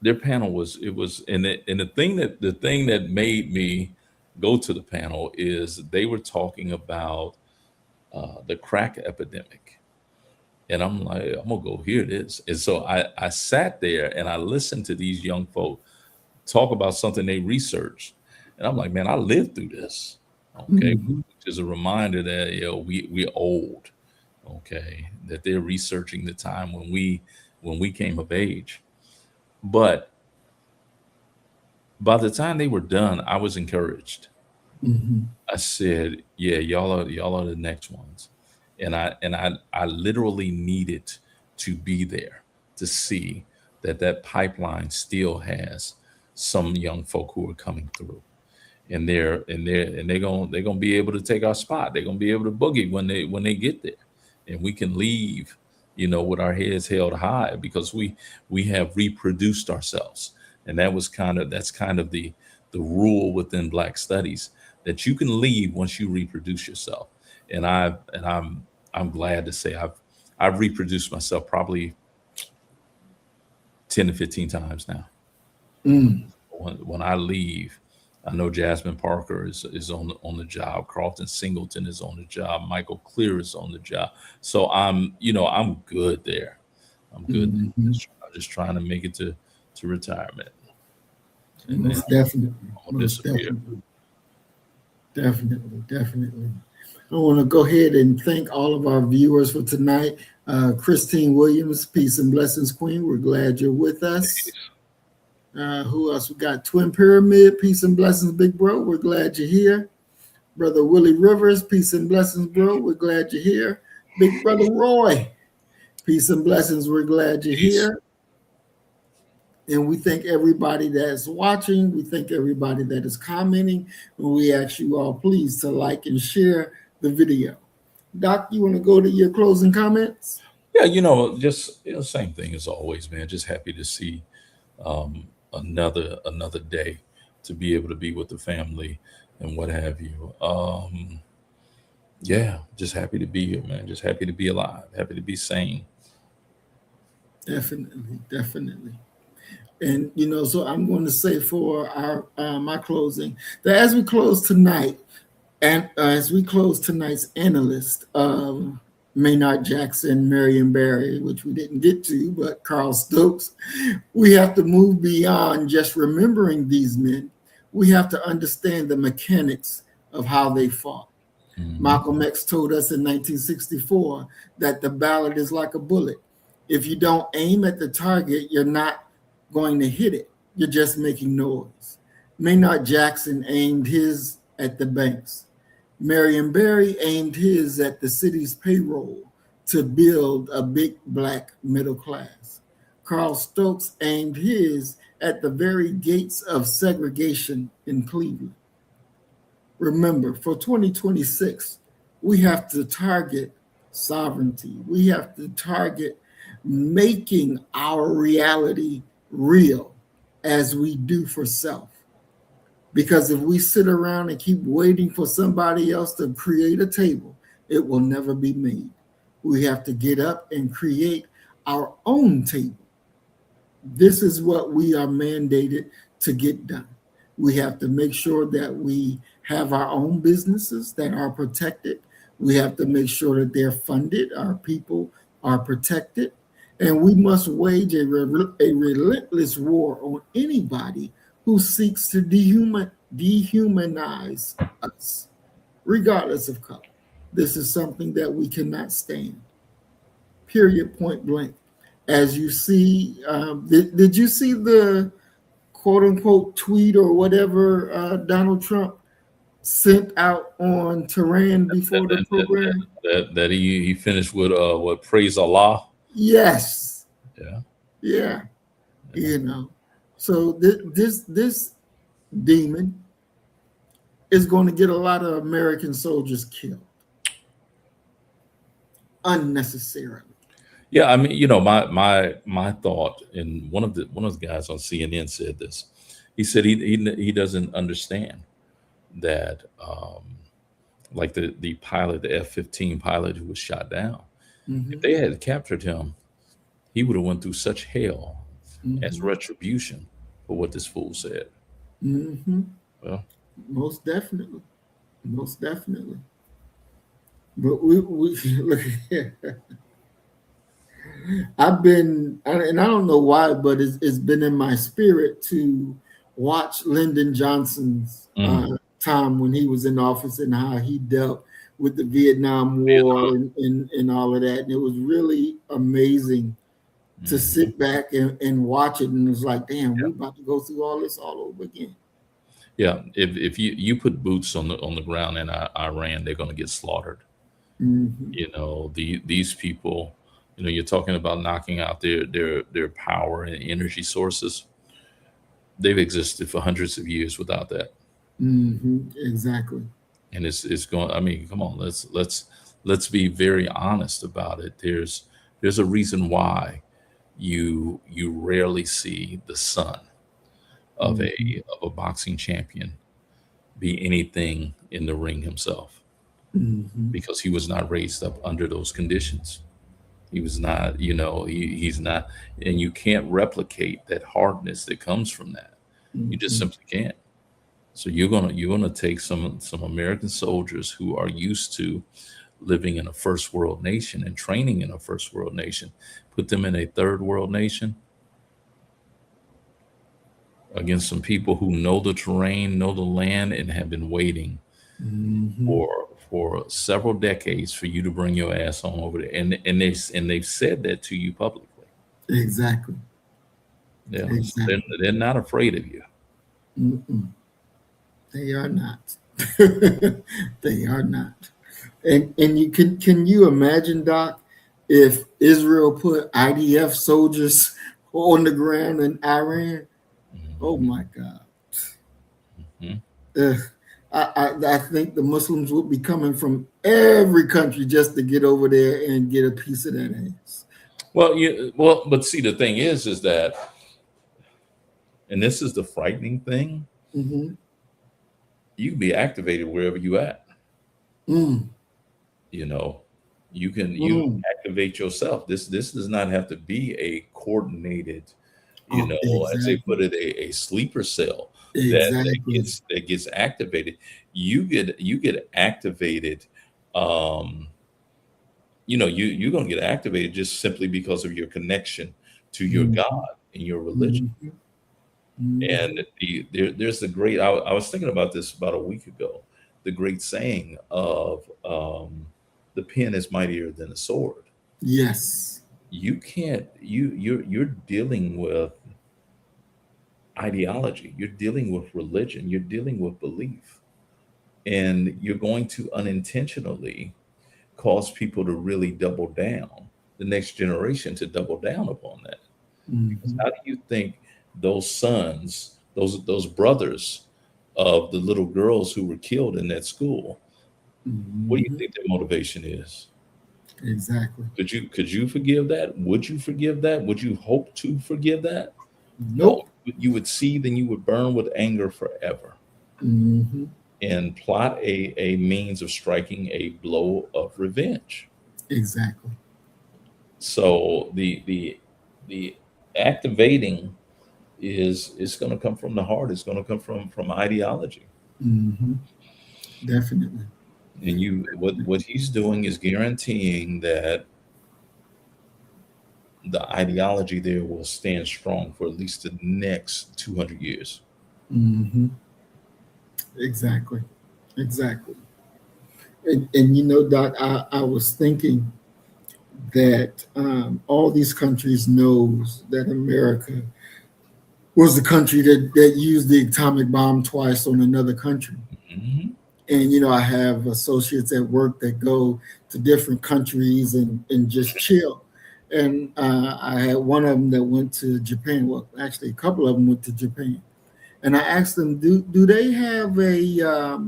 their panel was and the thing that made me go to the panel is they were talking about the crack epidemic. And I'm like, I'm gonna go hear this. And so I sat there and I listened to these young folk talk about something they researched. And I'm like, man, I lived through this. Okay. Which is a reminder that, you know, we're old. Okay. That they're researching the time when we came of age. But by the time they were done, I was encouraged. I said, yeah, y'all are the next ones. And I literally needed to be there to see that pipeline still has some young folk who are coming through, and they're gonna be able to take our spot. They're gonna be able to boogie when they get there, and we can leave, you know, with our heads held high, because we have reproduced ourselves. And that's kind of the rule within Black studies, that you can leave once you reproduce yourself. And I'm glad to say I've reproduced myself probably 10 to 15 times now. When I leave, I know Jasmine Parker is on the job. Carlton Singleton is on the job. Michael Clear is on the job. So I'm good there. I'm good. I'm just trying to make it to retirement. And Most definitely. I'll disappear. Definitely. I want to go ahead and thank all of our viewers for tonight. Christine Williams, peace and blessings, Queen. We're glad you're with us. Who else? We got Twin Pyramid. Peace and blessings, big bro. We're glad you're here. Brother Willie Rivers. Peace and blessings, bro. We're glad you're here. Big brother Roy. Peace and blessings. We're glad you're here. And we thank everybody that's watching. We thank everybody that is commenting. And we ask you all please to like and share the video. Doc, you want to go to your closing comments? Yeah, just same thing as always, man. Just happy to see another day to be able to be with the family and what have you. Yeah, just happy to be here, man. Just happy to be alive, happy to be sane. Definitely. And so I'm going to say for our my closing that as we close tonight, and as we close tonight's analyst, Maynard Jackson, Marion Barry, which we didn't get to, but Carl Stokes, we have to move beyond just remembering these men. We have to understand the mechanics of how they fought. Malcolm X told us in 1964 that the ballot is like a bullet. If you don't aim at the target, you're not going to hit it. You're just making noise. Maynard Jackson aimed his at the banks. Marion Barry aimed his at the city's payroll to build a big black middle class. Carl Stokes aimed his at the very gates of segregation in Cleveland. Remember, for 2026, we have to target sovereignty. We have to target making our reality real as we do for self. Because if we sit around and keep waiting for somebody else to create a table, it will never be made. We have to get up and create our own table. This is what we are mandated to get done. We have to make sure that we have our own businesses that are protected. We have to make sure that they're funded, our people are protected, and we must wage a relentless war on anybody who seeks to dehumanize us, regardless of color. This is something that we cannot stand. Period, point blank. As you see, did you see the quote unquote tweet or whatever Donald Trump sent out on Tehran before the program? That he finished with what, praise Allah? Yes. Yeah. So this demon is going to get a lot of American soldiers killed unnecessarily. Yeah, I mean, my thought, and one of the guys on CNN said this. He said he doesn't understand that, like the pilot, the F-15 pilot who was shot down. If they had captured him, he would have went through such hell as retribution for what this fool said. Well, most definitely. But we look here. I've been, and I don't know why, but it's been in my spirit to watch Lyndon Johnson's time when he was in office and how he dealt with the Vietnam War and all of that. And it was really amazing to sit back and watch it. And it's like, damn, we're about to go through all this all over again. Yeah, if you put boots on the ground in Iran, they're going to get slaughtered. These people, you're talking about knocking out their power and energy sources. They've existed for hundreds of years without that. Exactly. And it's going. I mean, come on, let's be very honest about it. There's a reason why you rarely see the son of a boxing champion be anything in the ring himself, because he was not raised up under those conditions. He was not, he's not, and you can't replicate that hardness that comes from that. You just simply can't. So you're gonna take some American soldiers who are used to living in a first world nation and training in a first world nation, put them in a third world nation against some people who know the terrain, know the land, and have been waiting for several decades for you to bring your ass on over there. And they've said that to you publicly. Exactly. Yeah, Exactly. they're not afraid of you. Mm-mm. They are not. They are not. And you can you imagine, Doc, if Israel put IDF soldiers on the ground in Iran? Oh my God. Mhm. I think the Muslims would be coming from every country just to get over there and get a piece of that ass. Well, but see, the thing is that, and this is the frightening thing, Mm-hmm. you can be activated wherever you at. Mm. You know, you Mm. activate yourself. This does not have to be a coordinated, Oh, as they exactly. put it, a sleeper cell Exactly. that gets activated. You get activated. Um, you're gonna get activated just simply because of your connection to your Mm-hmm. God and your religion. Mm-hmm. Mm-hmm. And there's the great. I was thinking about this about a week ago. The great saying of the pen is mightier than the sword. Yes. You can't. You're dealing with ideology. You're dealing with religion. You're dealing with belief, and you're going to unintentionally cause people to really double down. The next generation to double down upon that. Because Mm-hmm. how do you think those sons, those brothers of the little girls who were killed in that school, what do you Mm-hmm. think their motivation is? Exactly. Could you forgive that? Would you forgive that? Would you hope to forgive that? No. Nope. You would see, then you would burn with anger forever Mm-hmm. and plot a means of striking a blow of revenge. Exactly. So the activating is going to come from the heart. It's going to come from ideology. Mm-hmm. Definitely. And what he's doing is guaranteeing that the ideology there will stand strong for at least the next 200 years. Mm-hmm. Exactly. Exactly. And Doc, I was thinking that all these countries knows that America was the country that used the atomic bomb twice on another country. Mhm. And I have associates at work that go to different countries and just chill. And I had one of them that went to Japan. Well, actually, a couple of them went to Japan. And I asked them, do they have a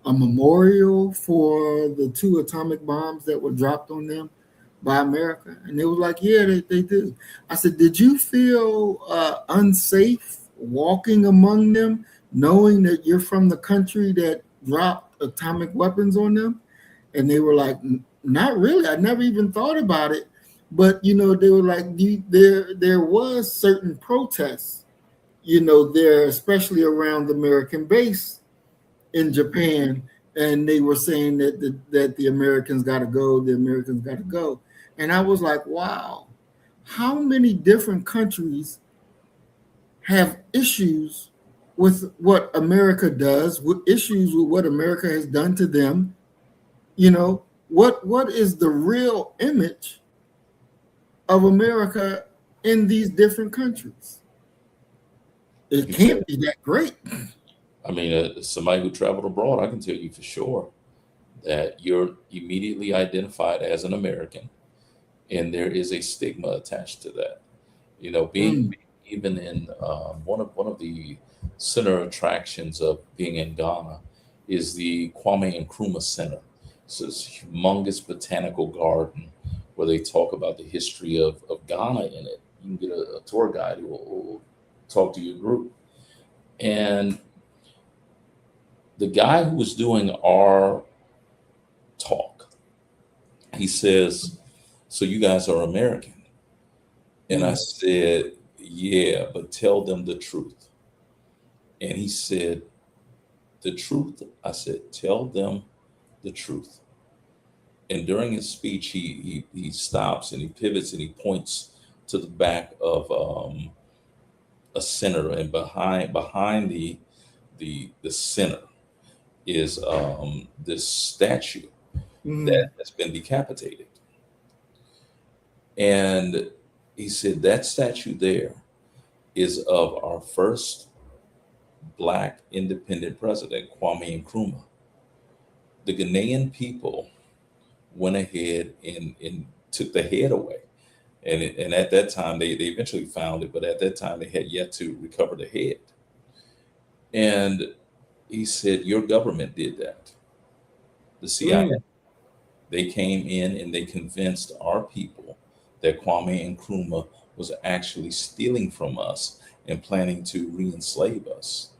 memorial for the two atomic bombs that were dropped on them by America? And they were like, yeah, they do. I said, did you feel unsafe walking among them, knowing that you're from the country that dropped atomic weapons on them? And they were like, not really. I never even thought about it. But, they were like, there was certain protests, there, especially around the American base in Japan, and they were saying that the Americans got to go, the Americans got to go. And I was like, wow, how many different countries have issues with what America does, with issues with what America has done to them? What is the real image of America in these different countries? It can't be that great. I mean, somebody who traveled abroad, I can tell you for sure that you're immediately identified as an American, and there is a stigma attached to that. Being even in one of the center attractions of being in Ghana is the Kwame Nkrumah Center. It's this humongous botanical garden where they talk about the history of Ghana in it. You can get a tour guide who will talk to your group. And the guy who was doing our talk, he says, so you guys are American? And I said, yeah, but tell them the truth. And he said, the truth? I said, tell them the truth. And during his speech, he stops and he pivots and he points to the back of a center, and behind the center is this statue that has been decapitated. And he said, that statue there is of our first Black independent president, Kwame Nkrumah. The Ghanaian people went ahead and took the head away. And at that time, they eventually found it, but at that time, they had yet to recover the head. And he said, your government did that. The CIA, they came in and they convinced our people that Kwame Nkrumah was actually stealing from us and planning to re-enslave us.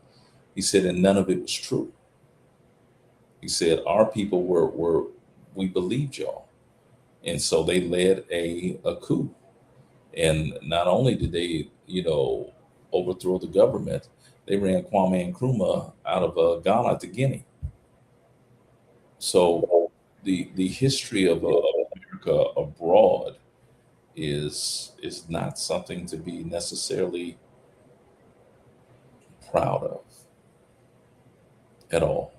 He said, and none of it was true. He said, our people we believed y'all. And so they led a coup. And not only did they, overthrow the government, they ran Kwame Nkrumah out of Ghana to Guinea. So the history of America abroad is not something to be necessarily proud of at all.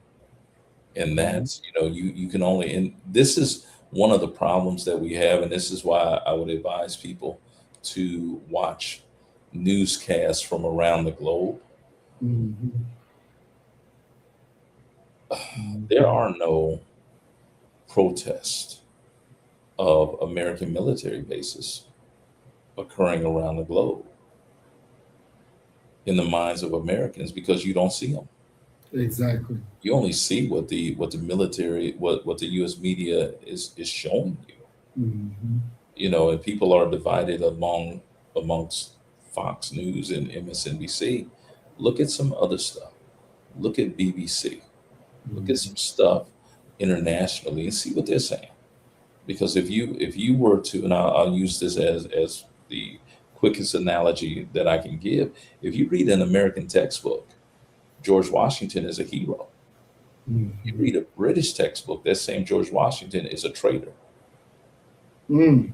And that's, you can only, and this is one of the problems that we have, and this is why I would advise people to watch newscasts from around the globe. There are no protests of American military bases occurring around the globe in the minds of Americans because you don't see them. Exactly. You only see what the military, what the U.S. media is showing you. And people are divided amongst Fox News and MSNBC. Look at some other stuff. Look at BBC. Look at some stuff internationally and see what they're saying. Because if you were to, and I'll use this as the quickest analogy that I can give, if you read an American textbook, George Washington is a hero. You read a British textbook, that same George Washington is a traitor. Read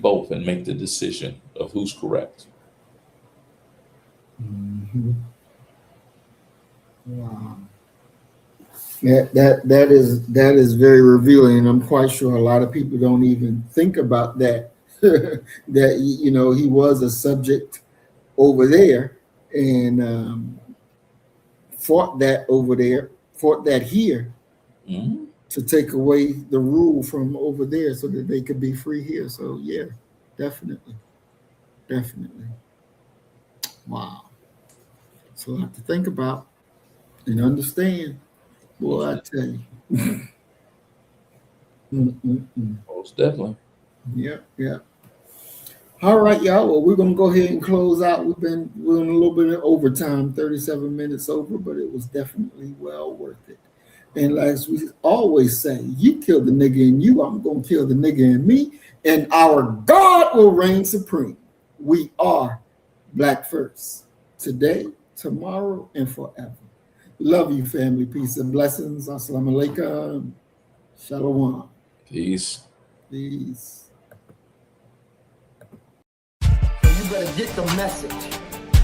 both and make the decision of who's correct. Wow. That is very revealing, and I'm quite sure a lot of people don't even think about that. That he was a subject over there and fought that over there, fought that here to take away the rule from over there so that they could be free here. So yeah, definitely. Wow. So a lot to think about and understand. Boy, I tell you. Most definitely. Yeah. All right, y'all. Well, we're gonna go ahead and close out. We're in a little bit of overtime, 37 minutes over, but it was definitely well worth it. And as we always say, you kill the nigga in you, I'm gonna kill the nigga in me, and our God will reign supreme. We are Black first, today, tomorrow, and forever. Love you, family. Peace and blessings. Assalamu alaikum. Shalom. Peace. Peace. You better get the message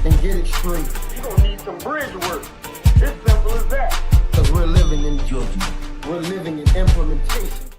and get it straight. You're gonna need some bridge work. It's simple as that. Because we're living in judgment. We're living in implementation.